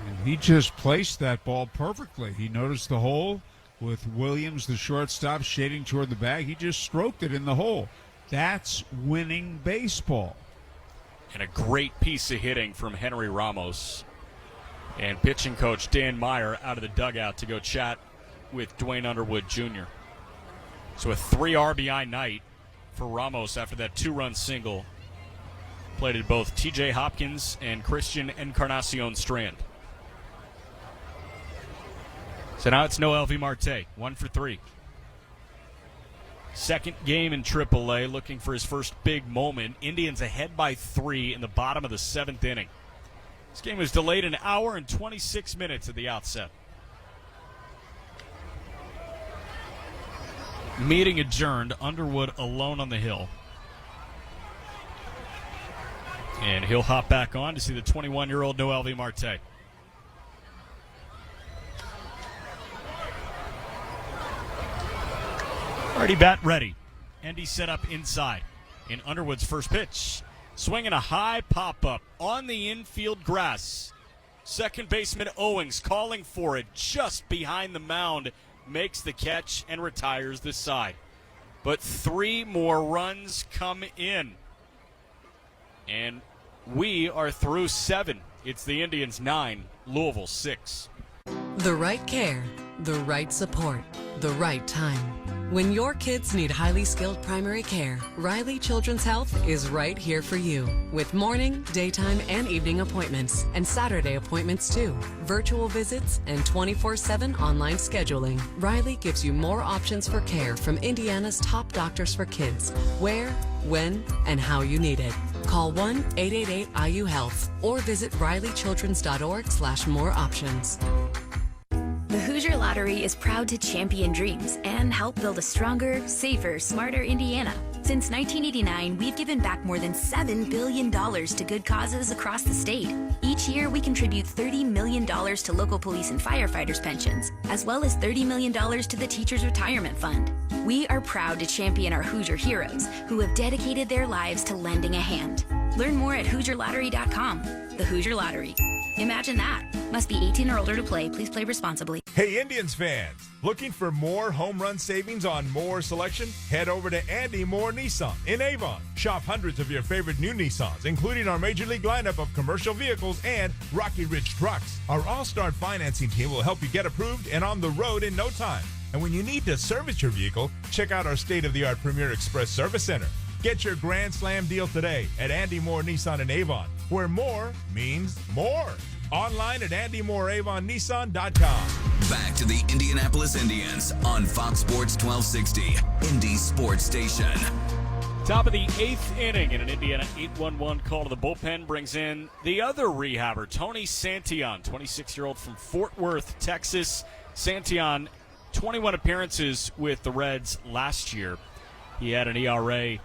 And he just placed that ball perfectly. He noticed the hole with Williams, the shortstop, shading toward the bag. He just stroked it in the hole. That's winning baseball. And a great piece of hitting from Henry Ramos. And pitching coach Dan Meyer out of the dugout to go chat with Dwayne Underwood Jr. So a 3 RBI night for Ramos after that 2-run single. Plated both TJ Hopkins and Christian Encarnacion Strand. So now it's Noel V. Marte, 1 for 3. Second game in AAA, looking for his first big moment. Indians ahead by 3 in the bottom of the 7th inning. This game was delayed an hour and 26 minutes at the outset. Meeting adjourned. Underwood alone on the hill. And he'll hop back on to see the 21-year-old Noel V. Marte. Already bat ready. Andy set up inside in Underwood's first pitch. Swinging a high pop-up on the infield grass. Second baseman Owings calling for it just behind the mound. Makes the catch and retires this side. But 3 more runs come in. And we are through 7. It's the Indians 9, Louisville 6. The right care, the right support, the right time. When your kids need highly skilled primary care, Riley Children's Health is right here for you. With morning, daytime, and evening appointments, and Saturday appointments too. Virtual visits and 24/7 online scheduling. Riley gives you more options for care from Indiana's top doctors for kids. Where, when, and how you need it. Call 1-888-IU-HEALTH or visit rileychildrens.org/more options. The Hoosier Lottery is proud to champion dreams and help build a stronger, safer, smarter Indiana. Since 1989, we've given back more than $7 billion to good causes across the state. Each year, we contribute $30 million to local police and firefighters' pensions, as well as $30 million to the Teachers' Retirement Fund. We are proud to champion our Hoosier heroes who have dedicated their lives to lending a hand. Learn more at HoosierLottery.com. The Hoosier Lottery. Imagine that. Must be 18 or older to play. Please play responsibly. Hey, Indians fans. Looking for more home run savings on more selection? Head over to Andy Moore Nissan in Avon. Shop hundreds of your favorite new Nissans, including our Major League lineup of commercial vehicles and Rocky Ridge trucks. Our all-star financing team will help you get approved and on the road in no time. And when you need to service your vehicle, check out our state-of-the-art Premier Express Service Center. Get your Grand Slam deal today at Andy Moore Nissan in Avon, where more means more. Online at AndyMooreAvonNissan.com. Back to the Indianapolis Indians on Fox Sports 1260, Indy Sports Station. Top of the 8th inning in an Indiana 8-1-1 call to the bullpen brings in the other rehabber, Tony Santillan, 26-year-old from Fort Worth, Texas. Santillan, 21 appearances with the Reds last year. He had an ERA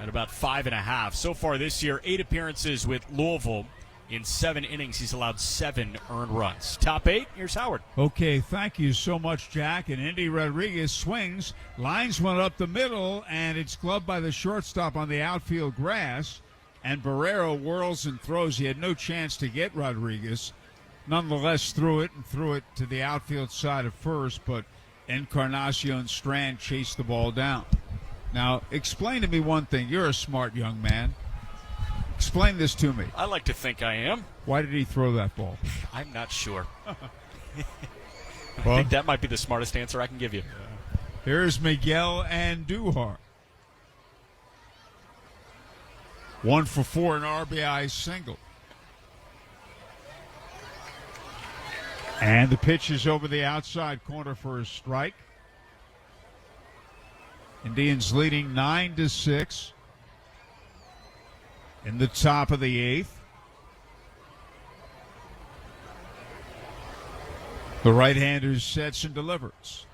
at about 5.5. So far this year, 8 appearances with Louisville. In 7 innings, he's allowed 7 earned runs. Top 8, here's Howard. Okay, thank you so much, Jack. And Andy Rodriguez swings. Lines one up the middle, and it's gloved by the shortstop on the outfield grass. And Barrero whirls and throws. He had no chance to get Rodriguez. Nonetheless, threw it to the outfield side of first, but Encarnacion Strand chased the ball down. Now, explain to me one thing. You're a smart young man. Explain this to me. I like to think I am. Why did he throw that ball? I'm not sure. I Well, think that might be the smartest answer I can give you. Here's Miguel Andujar. 1 for 4, an RBI single. And the pitch is over the outside corner for a strike. Indians leading 9-6 in the top of the 8th. The right-hander sets and delivers.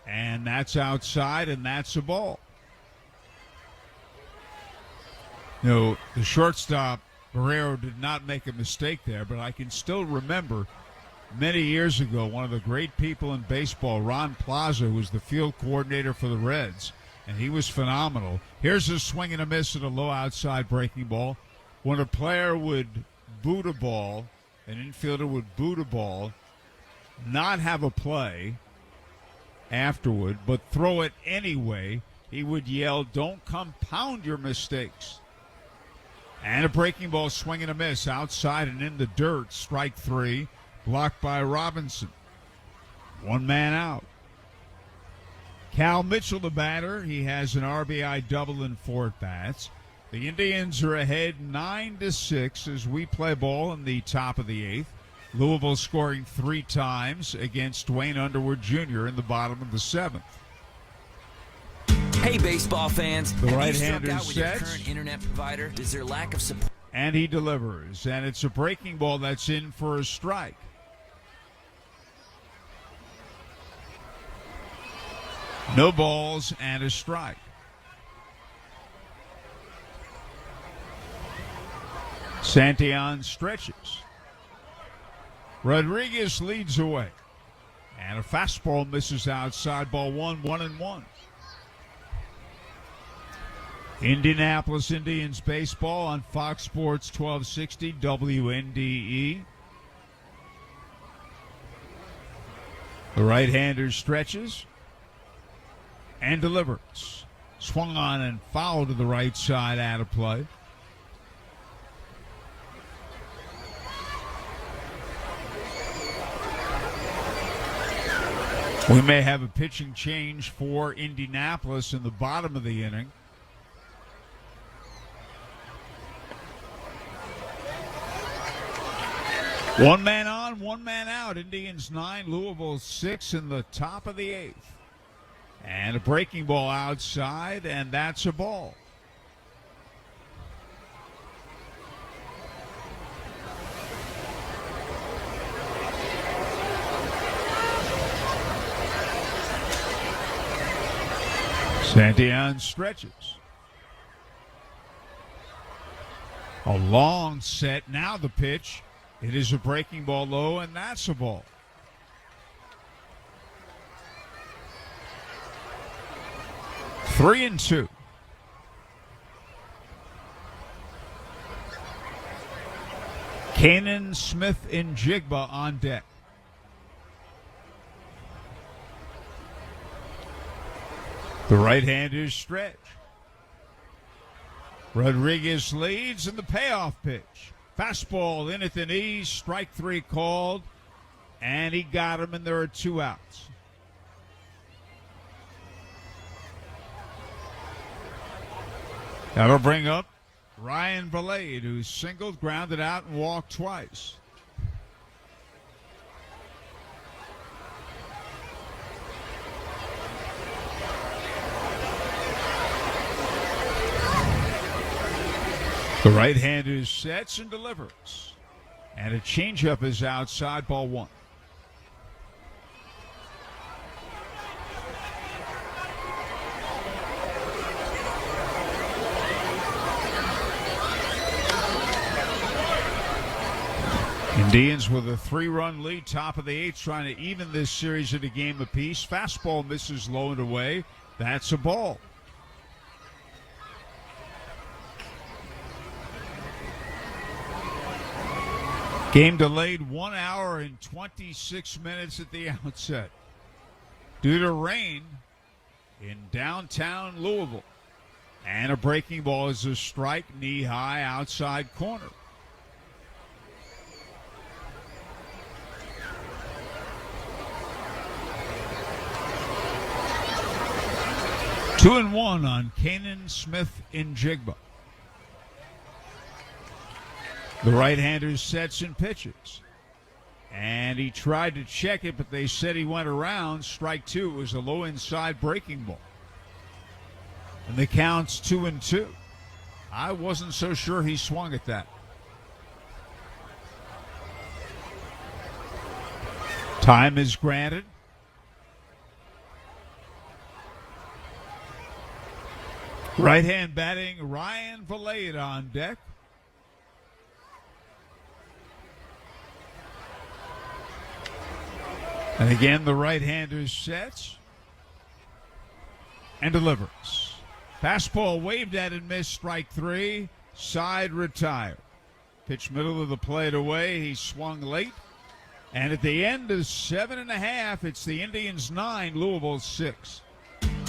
And that's outside, and that's a ball. No, the shortstop, Barrero, did not make a mistake there, but I can still remember many years ago, one of the great people in baseball, Ron Plaza, who was the field coordinator for the Reds, and he was phenomenal. Here's a swing and a miss at a low outside breaking ball. When a player would boot a ball, an infielder would boot a ball, not have a play afterward, but throw it anyway, he would yell, "Don't compound your mistakes." And a breaking ball, swing and a miss, outside and in the dirt, strike 3, blocked by Robinson. 1 man out. Cal Mitchell, the batter, he has an RBI double in 4 at-bats. The Indians are ahead 9-6 as we play ball in the top of the 8th. Louisville scoring 3 times against Dwayne Underwood Jr. in the bottom of the 7th. Hey, baseball fans. The Have you struck right-hander out with your sets. current internet provider? Is there lack of support? And he delivers. And it's a breaking ball that's in for a strike. No balls and a strike. Santillan stretches. Rodriguez leads away. And a fastball misses outside, ball 1-1-1. Indianapolis Indians baseball on Fox Sports 1260 WNDE. The right-hander stretches and delivers. Swung on and fouled to the right side, out of play. We may have a pitching change for Indianapolis in the bottom of the inning. One man on, one man out. Indians 9, Louisville 6 in the top of the 8th. And a breaking ball outside, and that's a ball. Santillan stretches. A long set. Now the pitch. It is a breaking ball low, and that's a ball. Three and two. Kanan, Smith, and Jigba on deck. The right-handers stretch. Rodriguez leads in the payoff pitch. Fastball in at the knees, strike three called, and he got him, and there are 2 outs. That'll bring up Ryan Valade, who singled, grounded out, and walked twice. The right-hander sets and delivers. And a changeup is outside, ball 1. Indians with a 3-run lead, top of the 8th, trying to even this series at a game apiece. Fastball misses low and away. That's a ball. Game delayed 1 hour and 26 minutes at the outset due to rain in downtown Louisville. And a breaking ball is a strike, knee high, outside corner. Two and one on Kanan, Smith, and Jigba. The right-hander sets and pitches. And he tried to check it, but they said he went around. Strike 2. It was a low inside breaking ball. And the count's 2-2. I wasn't so sure he swung at that. Time is granted. Right-hand batting, Ryan Valade on deck. And again, the right-hander sets and delivers. Fastball waved at and missed, strike 3. Side retire. Pitch middle of the plate away. He swung late. And at the end of 7.5, it's the Indians 9, Louisville 6.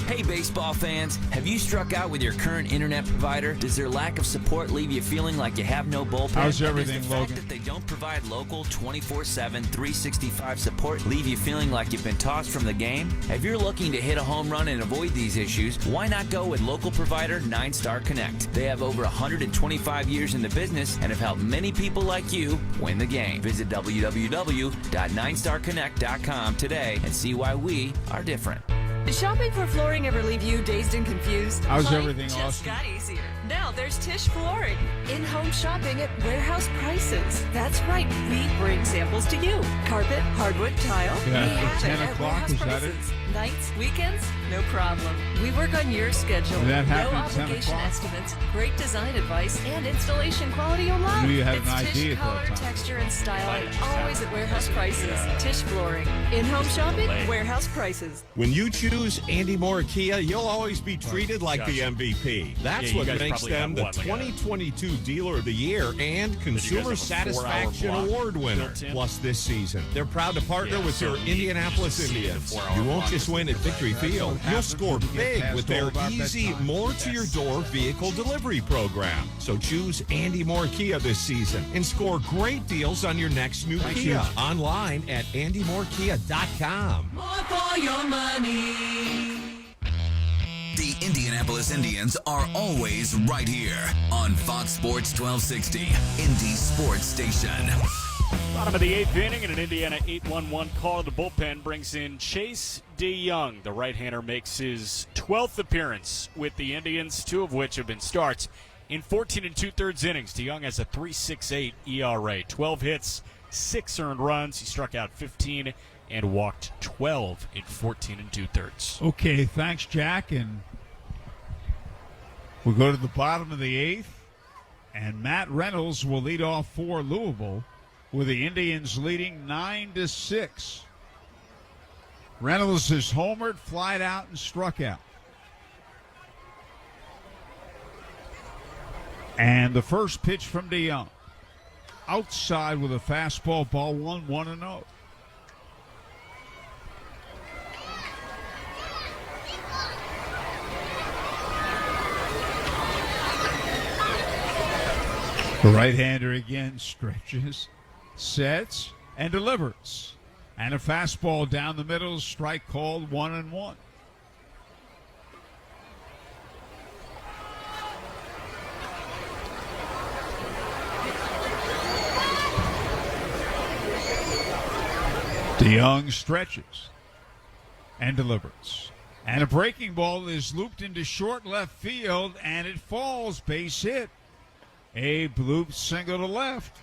Hey, baseball fans, have you struck out with your current internet provider? Does their lack of support leave you feeling like you have no bullpen? How's everything, Does the Logan? fact that they don't provide local 24/7, 365 support leave you feeling like you've been tossed from the game? If you're looking to hit a home run and avoid these issues, why not go with local provider 9-Star Connect? They have over 125 years in the business and have helped many people like you win the game. Visit www.9starconnect.com today and see why we are different. Did shopping for flooring ever leave you dazed and confused? How's Life everything, just Austin? got easier. Now there's Tish Flooring. In-home shopping at warehouse prices. That's right. We bring samples to you. Carpet, hardwood, tile. Yeah, we have at 10 it at o'clock, warehouse is that it? prices. Nights, weekends, no problem. We work on your schedule. Did that happen no at 10 obligation o'clock? estimates, great design advice, and installation quality you'll love. I knew you had an It's idea Tish at that color, time. texture, and style, Might and just always have at warehouse it. prices. Yeah. Tish Flooring. In-home shopping, Late. warehouse prices. When you choose Andy Moore Kia, you'll always be treated like the MVP. That's Yeah, you what guys makes probably them have the what, like a- 2022 Dealer of the Year and have Consumer a Satisfaction 4-hour block Award winner. built in? Plus, this season, they're proud to partner Yeah, with so your you Indianapolis just see the Indians. 4-hour You won't block just win at Victory That's Field, what you'll happens score when you get big past with their all about easy, bedtime. more-to-your-door vehicle delivery program. So choose Andy Moore Kia this season and score great deals on your next new Kia. Online at andymorekia.com. More for your money. The Indianapolis Indians are always right here on Fox Sports 1260, Indy Sports Station. Bottom of the eighth inning, and an Indiana 8-1-1 call. The bullpen brings in Chase DeYoung. The right-hander makes his 12th appearance with the Indians, 2 of which have been starts. In 14 2/3 innings, DeYoung has a 3.68 ERA, 12 hits, 6 earned runs. He struck out 15 and walked 12 in 14 2/3. Okay, thanks, Jack. And we'll go to the bottom of the eighth. And Matt Reynolds will lead off for Louisville, with the Indians leading 9-6. Reynolds has homered, flied out, and struck out. And the first pitch from DeYoung. Outside with a fastball, ball 1, 1-0. The right-hander again stretches, sets, and delivers. And a fastball down the middle, strike called, 1-1. DeYoung stretches and delivers. And a breaking ball is looped into short left field, and it falls, base hit. Abe loops single to left.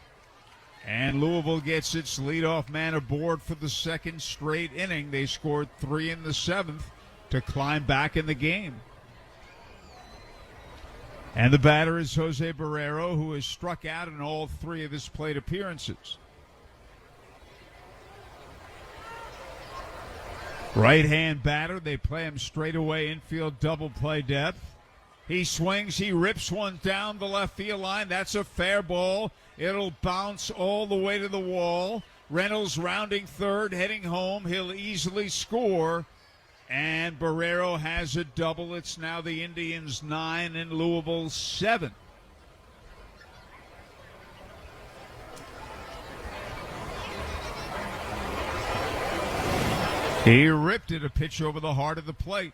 And Louisville gets its leadoff man aboard for the second straight inning. They scored 3 in the 7th to climb back in the game. And the batter is Jose Barrero, who has struck out in all 3 of his plate appearances. Right-hand batter, they play him straight away, infield double play depth. He swings, he rips one down the left field line. That's a fair ball. It'll bounce all the way to the wall. Reynolds rounding third, heading home. He'll easily score. And Barrero has a double. It's now the Indians 9 and Louisville 7. He ripped it, a pitch over the heart of the plate.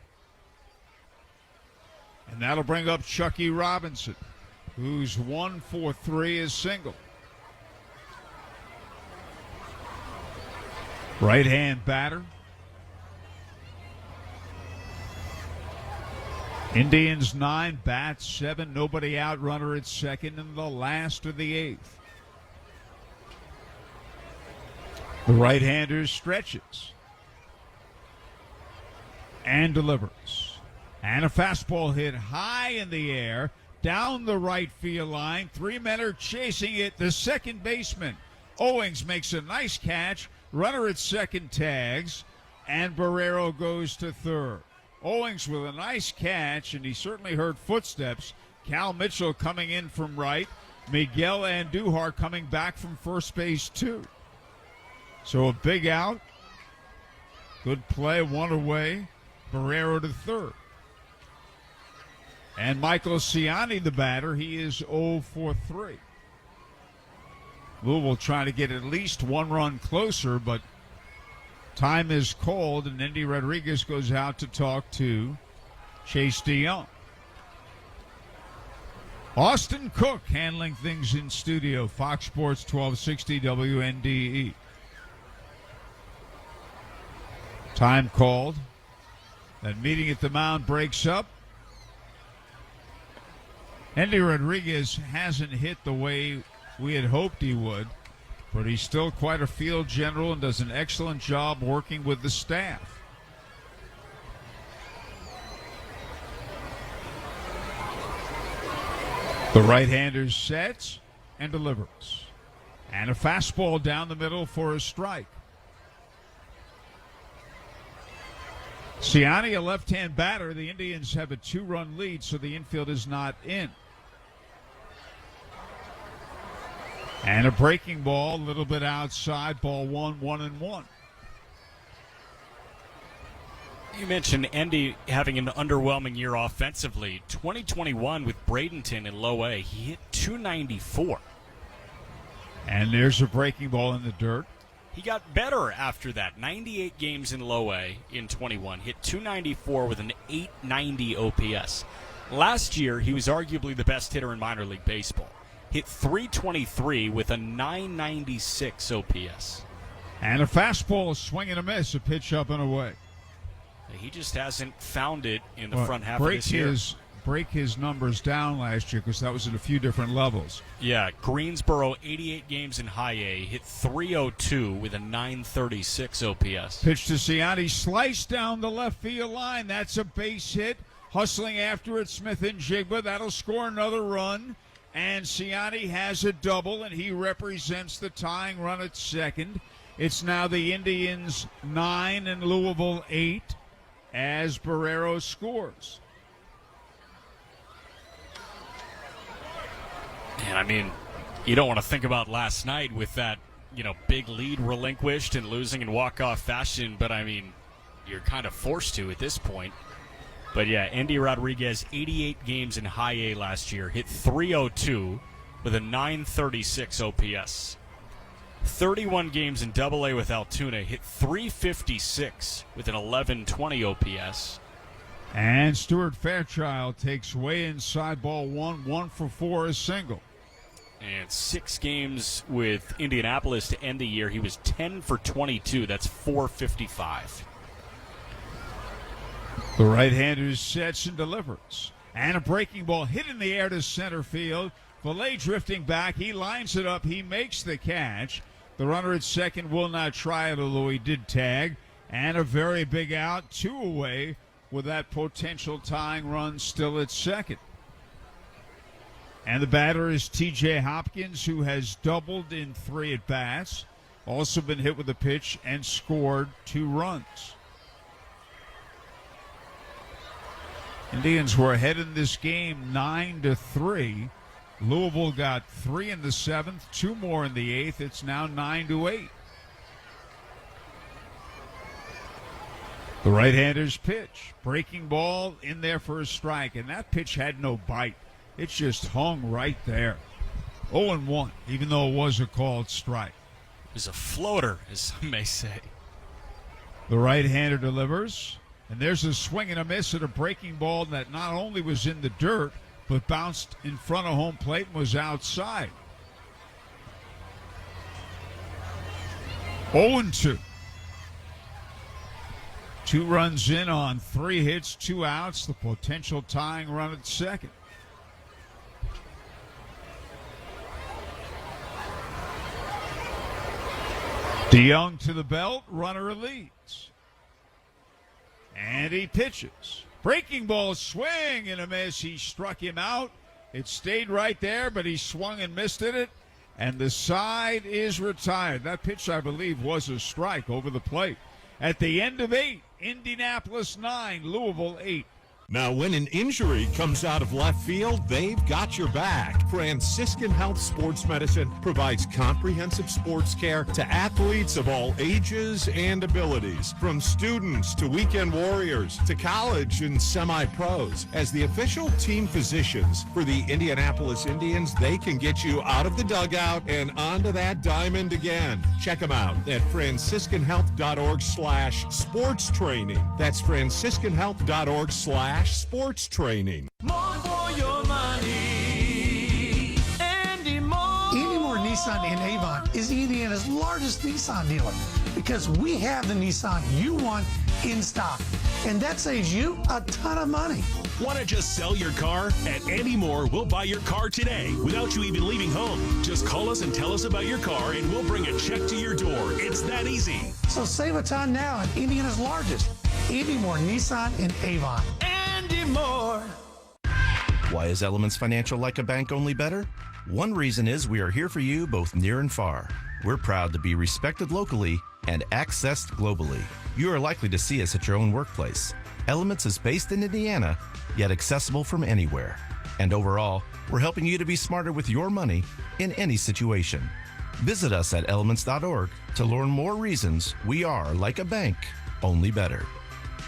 And that'll bring up Chucky Robinson, who's 1 for 3 is single. Right-hand batter. Indians 9, bats 7, nobody out, runner at second in the last of the 8th. The right-hander stretches and delivers. And a fastball hit high in the air, down the right field line. 3 men are chasing it. The second baseman, Owings, makes a nice catch. Runner at second tags, and Barrero goes to third. Owings with a nice catch, and he certainly heard footsteps. Cal Mitchell coming in from right. Miguel Andujar coming back from first base, too. So a big out. Good play, 1 away. Barrero to third. And Michael Ciani, the batter, he is 0 for 3. Louisville trying to get at least 1 run closer, but time is called, and Andy Rodriguez goes out to talk to Chase DeYoung. Austin Cook handling things in studio, Fox Sports 1260 WNDE. Time called. That meeting at the mound breaks up. Andy Rodriguez hasn't hit the way we had hoped he would, but he's still quite a field general and does an excellent job working with the staff. The right-hander sets and delivers. And a fastball down the middle for a strike. Ciani, a left-hand batter. The Indians have a 2-run lead, so the infield is not in. And a breaking ball, a little bit outside. Ball 1-1-1. You mentioned Endy having an underwhelming year offensively. 2021 with Bradenton in low A, he hit .294. And there's a breaking ball in the dirt. He got better after that. 98 games in low A in 21. Hit .294 with an .890 OPS. Last year, he was arguably the best hitter in minor league baseball. Hit .323 with a .996 OPS. And a fastball, a swing and a miss, a pitch up and away. He just hasn't found it in the front half of this year. Break his numbers down last year because that was at a few different levels. Yeah, Greensboro, 88 games in high A, hit .302 with a .936 OPS. Pitch to Ciani, sliced down the left field line. That's a base hit. Hustling after it, Smith and Jigba. That'll score another run. And Ciani has a double, and he represents the tying run at second. It's now the Indians 9 and Louisville 8 as Barrero scores. And I mean, you don't want to think about last night with that, big lead relinquished and losing in walk-off fashion, but I mean, you're kind of forced to at this point. But yeah, Andy Rodriguez, 88 games in high A last year, hit .302 with a .936 OPS. 31 games in double A with Altoona, hit .356 with an .1120 OPS. And Stuart Fairchild takes way inside ball 1 for 4, a single. And 6 games with Indianapolis to end the year. He was 10 for 22. That's .455. The right-hander sets and delivers. And a breaking ball hit in the air to center field. Valet drifting back. He lines it up. He makes the catch. The runner at second will not try it, although he did tag. And a very big out, 2 away, with that potential tying run still at second. And the batter is T.J. Hopkins, who has doubled in 3 at-bats. Also been hit with a pitch and scored 2 runs. Indians were ahead in this game 9-3. Louisville got 3 in the 7th, 2 more in the 8th. It's now 9-8. The right-hander's pitch. Breaking ball in there for a strike, and that pitch had no bite. It just hung right there. 0-1, even though it was a called strike. It was a floater, as some may say. The right-hander delivers, and there's a swing and a miss at a breaking ball that not only was in the dirt, but bounced in front of home plate and was outside. 0-2. 2 runs in on 3 hits, 2 outs. The potential tying run at second. DeYoung to the belt, runner leads. And he pitches. Breaking ball, swing and a miss. He struck him out. It stayed right there, but he swung and missed it. And the side is retired. That pitch, I believe, was a strike over the plate. At the end of 8, Indianapolis 9, Louisville 8. Now, when an injury comes out of left field, they've got your back. Franciscan Health Sports Medicine provides comprehensive sports care to athletes of all ages and abilities, from students to weekend warriors to college and semi-pros. As the official team physicians for the Indianapolis Indians, they can get you out of the dugout and onto that diamond again. Check them out at franciscanhealth.org/sports training. That's franciscanhealth.org/sports training. More for your money. Andy Moore. Andy Moore Nissan in Avon is Indiana's largest Nissan dealer because we have the Nissan you want in stock. and that saves you a ton of money. Want to just sell your car? At Andy Moore, we'll buy your car today without you even leaving home. Just call us and tell us about your car, and we'll bring a check to your door. It's that easy. So save a ton now at Indiana's largest, Andy Moore Nissan in Avon. Andy Moore. Why is Elements Financial like a bank, only better? One reason is we are here for you both near and far. We're proud to be respected locally and accessed globally. You are likely to see us at your own workplace. Elements is based in Indiana, yet accessible from anywhere. And overall, we're helping you to be smarter with your money in any situation. Visit us at elements.org to learn more reasons we are like a bank, only better.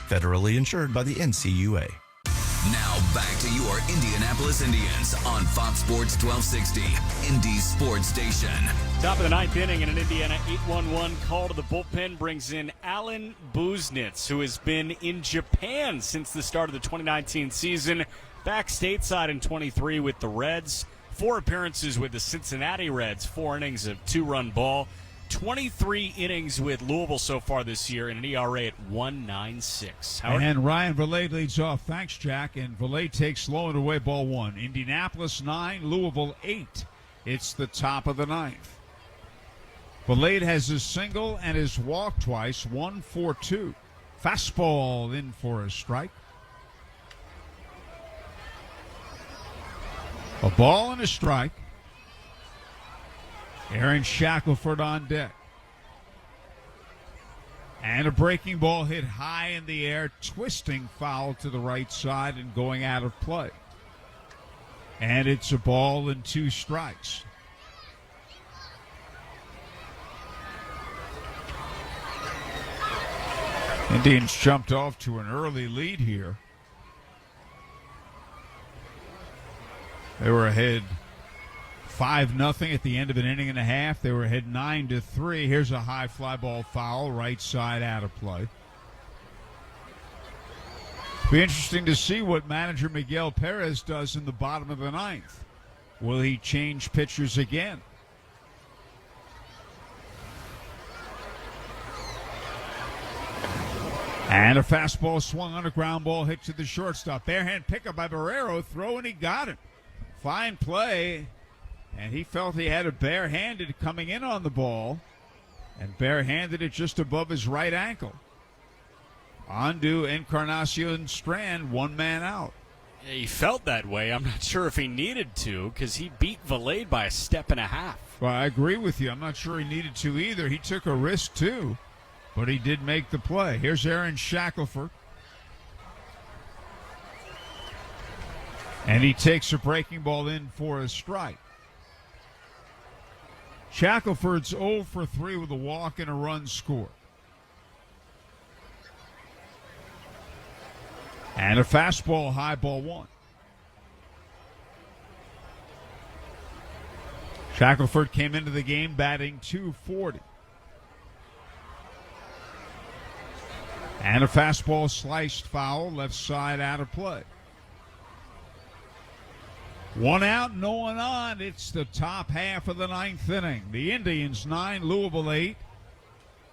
Federally insured by the NCUA. Now back to your Indianapolis Indians on Fox Sports 1260, Indy's sports station. Top of the ninth inning, and an Indiana 8-1-1 call to the bullpen brings in Alan Buznitz, who has been in Japan since the start of the 2019 season. Back stateside in 23 with the Reds. 4 appearances with the Cincinnati Reds, 4 innings of 2-run ball. 23 innings with Louisville so far this year, and an ERA at 1.96. Howard? And Ryan Valade leads off. Thanks, Jack. And Valade takes low and away, ball 1. Indianapolis 9, Louisville 8. It's the top of the ninth. Valade has his single and his walk twice, 1-4-2. Fastball in for a strike. A ball and a strike. Aaron Shackelford on deck. And a breaking ball hit high in the air, twisting foul to the right side and going out of play. And it's a ball and 2 strikes. Indians jumped off to an early lead here. They were ahead 5-0 at the end of an inning and a half. They were ahead 9-3. Here's a high fly ball foul, right side out of play. Be interesting to see what manager Miguel Perez does in the bottom of the ninth. Will he change pitchers again? And a fastball swung on a ground ball hit to the shortstop. Barehand pickup by Barrero. Throw, and he got him. Fine play. And he felt he had a barehanded coming in on the ball, and barehanded it just above his right ankle. On to Encarnacion Strand, 1 man out. Yeah, he felt that way. I'm not sure if he needed to, because he beat Valade by 1.5 steps. Well, I agree with you. I'm not sure he needed to either. He took a risk too, but he did make the play. Here's Aaron Shackelford. And he takes a breaking ball in for a strike. Shackelford's 0 for 3 with a walk and a run scored. And a fastball, high, ball 1. Shackelford came into the game batting .240. And a fastball sliced foul, left side out of play. 1 out, no one on. It's the top half of the ninth inning. The Indians 9, Louisville 8.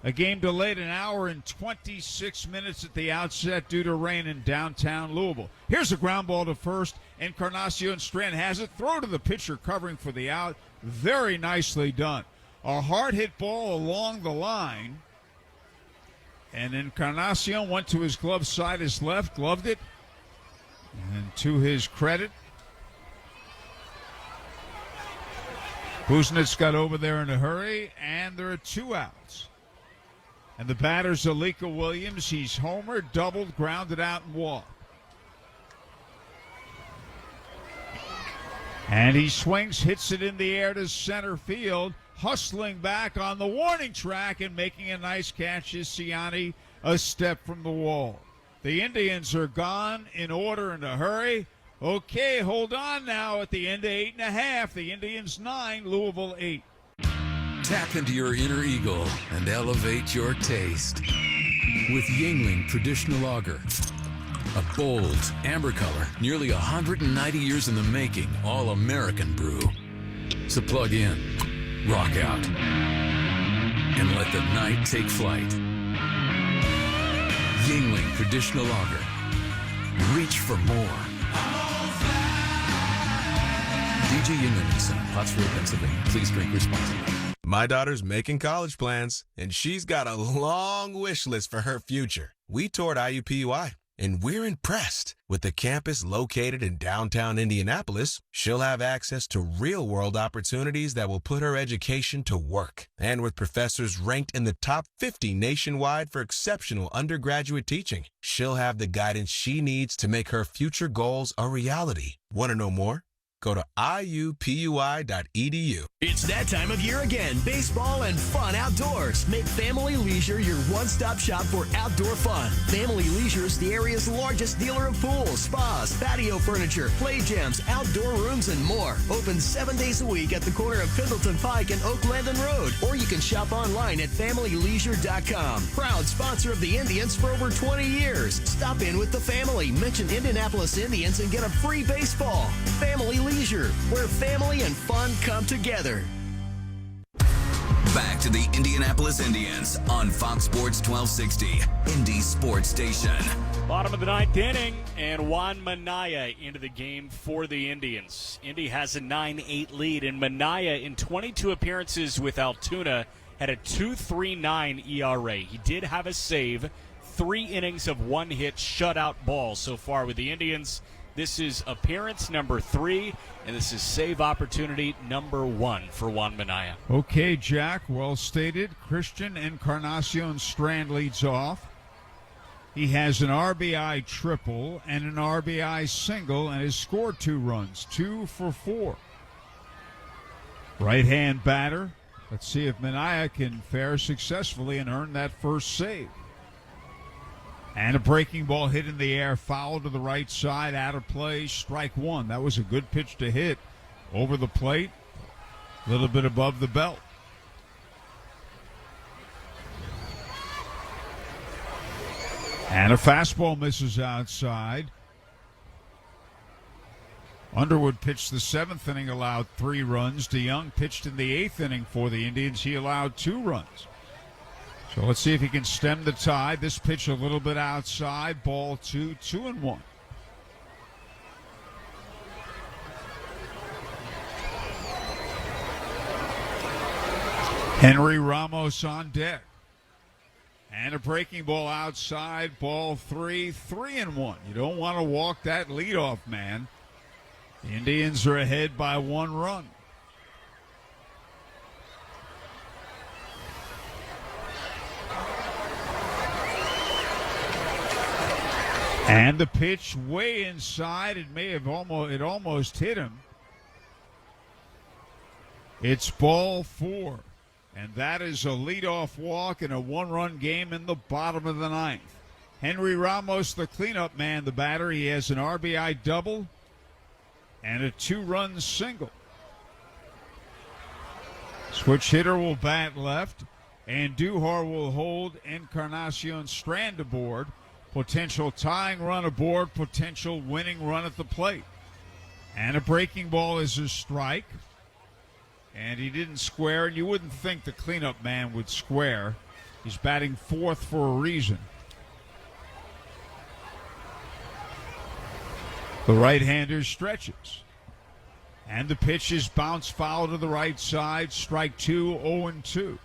A game delayed 1 hour and 26 minutes at the outset due to rain in downtown Louisville. Here's a ground ball to first. Encarnacion Strand has it. Throw to the pitcher covering for the out. Very nicely done. A hard hit ball along the line. And Encarnacion went to his glove side, his left, gloved it. And to his credit, Buznitz got over there in a hurry, and there are 2 outs. And the batter's Alika Williams. He's homered, doubled, grounded out, and walked. And he swings, hits it in the air to center field. Hustling back on the warning track and making a nice catch is Ciani, a step from the wall. The Indians are gone in order in a hurry. Okay, hold on now at the end of 8.5. The Indians 9, Louisville 8. Tap into your inner eagle and elevate your taste with Yingling Traditional Lager. A bold, amber color, nearly 190 years in the making, all-American brew. So plug in, rock out, and let the night take flight. Yingling Traditional Lager. Reach for more. DG Yingling Nissan, Pottsville, Pennsylvania. Please drink responsibly. My daughter's making college plans, and she's got a long wish list for her future. We toured IUPUI, and we're impressed. With the campus located in downtown Indianapolis, she'll have access to real-world opportunities that will put her education to work. And with professors ranked in the top 50 nationwide for exceptional undergraduate teaching, she'll have the guidance she needs to make her future goals a reality. Want to know more? Go to iupui.edu. It's that time of year again. Baseball and fun outdoors. Make Family Leisure your one-stop shop for outdoor fun. Family Leisure is the area's largest dealer of pools, spas, patio furniture, play gyms, outdoor rooms, and more. Open 7 days a week at the corner of Pendleton Pike and Oak Landon Road. Or you can shop online at FamilyLeisure.com. Proud sponsor of the Indians for over 20 years. Stop in with the family. Mention Indianapolis Indians and get a free baseball. Family Leisure, where family and fun come together. Back to the Indianapolis Indians on Fox Sports 1260, Indy Sports Station. Bottom of the ninth inning, and Juan Minaya into the game for the Indians. Indy has a 9-8 lead, and Minaya, in 22 appearances with Altoona, had a 2.39 ERA. He did have a save, 3 innings of one-hit shutout ball so far with the Indians. This is appearance number 3, and this is save opportunity number 1 for Juan Minaya. Okay, Jack, well stated. Christian Encarnacion Strand leads off. He has an RBI triple and an RBI single and has scored 2 runs, 2 for 4. Right-hand batter. Let's see if Minaya can fare successfully and earn that first save. And a breaking ball hit in the air, foul to the right side, out of play, strike 1. That was a good pitch to hit over the plate, a little bit above the belt. And a fastball misses outside. Underwood pitched the 7th inning, allowed 3 runs. DeYoung pitched in the 8th inning for the Indians. He allowed 2 runs. So let's see if he can stem the tide. This pitch a little bit outside. Ball 2, 2-1. Henry Ramos on deck. And a breaking ball outside. Ball 3, 3-1. You don't want to walk that leadoff man. The Indians are ahead by 1 run. And the pitch way inside. It may have almost hit him. It's ball 4. And that is a leadoff walk in a 1-run game in the bottom of the 9th. Henry Ramos, the cleanup man, the batter. He has an RBI double and a 2-run single. Switch hitter will bat left, and Duhar will hold Encarnacion Strand aboard. Potential tying run aboard, potential winning run at the plate. And a breaking ball is a strike. And he didn't square, and you wouldn't think the cleanup man would square. He's batting 4th for a reason. The right-hander stretches. And the pitch is bounced foul to the right side. Strike 2, 0-2.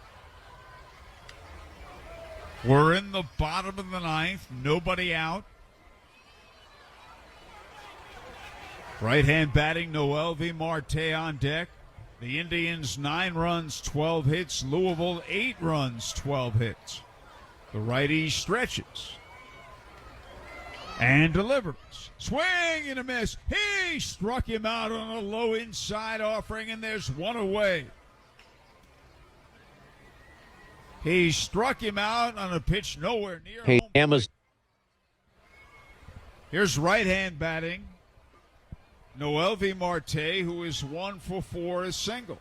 We're in the bottom of the 9th. Nobody out. Right-hand batting, Noel V. Marte on deck. The Indians 9 runs, 12 hits. Louisville 8 runs, 12 hits. The righty stretches and delivers. Swing and a miss. He struck him out on a low inside offering, and there's 1 away. He struck him out on a pitch nowhere near home plate. Here's right-hand batting, Noel V. Marte, who is 1 for 4, a single.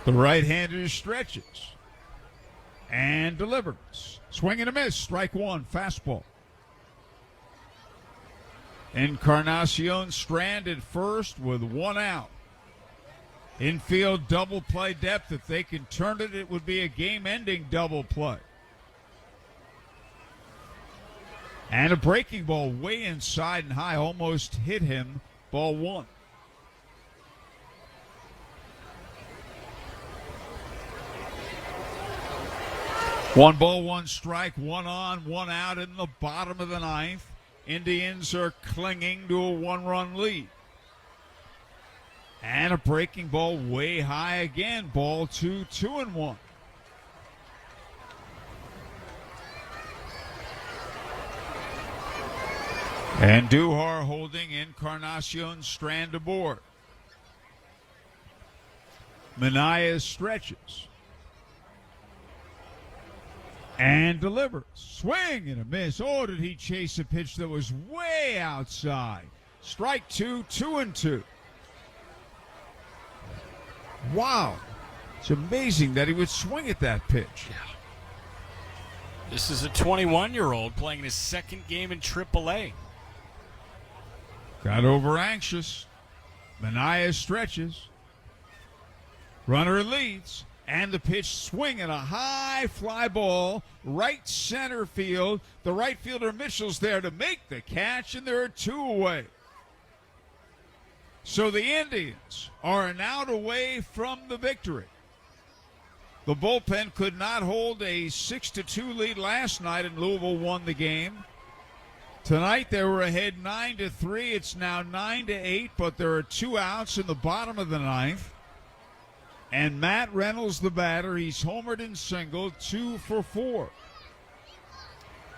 The right-hander stretches and delivers. Swing and a miss. Strike 1, fastball. Encarnacion Strand at first with 1 out. Infield double play depth. If they can turn it, it would be a game-ending double play. And a breaking ball way inside and high, almost hit him. Ball 1. One ball, one strike, one on, one out in the bottom of the ninth. Indians are clinging to a 1-run lead. And a breaking ball way high again. Ball 2, 2-1. And Duhar holding Encarnacion Strand aboard. Minaya stretches. And delivers. Swing and a miss. Oh, did he chase a pitch that was way outside. Strike 2, 2-2. Wow. It's amazing that he would swing at that pitch. Yeah. This is a 21-year-old playing his second game in AAA. Got over anxious. Minaya stretches. Runner leads. And the pitch swing and a high fly ball, right center field. The right fielder Mitchell's there to make the catch, and there are 2 away. So the Indians are an out away from the victory. The bullpen could not hold a 6-2 lead last night, and Louisville won the game. Tonight they were ahead 9-3. It's now 9-8, but there are 2 outs in the bottom of the ninth. And Matt Reynolds, the batter, he's homered and singled, 2 for 4.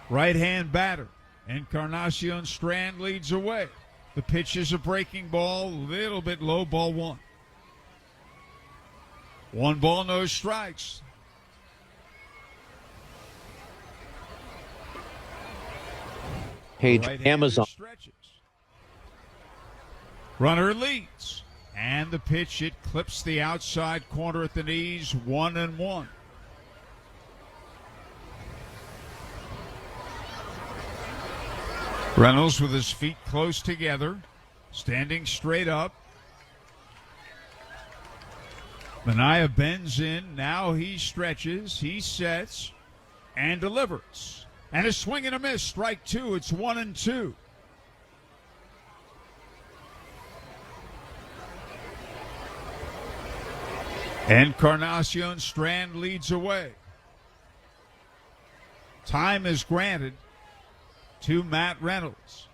Right-hand batter, Encarnacion Strand leads away. The pitch is a breaking ball, little bit low, ball 1. 1 ball, no strikes. Page Right-hander Amazon. stretches. Runner leads. And the pitch, it clips the outside corner at the knees, 1-1. Reynolds with his feet close together, standing straight up. Minaya bends in, now he stretches, he sets, and delivers. And a swing and a miss, strike 2, it's 1-2. Encarnacion Strand leads away. Time is granted to Matt Reynolds.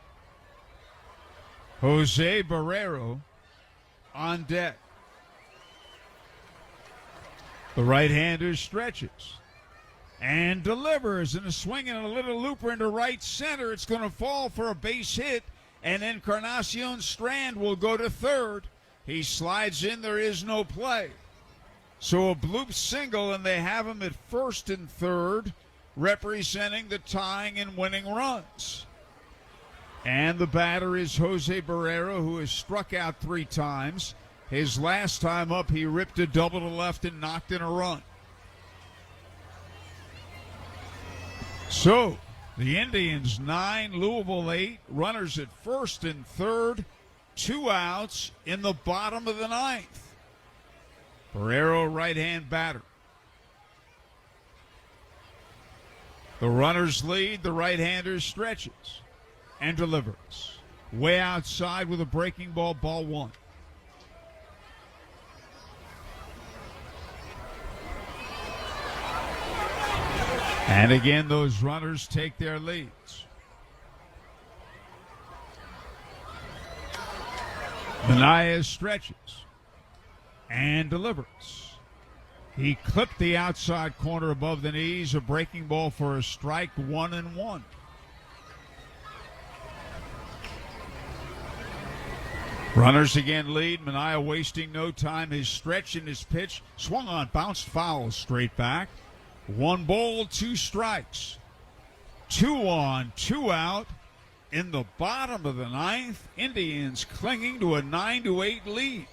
Jose Barrero on deck. The right-hander stretches and delivers, and a swing and a little looper into right center. It's going to fall for a base hit, and Encarnacion Strand will go to third. He slides in. There is no play. So a bloop single, and they have him at first and third, representing the tying and winning runs. And the batter is Jose Barrero, who has struck out 3 times. His last time up, he ripped a double to left and knocked in a run. So the Indians 9, Louisville 8, runners at first and third, 2 outs in the bottom of the ninth. Barrero, right-hand batter. The runners lead, the right-hander stretches and delivers. Way outside with a breaking ball, ball 1. And again, those runners take their leads. Minaya stretches and delivers. He clipped the outside corner above the knees, a breaking ball for a strike, 1-1. Runners again lead. Minaya wasting no time. His stretch and his pitch swung on, bounced foul straight back. 1 ball, 2 strikes. 2 on, 2 out. In the bottom of the ninth, Indians clinging to a 9-8 lead.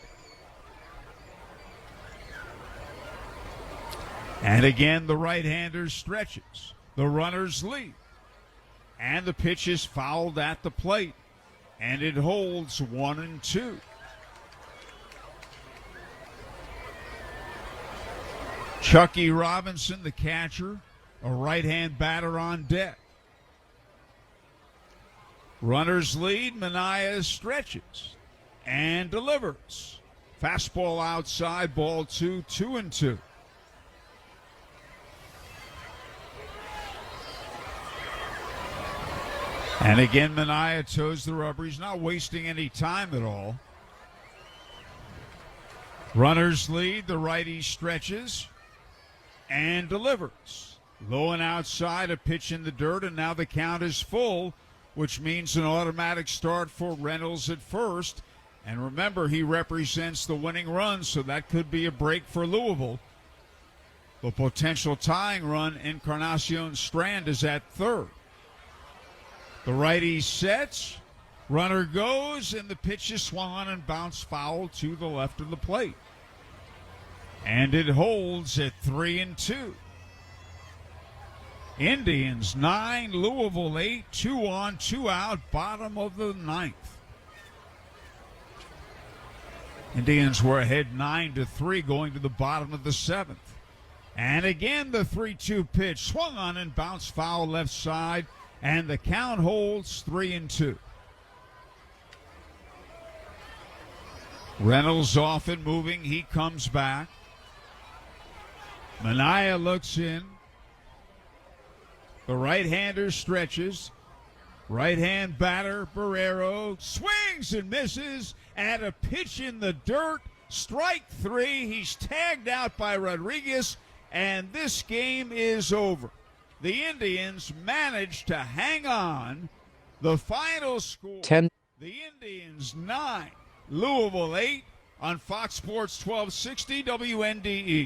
And again, the right-hander stretches. The runners lead. And the pitch is fouled at the plate. And it holds 1-2. Chucky Robinson, the catcher, a right-hand batter on deck. Runners lead. Minaya stretches and delivers. Fastball outside, ball 2, 2-2. And again, Minaya toes the rubber. He's not wasting any time at all. Runners lead. The righty stretches and delivers. Low and outside, a pitch in the dirt, and now the count is full, which means an automatic start for Reynolds at first. And remember, he represents the winning run, so that could be a break for Louisville. The potential tying run, Encarnacion Strand, is at third. The righty sets, runner goes, and the pitch is swung on and bounced foul to the left of the plate. And it holds at 3-2. Indians 9, Louisville 8, 2 on, 2 out, bottom of the ninth. Indians were ahead 9-3 going to the bottom of the seventh. And again the 3-2 pitch, swung on and bounced foul left side, and the count holds 3-2. Reynolds off and moving, he comes back. Minaya looks in. The right-hander stretches. Right-hand batter, Barrero, swings and misses at a pitch in the dirt. Strike 3. He's tagged out by Rodriguez, and this game is over. The Indians managed to hang on. The final score, 10. The Indians 9, Louisville 8 on Fox Sports 1260 WNDE.